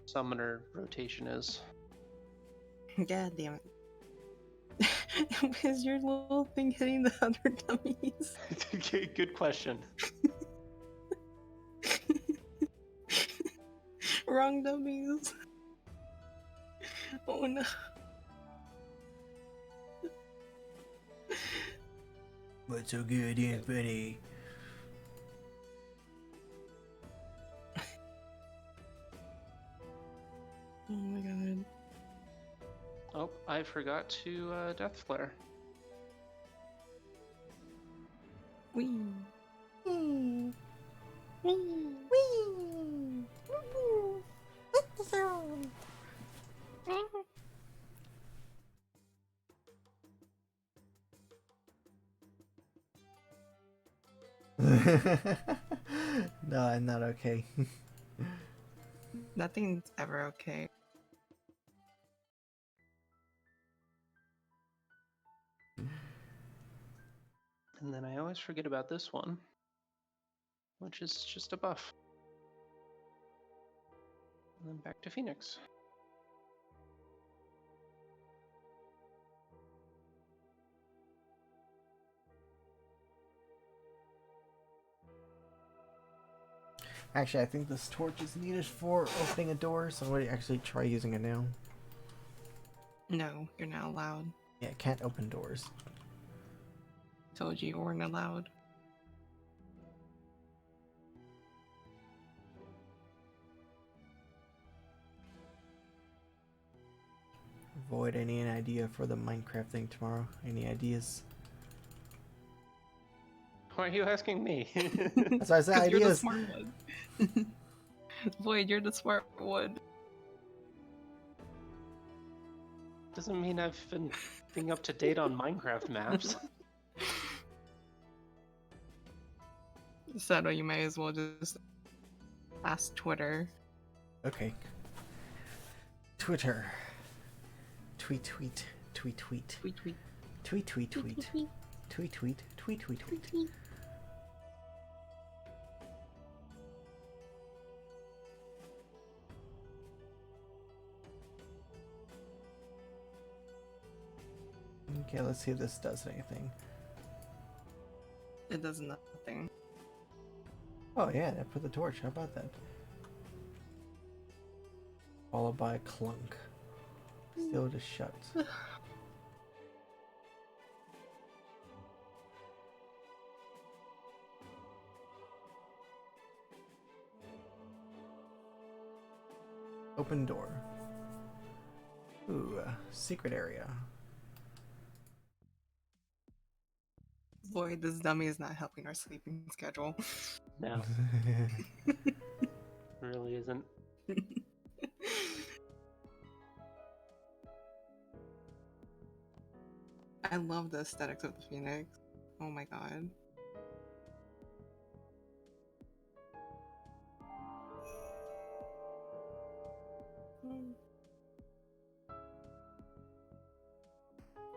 Speaker 6: summoner rotation is.
Speaker 3: God damn it. Is your little thing hitting the other dummies?
Speaker 6: Okay, good question.
Speaker 3: Wrong dummies. Oh no.
Speaker 1: What's so good and funny?
Speaker 3: Oh my god.
Speaker 6: Oh, I forgot to death flare.
Speaker 3: Wee.
Speaker 1: Hmm.
Speaker 3: Wee.
Speaker 1: Whee! No, I'm not okay.
Speaker 3: Nothing's ever okay.
Speaker 6: And then I always forget about this one, which is just a buff. And then back to Phoenix.
Speaker 1: Actually, I think this torch is needed for opening a door, so I'm going to actually try using it now.
Speaker 3: No, you're not allowed.
Speaker 1: Yeah, it can't open doors.
Speaker 3: Told you weren't allowed.
Speaker 1: Void, any idea for the Minecraft thing tomorrow? Any ideas?
Speaker 6: Why are you asking me?
Speaker 1: That's why I said
Speaker 3: 'Cause you're the
Speaker 1: ideas.
Speaker 3: smart one. Void, you're the smart one.
Speaker 6: Doesn't mean I've been being up to date on Minecraft maps.
Speaker 3: So you might as well just ask Twitter.
Speaker 1: Okay. Twitter. Tweet, tweet, tweet, tweet.
Speaker 3: Tweet, tweet.
Speaker 1: Tweet, tweet, tweet. Tweet, tweet, tweet, tweet, tweet. Okay, let's see if this does anything.
Speaker 3: It does nothing.
Speaker 1: Oh yeah, I put the torch. How about that? Followed by a clunk. Still just shut. Open door. Ooh, secret area.
Speaker 3: Void, this dummy is not helping our sleeping schedule.
Speaker 6: No, really isn't.
Speaker 3: I love the aesthetics of the Phoenix. Oh my god.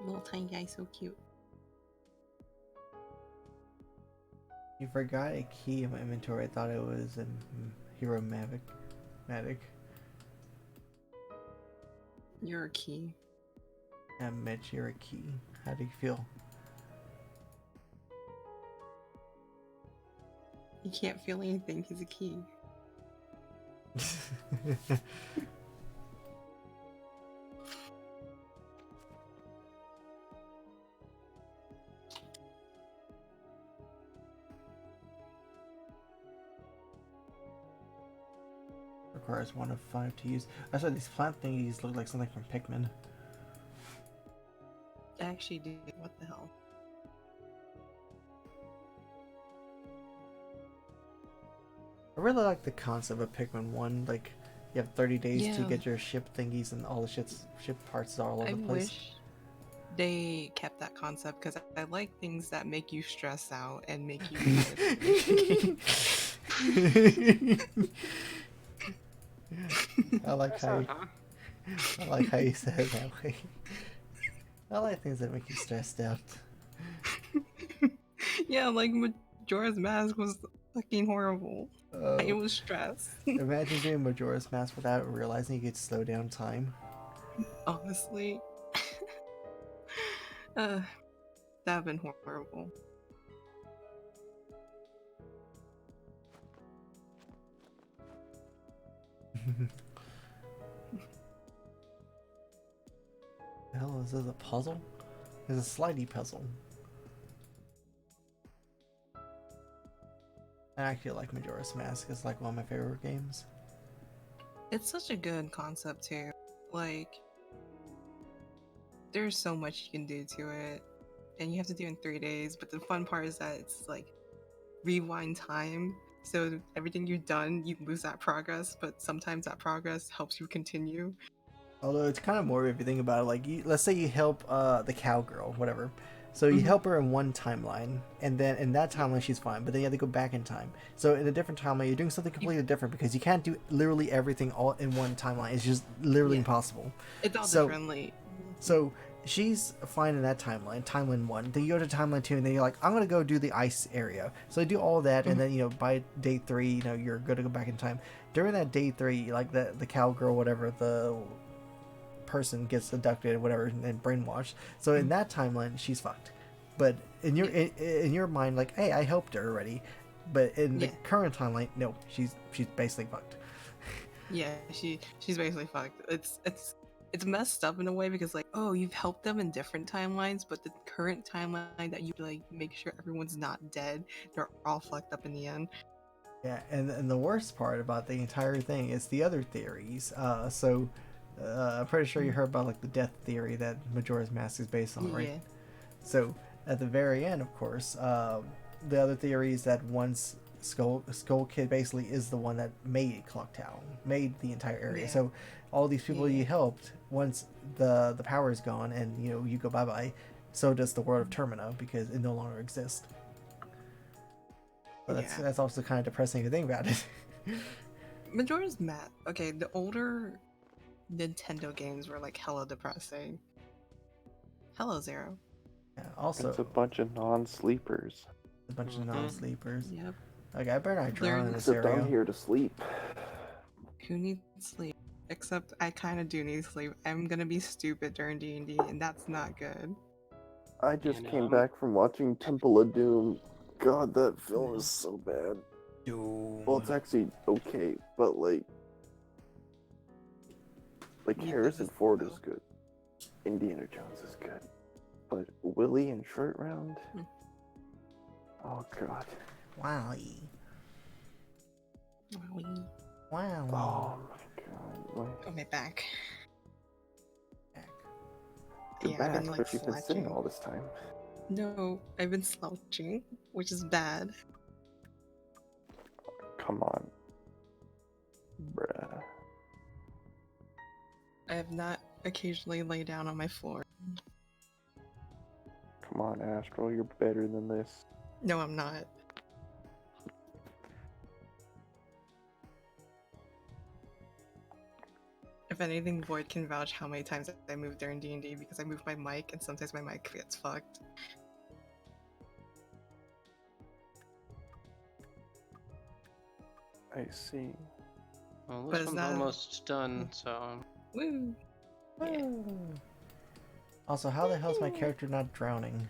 Speaker 3: Little tiny guy, so cute.
Speaker 1: You forgot a key in my inventory. I thought it was a Hero Mattock.
Speaker 3: You're a key.
Speaker 1: Mitch, you're a key. How do you feel?
Speaker 3: You can't feel anything, he's a key.
Speaker 1: Requires 1 of 5 to use. I saw these plant thingies look like something from Pikmin.
Speaker 3: I actually did. What the hell?
Speaker 1: I really like the concept of Pikmin 1. Like, you have 30 days to
Speaker 3: Yeah.
Speaker 1: get your ship thingies and all the ship parts are all over
Speaker 3: I
Speaker 1: the place.
Speaker 3: wish they kept that concept because I like things that make you stress out and make you
Speaker 1: I like how you,
Speaker 6: Huh?
Speaker 1: I like how you said it that way. I like things that make you stressed out.
Speaker 3: Yeah, like Majora's Mask was fucking horrible. I was stressed.
Speaker 1: Imagine doing Majora's Mask without realizing you could slow down time.
Speaker 3: Honestly. That'd have been horrible.
Speaker 1: The hell is this, a puzzle? It's a slidey puzzle. I actually like Majora's Mask. It's like one of my favorite games.
Speaker 3: It's such a good concept too. Like, there's so much you can do to it, and you have to do it in 3 days. But the fun part is that it's like rewind time. So everything you've done, you lose that progress, but sometimes that progress helps you continue.
Speaker 1: Although it's kind of more if you think about it, like let's say you help the cowgirl, whatever. So you help her in one timeline, and then in that timeline she's fine, but then you have to go back in time. So in a different timeline, you're doing something completely different because you can't do literally everything all in one timeline. It's just literally impossible.
Speaker 3: It's all
Speaker 1: So-
Speaker 3: differently.
Speaker 1: So she's fine in that timeline 1. Then you go to timeline 2, and then you're like, I'm gonna go do the ice area. So you do all that, and then by day 3, you're good to go back in time. During that day 3, like the cowgirl, whatever, the person gets abducted, whatever, and brainwashed. So in that timeline, she's fucked. But in your mind, like, hey, I helped her already. But in the
Speaker 3: Yeah.
Speaker 1: current timeline, no, she's basically fucked.
Speaker 3: Yeah, she's basically fucked. It's messed up in a way because like, oh, you've helped them in different timelines, but the current timeline that you like make sure everyone's not dead, they're all fucked up in the end.
Speaker 1: And the worst part about the entire thing is the other theories. I'm pretty sure you heard about like the death theory that Majora's Mask is based on, right?
Speaker 3: Yeah.
Speaker 1: So at the very end, of course, the other theory is that once Skull Kid basically is the one that made Clock Town, made the entire area.
Speaker 3: Yeah.
Speaker 1: So all these people
Speaker 3: Yeah.
Speaker 1: you helped, once the power is gone and you go bye bye, so does the world of Termina because it no longer exists. But
Speaker 3: Yeah.
Speaker 1: that's also kind of depressing to think about it.
Speaker 3: Majora's Mask. Okay, the older Nintendo games were like hella depressing. Hello Zero.
Speaker 1: Yeah, also,
Speaker 7: It's a bunch of non-sleepers.
Speaker 1: a bunch of
Speaker 6: Mhm.
Speaker 1: non-sleepers.
Speaker 3: Yep.
Speaker 1: Like I better not drown in this
Speaker 7: Except
Speaker 1: area.
Speaker 7: I'm here to sleep.
Speaker 3: Who needs sleep? Except I kind of do need sleep. I'm gonna be stupid during D&D, and that's not good.
Speaker 7: I just
Speaker 6: know,
Speaker 7: came
Speaker 6: I'm-
Speaker 7: back from watching Temple of Doom. God, that film is so bad.
Speaker 1: Doom.
Speaker 7: Well, it's actually okay, but like
Speaker 3: Yeah,
Speaker 7: Harrison
Speaker 3: that's-
Speaker 7: Ford is good. Indiana Jones is good. But Willie and Short Round?
Speaker 3: Hmm.
Speaker 7: Oh god.
Speaker 1: Wowie.
Speaker 3: Wowie.
Speaker 1: Wow.
Speaker 7: Oh my god. Wait.
Speaker 3: Oh, my back.
Speaker 7: You're
Speaker 3: Yeah,
Speaker 7: back,
Speaker 3: I've been like
Speaker 7: but you've been sitting
Speaker 3: slouching.
Speaker 7: all this time.
Speaker 3: No, I've been slouching, which is bad.
Speaker 7: Come on. Bruh.
Speaker 3: I have not occasionally lay down on my floor.
Speaker 7: Come on, Astral, you're better than this.
Speaker 3: No, I'm not. If anything, Void can vouch how many times I moved during D&D because I move my mic and sometimes my mic gets fucked.
Speaker 7: I see.
Speaker 6: Well,
Speaker 3: But
Speaker 6: this
Speaker 3: it's
Speaker 6: one's
Speaker 3: not-
Speaker 6: almost done, so
Speaker 3: Woo!
Speaker 1: Also, how the hell is my character not drowning?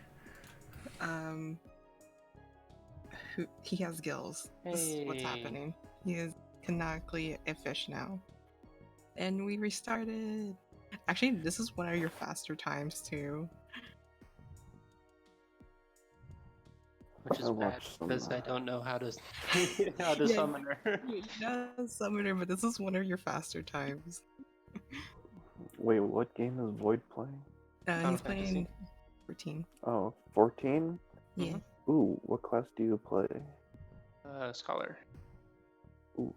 Speaker 3: He has gills. This is what's
Speaker 6: Hey.
Speaker 3: happening. He is canonically a fish now. And we restarted. Actually, this is one of your faster times too.
Speaker 6: which is
Speaker 7: I
Speaker 6: bad
Speaker 7: watched some,
Speaker 6: because I don't know how to how to
Speaker 3: Yeah.
Speaker 6: summon her.
Speaker 3: Yeah, summoner, but this is one of your faster times.
Speaker 7: Wait, what game is Void playing?
Speaker 6: Final
Speaker 3: He's
Speaker 6: Fantasy.
Speaker 3: playing 14.
Speaker 7: Oh, 14?
Speaker 3: Yeah,
Speaker 6: Mhm.
Speaker 7: Ooh, what class do you play?
Speaker 6: Scholar.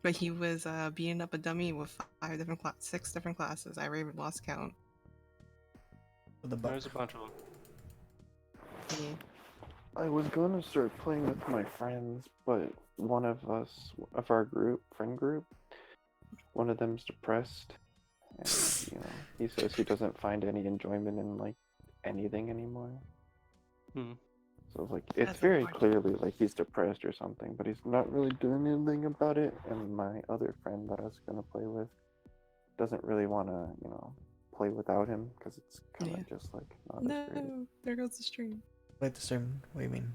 Speaker 3: but he was beating up a dummy with 6 different classes. I even lost count.
Speaker 1: With the buck.
Speaker 6: There's a bunch of them.
Speaker 3: Yeah.
Speaker 7: I was gonna start playing with my friends, but one of us, of our friend group, one of them's depressed. And, he says he doesn't find any enjoyment in, like, anything anymore.
Speaker 6: Hmm.
Speaker 7: So, like, it's
Speaker 3: That's
Speaker 7: very
Speaker 3: unfortunate.
Speaker 7: clearly, like, he's depressed or something, but he's not really doing anything about it. And my other friend that I was gonna play with doesn't really want to, play without him, because it's kind of
Speaker 3: Yeah.
Speaker 7: just, like, not as great.
Speaker 3: No, there goes the stream.
Speaker 1: Wait, the stream. What do you mean?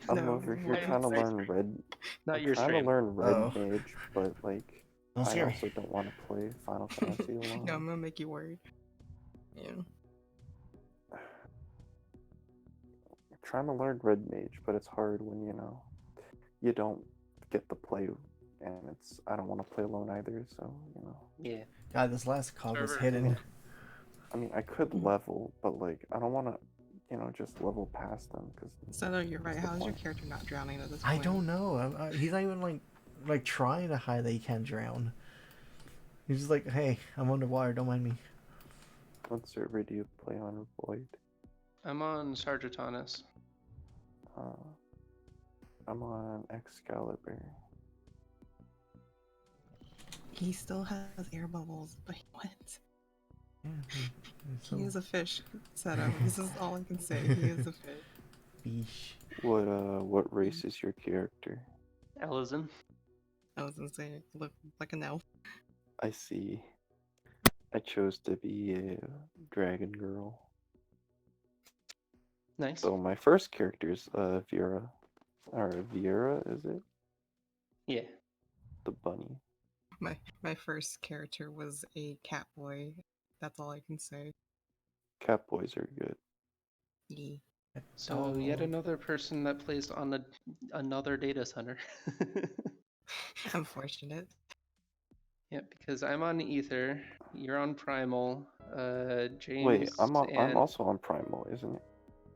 Speaker 7: I'm
Speaker 3: No,
Speaker 7: over here
Speaker 3: what
Speaker 7: trying to
Speaker 3: did you
Speaker 7: learn red.
Speaker 6: Not
Speaker 7: I'm
Speaker 6: your
Speaker 7: trying
Speaker 6: stream.
Speaker 7: to learn red
Speaker 1: Oh.
Speaker 7: mage, but like
Speaker 1: Don't
Speaker 7: I
Speaker 1: scare me.
Speaker 7: also don't want to play Final Fantasy alone.
Speaker 3: No, I'm gonna make you worried. Yeah.
Speaker 7: I'm trying to learn red mage, but it's hard when you don't get the play, and I don't want to play alone either. So
Speaker 6: Yeah.
Speaker 1: God, this last cog was
Speaker 6: Server.
Speaker 1: hidden.
Speaker 7: I mean I could level, but like I don't want to just level past them because
Speaker 3: So no, you're right.
Speaker 7: What's the
Speaker 3: How's your
Speaker 7: point?
Speaker 3: character not drowning at this
Speaker 1: I
Speaker 3: point?
Speaker 1: don't know. He's not even like trying to hide that he can't drown. He's just like, hey, I'm underwater. Don't mind me.
Speaker 7: what server do you play on Void?
Speaker 6: I'm on Sargentanis.
Speaker 7: I'm on Excalibur.
Speaker 3: He still has air bubbles, but what?
Speaker 1: Yeah,
Speaker 3: He is a fish, Seto. This is all I can say. He is a fish.
Speaker 1: fish.
Speaker 7: What race is your character?
Speaker 6: Ellison.
Speaker 3: I was gonna say, look like an elf.
Speaker 7: I see. I chose to be a dragon girl.
Speaker 6: Nice.
Speaker 7: So my first character is Vera. Or Vera, is it?
Speaker 6: Yeah.
Speaker 7: The bunny.
Speaker 3: My first character was a cat boy. That's all I can say.
Speaker 7: Cat boys are good.
Speaker 3: Yeah.
Speaker 6: So yet
Speaker 1: Dog.
Speaker 6: another person that plays on another data center.
Speaker 3: Unfortunate.
Speaker 6: Yeah, because I'm on Ether, you're on Primal,
Speaker 7: Wait,
Speaker 6: James
Speaker 7: I'm
Speaker 6: and
Speaker 7: also on Primal, isn't it?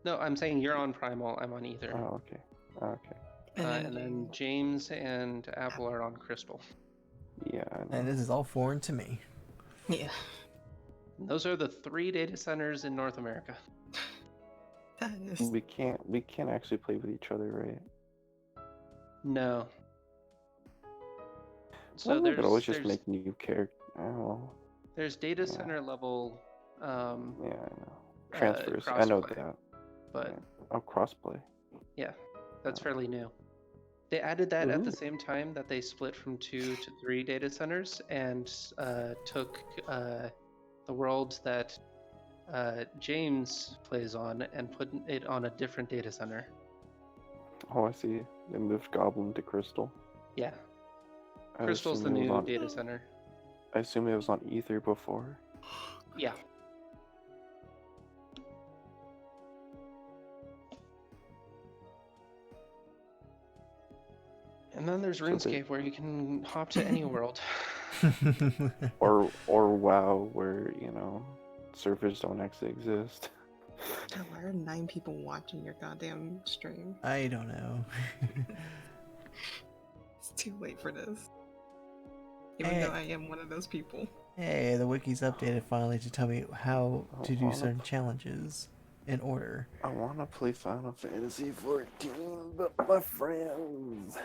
Speaker 6: no, I'm saying you're on Primal, I'm on Ether,
Speaker 7: Oh, okay. Okay.
Speaker 6: and then James and Apple are on Crystal.
Speaker 7: Yeah, I know.
Speaker 1: And this is all foreign to me.
Speaker 3: Yeah.
Speaker 6: And those are the 3 data centers in North America.
Speaker 3: That is.
Speaker 7: We can't actually play with each other, right?
Speaker 6: No.
Speaker 7: So
Speaker 6: So
Speaker 7: we could always just
Speaker 6: there's
Speaker 7: make new characters. Oh,
Speaker 6: there's data
Speaker 7: Yeah.
Speaker 6: center level
Speaker 7: yeah, I know. Transfers. I know
Speaker 6: crossplay,
Speaker 7: that.
Speaker 6: but
Speaker 7: Yeah. Oh, crossplay.
Speaker 6: yeah, that's fairly new. They added that at the
Speaker 7: Ooh.
Speaker 6: same time that they split from 2 to 3 data centers and took the world that James plays on and put it on a different data center.
Speaker 7: Oh, I see. They moved Goblin to Crystal.
Speaker 6: Yeah,
Speaker 7: I
Speaker 6: Crystal's the
Speaker 7: assume it was
Speaker 6: new
Speaker 7: on-
Speaker 6: data center.
Speaker 7: I assume it was on Ether before.
Speaker 6: Yeah. And then there's
Speaker 7: So they-
Speaker 6: RuneScape where you can hop to any world.
Speaker 7: Or WoW, where servers don't actually exist.
Speaker 3: God, why are 9 people watching your goddamn stream?
Speaker 1: I don't know.
Speaker 3: It's too late for this. Even though I am one of those people.
Speaker 1: Hey, the wiki's updated finally to tell me how to do
Speaker 7: wanna-
Speaker 1: certain challenges in order.
Speaker 7: I want to play Final Fantasy 14, but my friends.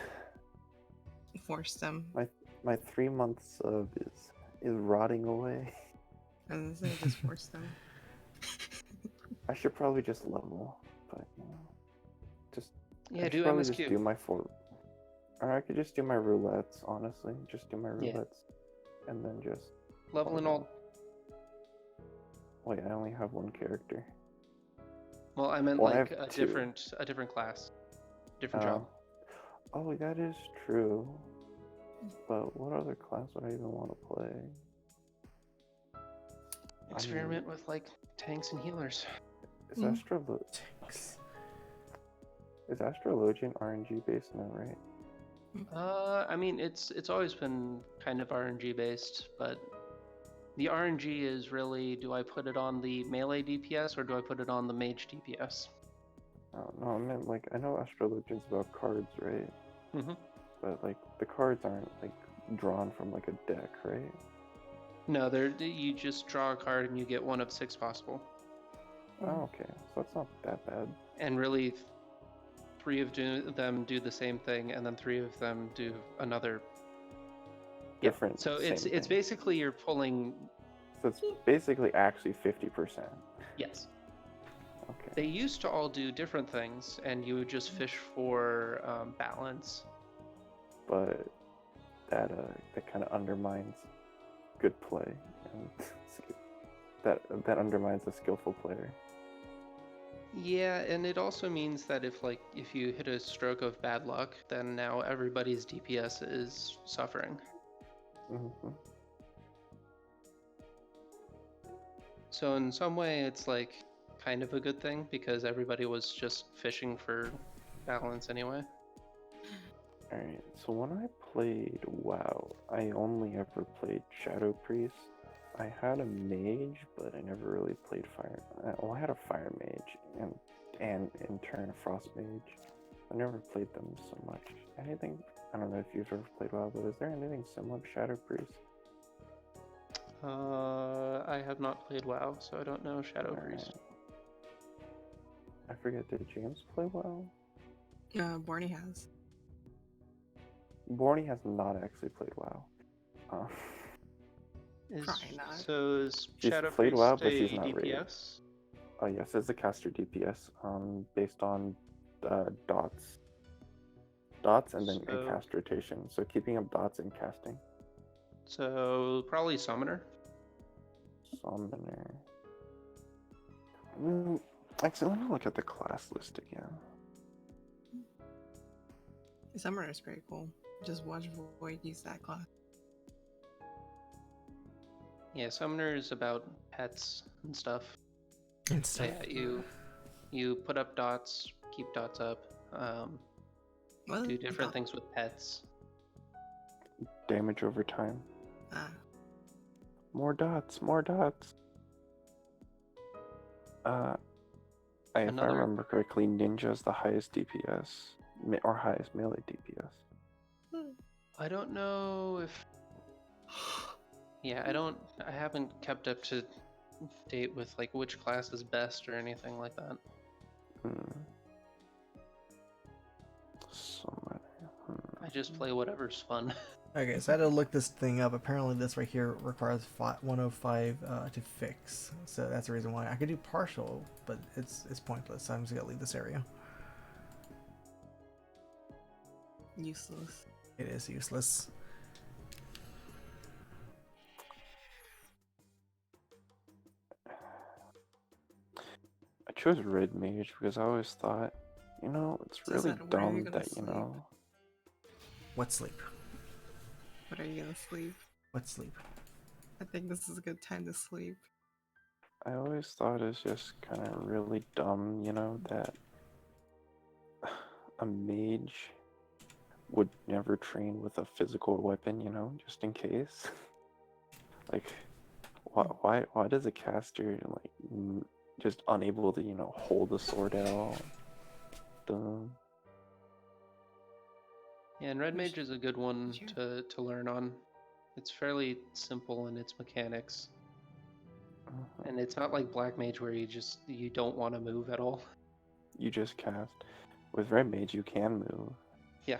Speaker 3: Force them.
Speaker 7: My 3-month sub is rotting away.
Speaker 3: And they just force them.
Speaker 7: I should probably just level, but just
Speaker 6: Yeah,
Speaker 7: I
Speaker 6: do
Speaker 7: should probably
Speaker 6: MSQ.
Speaker 7: just do my 4. Or I could just do my roulettes, honestly. Just do my
Speaker 6: Yeah.
Speaker 7: roulettes, and then just
Speaker 6: Level and all.
Speaker 7: Wait, I only have 1 character.
Speaker 6: Well, I meant
Speaker 7: Well, I
Speaker 6: like
Speaker 7: have
Speaker 6: a
Speaker 7: 2.
Speaker 6: different class, different job.
Speaker 7: Oh, that is true. But what other class would I even want to play?
Speaker 6: Experiment with like tanks and healers.
Speaker 7: Is Astrologian RNG based now, right?
Speaker 6: I mean, it's always been kind of RNG based, but the RNG is really, do I put it on the melee DPS or do I put it on the mage DPS?
Speaker 7: Oh, no, I meant like I know Astrologian's about cards, right?
Speaker 6: Mm-hmm.
Speaker 7: But like the cards aren't like drawn from like a deck, right?
Speaker 6: No, you just draw a card and you get 1 of 6 possible.
Speaker 7: Oh, okay. So that's not that bad.
Speaker 6: And really, 3 of them do the same thing, and then 3 of them do another.
Speaker 7: Different.
Speaker 6: So
Speaker 7: same
Speaker 6: it's
Speaker 7: thing.
Speaker 6: basically you're pulling.
Speaker 7: So it's basically actually 50%.
Speaker 6: Yes.
Speaker 7: Okay.
Speaker 6: They used to all do different things, and you would just fish for balance.
Speaker 7: But that kind of undermines good play, and that undermines a skillful player.
Speaker 6: Yeah, and it also means that if you hit a stroke of bad luck, then now everybody's DPS is suffering.
Speaker 7: Mm-hmm.
Speaker 6: So in some way, it's like kind of a good thing because everybody was just fishing for balance anyway.
Speaker 7: Alright, so when I played WoW, I only ever played Shadow Priest. I had a mage, but I never really played fire. Well, I had a fire mage and in turn a frost mage. I never played them so much. Anything? I don't know if you've ever played WoW, but is there anything similar to Shadow Priest?
Speaker 6: I have not played WoW, so I don't know Shadow Priest.
Speaker 7: I forget, did James play WoW?
Speaker 3: Barney has.
Speaker 7: Borny has not actually played WoW.
Speaker 3: Probably not.
Speaker 6: So is
Speaker 7: She's
Speaker 6: Shadow
Speaker 7: played
Speaker 6: Priest
Speaker 7: WoW, but
Speaker 6: a
Speaker 7: she's not rated.
Speaker 6: DPS?
Speaker 7: Oh yes, it's a caster DPS, based on dots. Dots and then
Speaker 6: So-
Speaker 7: and cast rotation. So keeping up dots and casting.
Speaker 6: So probably Summoner.
Speaker 7: Summoner. Actually, let me look at the class list again.
Speaker 3: Summoner is pretty cool. Just watch Void use that class.
Speaker 6: Yeah, Summoner is about pets and stuff.
Speaker 1: And
Speaker 6: So
Speaker 1: stuff.
Speaker 6: yeah, you put up dots, keep dots up,
Speaker 3: What?
Speaker 6: do different things with pets.
Speaker 7: Damage over time.
Speaker 3: Ah,
Speaker 7: More dots, more dots. If I
Speaker 6: Another-
Speaker 7: remember correctly, Ninja's the highest DPS, or highest melee DPS.
Speaker 6: I don't know if. Yeah, I haven't kept up to date with like which class is best or anything like that.
Speaker 7: Somebody.
Speaker 6: I just play whatever's fun.
Speaker 1: Okay, so I had to look this thing up. Apparently, this right here requires 105 to fix. So that's the reason why I could do partial, but it's pointless. So I'm just gonna leave this area.
Speaker 3: useless.
Speaker 1: It is useless.
Speaker 7: I chose Red Mage because I always thought, it's
Speaker 3: So
Speaker 7: really
Speaker 3: Zed, where are you
Speaker 7: dumb
Speaker 3: gonna
Speaker 7: that,
Speaker 3: sleep?
Speaker 1: What sleep?
Speaker 3: What are you gonna sleep?
Speaker 1: What sleep?
Speaker 3: I think this is a good time to sleep.
Speaker 7: I always thought it's just kind of really dumb, that a mage would never train with a physical weapon, just in case. Like, why does a caster just unable to, hold a sword out? Dumb.
Speaker 6: Yeah, and Red Mage is a good one
Speaker 3: Sure.
Speaker 6: to learn on. It's fairly simple in its mechanics. And it's not like Black Mage where you don't want to move at all.
Speaker 7: You just cast. With Red Mage, you can move.
Speaker 6: Yeah.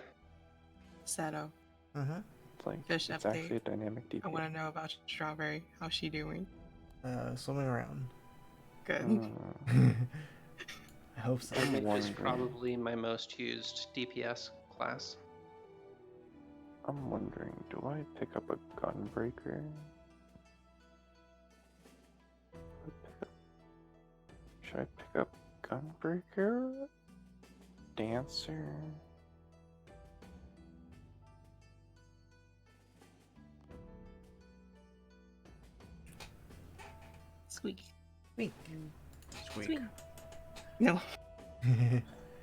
Speaker 3: Sado,
Speaker 7: It's like
Speaker 3: Fish
Speaker 7: it's
Speaker 3: update.
Speaker 7: actually a dynamic DPS.
Speaker 3: I want to know about Strawberry. How's she doing?
Speaker 1: Swimming around.
Speaker 3: Good.
Speaker 1: I hope so.
Speaker 6: Red Mage is
Speaker 7: wondering.
Speaker 6: probably my most used DPS class.
Speaker 7: I'm wondering, do I pick up a Gunbreaker? Should I pick up Gunbreaker? Dancer?
Speaker 3: Squeak.
Speaker 1: Squeak.
Speaker 3: Squeak. No.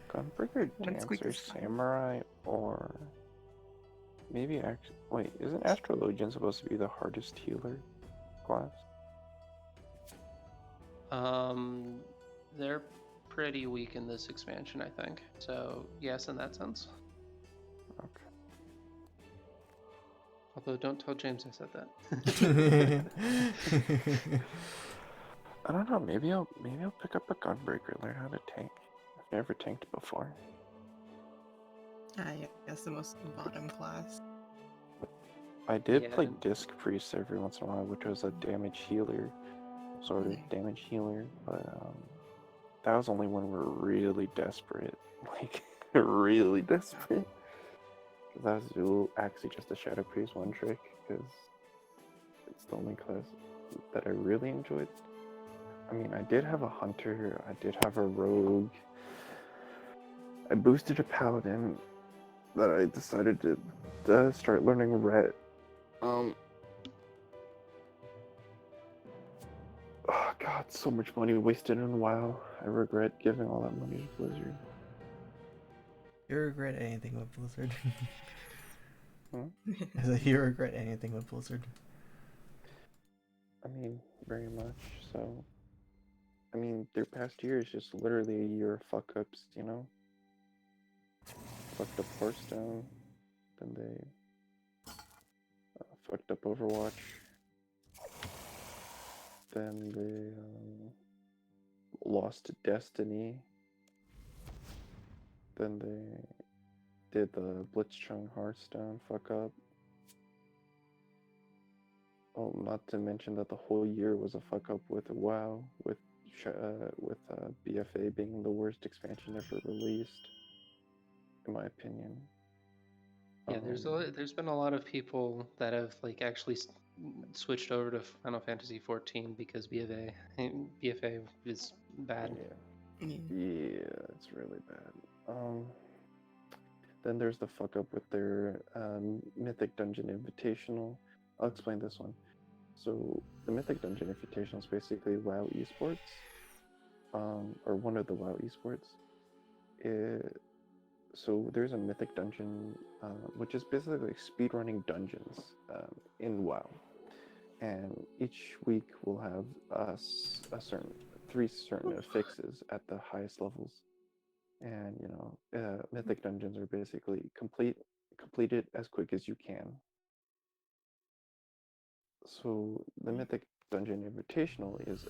Speaker 7: Gunbreaker,
Speaker 3: One squeak
Speaker 7: Dancer,
Speaker 3: is fine.
Speaker 7: Samurai, or maybe actually. Wait, isn't Astrologian supposed to be the hardest healer class?
Speaker 6: They're pretty weak in this expansion, I think. So yes, in that sense.
Speaker 7: Okay.
Speaker 6: Although don't tell James I said that.
Speaker 7: I don't know. Maybe I'll pick up a Gunbreaker, learn how to tank. I've never tanked before.
Speaker 3: Yeah, that's the most bottom class.
Speaker 7: I did
Speaker 6: Yeah.
Speaker 7: play Disc Priest every once in a while, which was a damage healer, sort of damage healer, but that was only when we were really desperate, like really desperate. That was actually just a Shadow Priest one trick, because it's the only class that I really enjoyed. I mean, I did have a Hunter, I did have a Rogue, I boosted a Paladin that I decided to start learning Ret. Oh god, so much money wasted in WoW. I regret giving all that money to Blizzard.
Speaker 1: You regret anything with Blizzard?
Speaker 7: Huh?
Speaker 1: I said, you regret anything with Blizzard?
Speaker 7: I mean, very much so. I mean, their past year is just literally a year of fuck-ups, Fucked up Hearthstone, then they fucked up Overwatch, then they lost to Destiny, then they did the Blitzchung Hearthstone fuck up. Oh, not to mention that the whole year was a fuck up with WoW, with BFA being the worst expansion ever released, in my opinion.
Speaker 6: Yeah, there's been a lot of people that have like actually switched over to Final Fantasy 14 because BFA is bad.
Speaker 7: Yeah, it's really bad. Then there's the fuck up with their Mythic Dungeon Invitational. I'll explain this one. So the Mythic Dungeon Invitational is basically WoW esports, or one of the WoW esports. So there's a Mythic Dungeon, which is basically like speedrunning dungeons in WoW, and each week we'll have three certain affixes at the highest levels, and Mythic Dungeons are basically complete it as quick as you can. So the Mythic Dungeon Invitational is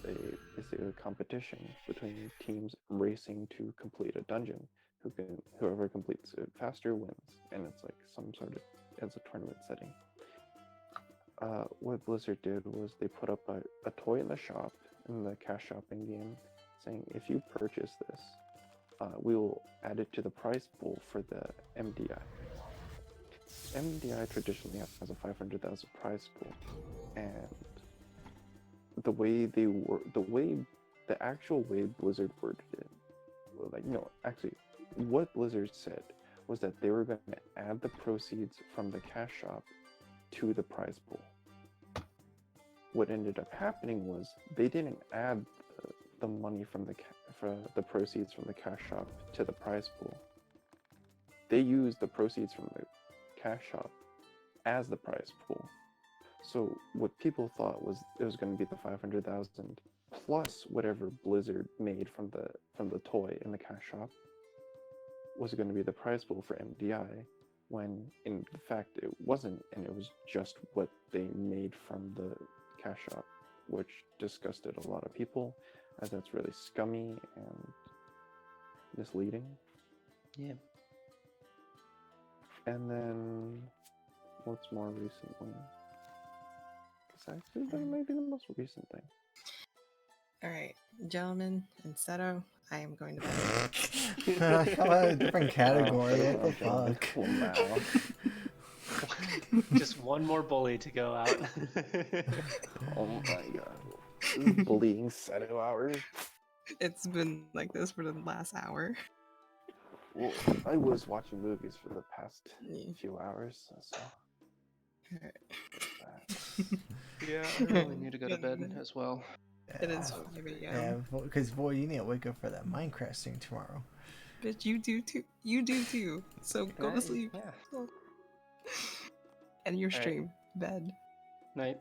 Speaker 7: basically a competition between teams racing to complete a dungeon. Whoever completes it faster wins, and it's like it's a tournament setting. What Blizzard did was they put up a toy in the shop, in the cash shopping game, saying if you purchase this, we will add it to the prize pool for the MDI. MDI traditionally has a 500,000 prize pool, and the actual way Blizzard worded it, what Blizzard said was that they were going to add the proceeds from the cash shop to the prize pool. What ended up happening was they didn't add the money from the proceeds from the cash shop to the prize pool. They used the proceeds from the cash shop as the prize pool. So what people thought was it was going to be the 500,000 plus whatever Blizzard made from the toy in the cash shop was going to be the prize pool for MDI, when in fact it wasn't, and it was just what they made from the cash shop, which disgusted a lot of people, as that's really scummy and misleading.
Speaker 6: Yeah.
Speaker 7: And then, what's more recently? It's actually been maybe the most recent thing.
Speaker 3: All right, gentlemen, and Seto, I am going to bed.
Speaker 1: How about a different category?
Speaker 7: Oh,
Speaker 1: What the
Speaker 7: gentlemen,
Speaker 1: fuck?
Speaker 7: cool now.
Speaker 6: Just one more bully to go out.
Speaker 7: Oh my god. This is bullying Seto hours.
Speaker 3: It's been like this for the last hour.
Speaker 7: Well, I was watching movies for the past
Speaker 3: Yeah.
Speaker 7: few hours, so.
Speaker 6: Yeah, I really need to go to bed as well.
Speaker 3: It is 5
Speaker 1: Yeah,
Speaker 3: a.m.
Speaker 1: because boy, you need to wake up for that Minecraft stream tomorrow.
Speaker 3: Bitch, you do too. You do too. So go to sleep.
Speaker 6: Yeah.
Speaker 3: End your
Speaker 6: All right.
Speaker 3: stream. Bed.
Speaker 6: Night.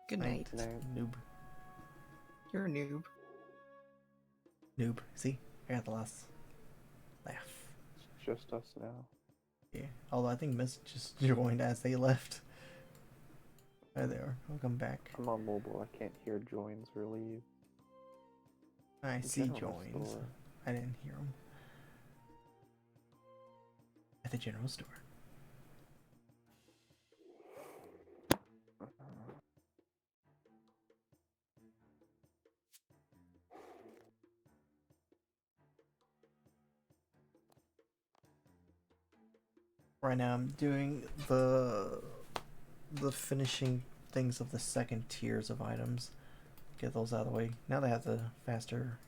Speaker 3: Good night.
Speaker 1: Noob.
Speaker 3: You're a noob.
Speaker 1: Noob. See? I got the last laugh.
Speaker 7: It's just us now.
Speaker 1: Yeah. Although I think Miss just joined as they left. There they are. Welcome back.
Speaker 7: I'm on mobile, I can't hear joins or leave.
Speaker 1: I see
Speaker 7: General
Speaker 1: joins.
Speaker 7: store.
Speaker 1: I didn't hear them. At the general store. Right now I'm doing the finishing things of the second tiers of items. Get those out of the way. Now they have the faster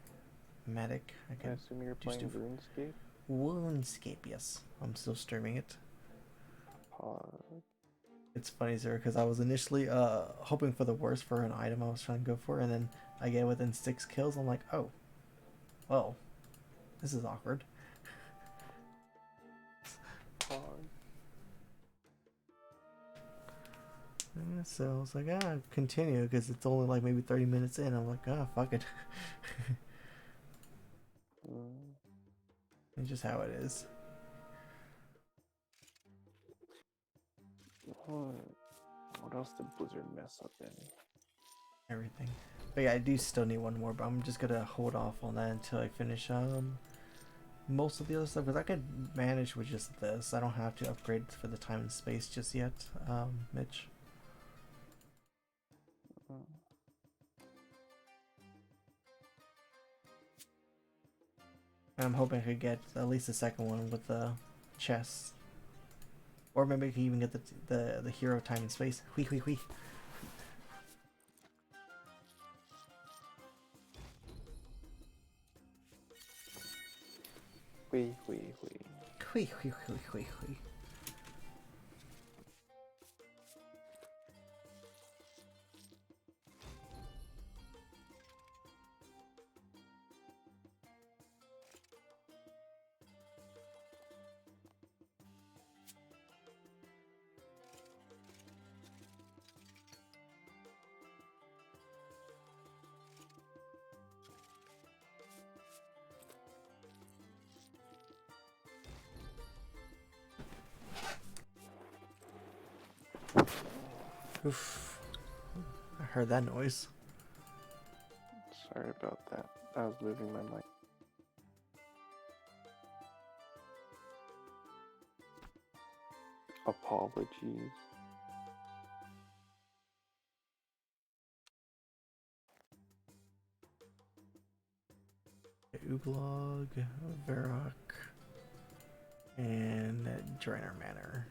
Speaker 1: Mattock. I
Speaker 7: I
Speaker 1: can
Speaker 7: assume you're
Speaker 1: just
Speaker 7: playing
Speaker 1: do
Speaker 7: RuneScape?
Speaker 1: Runescape, yes. I'm still streaming it.
Speaker 7: Pod.
Speaker 1: It's funny, sir, because I was initially hoping for the worst for an item I was trying to go for, and then I get within 6 kills. I'm like, oh, well, this is awkward.
Speaker 7: Pod.
Speaker 1: So I was like, continue, because it's only like maybe 30 minutes in. I'm like, fuck it. It's just how it is.
Speaker 7: What else did Blizzard mess up in?
Speaker 1: Everything. But yeah, I do still need one more, but I'm just gonna hold off on that until I finish most of the other stuff, because I could manage with just this. I don't have to upgrade for the time and space just yet, Mitch. I'm hoping I could get at least the second one with the chest. Or maybe I can even get the hero time and space. Whee whee whee.
Speaker 7: Wee, wee, wee.
Speaker 1: Hui, hui, hui, hui, hui. Oof. I heard that noise.
Speaker 7: Sorry about that. I was moving my mic. Apologies.
Speaker 1: Ublog, Varrock, and Draenor Manor.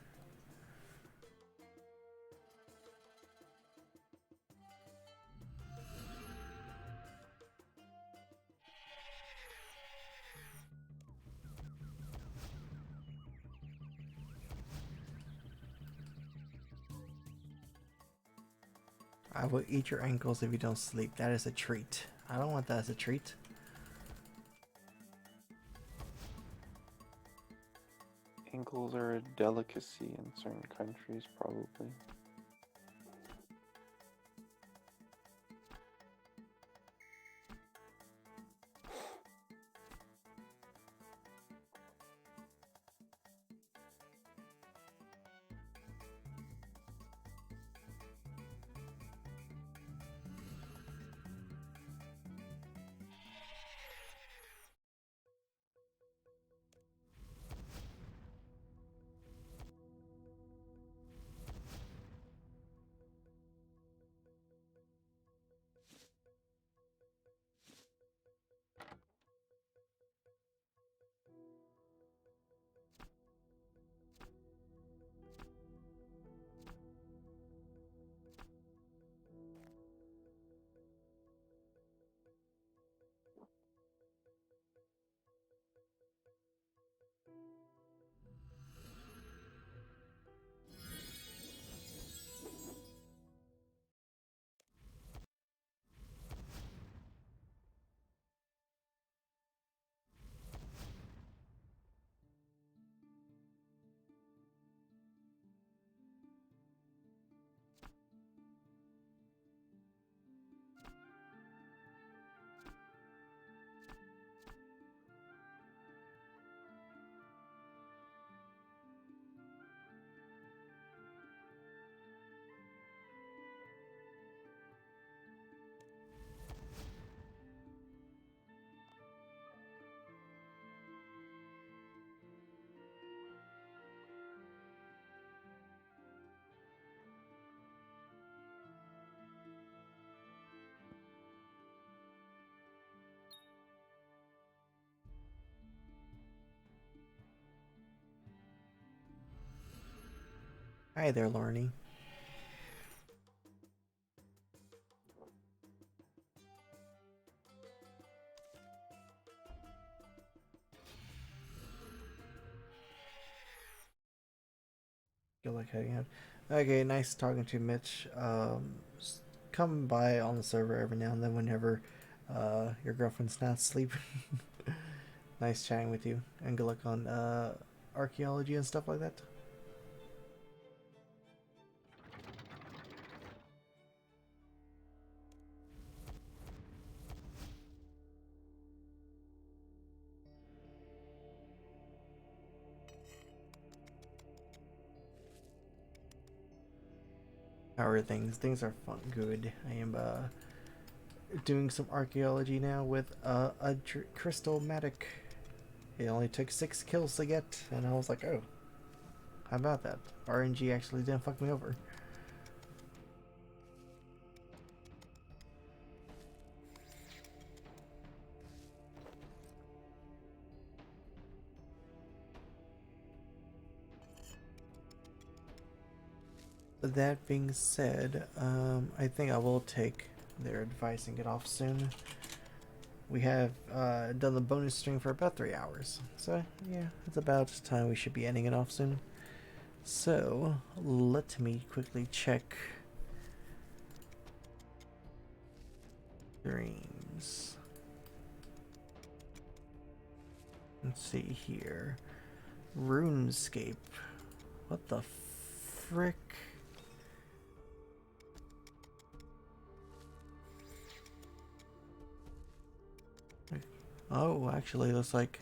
Speaker 1: I will eat your ankles if you don't sleep. That is a treat. I don't want that as a treat.
Speaker 7: Ankles are a delicacy in certain countries, probably.
Speaker 1: Hi there, Lorne. Feel like heading out. Okay, nice talking to you, Mitch. Come by on the server every now and then whenever your girlfriend's not sleeping. Nice chatting with you, and good luck on archaeology and stuff like that. How are things? Things are fun, good. I am doing some archaeology now with a crystal Mattock. It only took 6 kills to get, and I was like, oh, how about that? RNG actually didn't fuck me over. That being said, I think I will take their advice and get off soon. we have done the bonus stream for about 3 hours. So yeah, it's about time we should be ending it off soon. So let me quickly check streams. Let's see here. Runescape. What the frick? Oh, actually, looks like...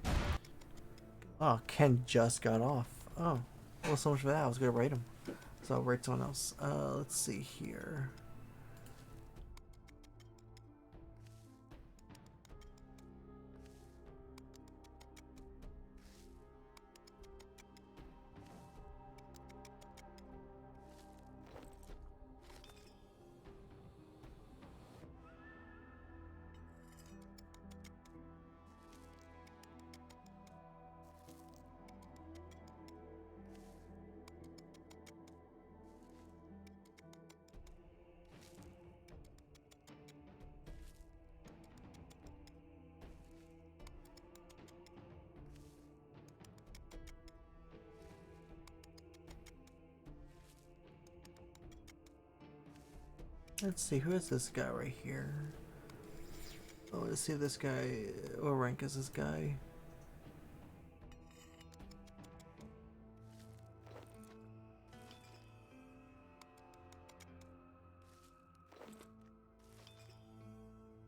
Speaker 1: Oh, Ken just got off. Oh, well, so much for that. I was gonna rate him. So I'll rate someone else. Let's see here. Let's see, who is this guy right here? Oh, let's see this guy. What rank is this guy?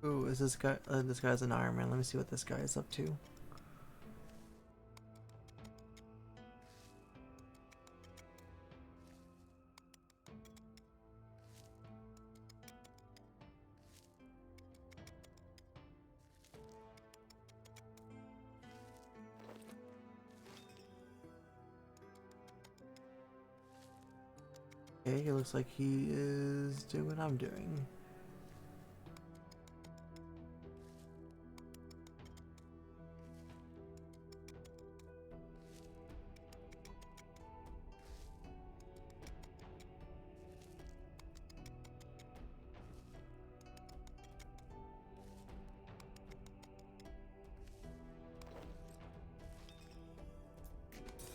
Speaker 1: Ooh, is this guy? This guy's an Ironman. Let me see what this guy is up to. Okay, it looks like he is doing what I'm doing.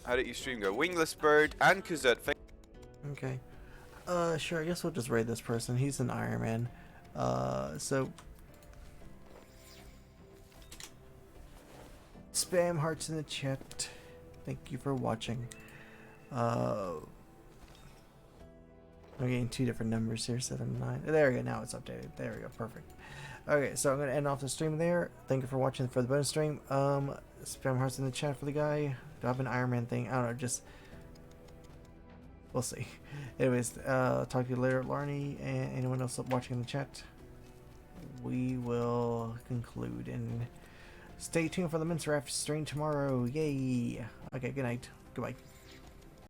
Speaker 8: How did your stream go? Wingless Bird and Kazut.
Speaker 1: Okay. Sure, I guess we'll just raid this person. He's an Ironman. So... Spam hearts in the chat. Thank you for watching. I'm getting 2 different numbers here, 7, 9. There we go, now it's updated. There we go, perfect. Okay, so I'm going to end off the stream there. Thank you for watching for the bonus stream. Spam hearts in the chat for the guy. Do I have an Ironman thing? I don't know, just... We'll see. Anyways, talk to you later, Larny, and anyone else watching in the chat. We will conclude, and stay tuned for the Minceraf stream tomorrow. Yay! Okay, good night. Goodbye.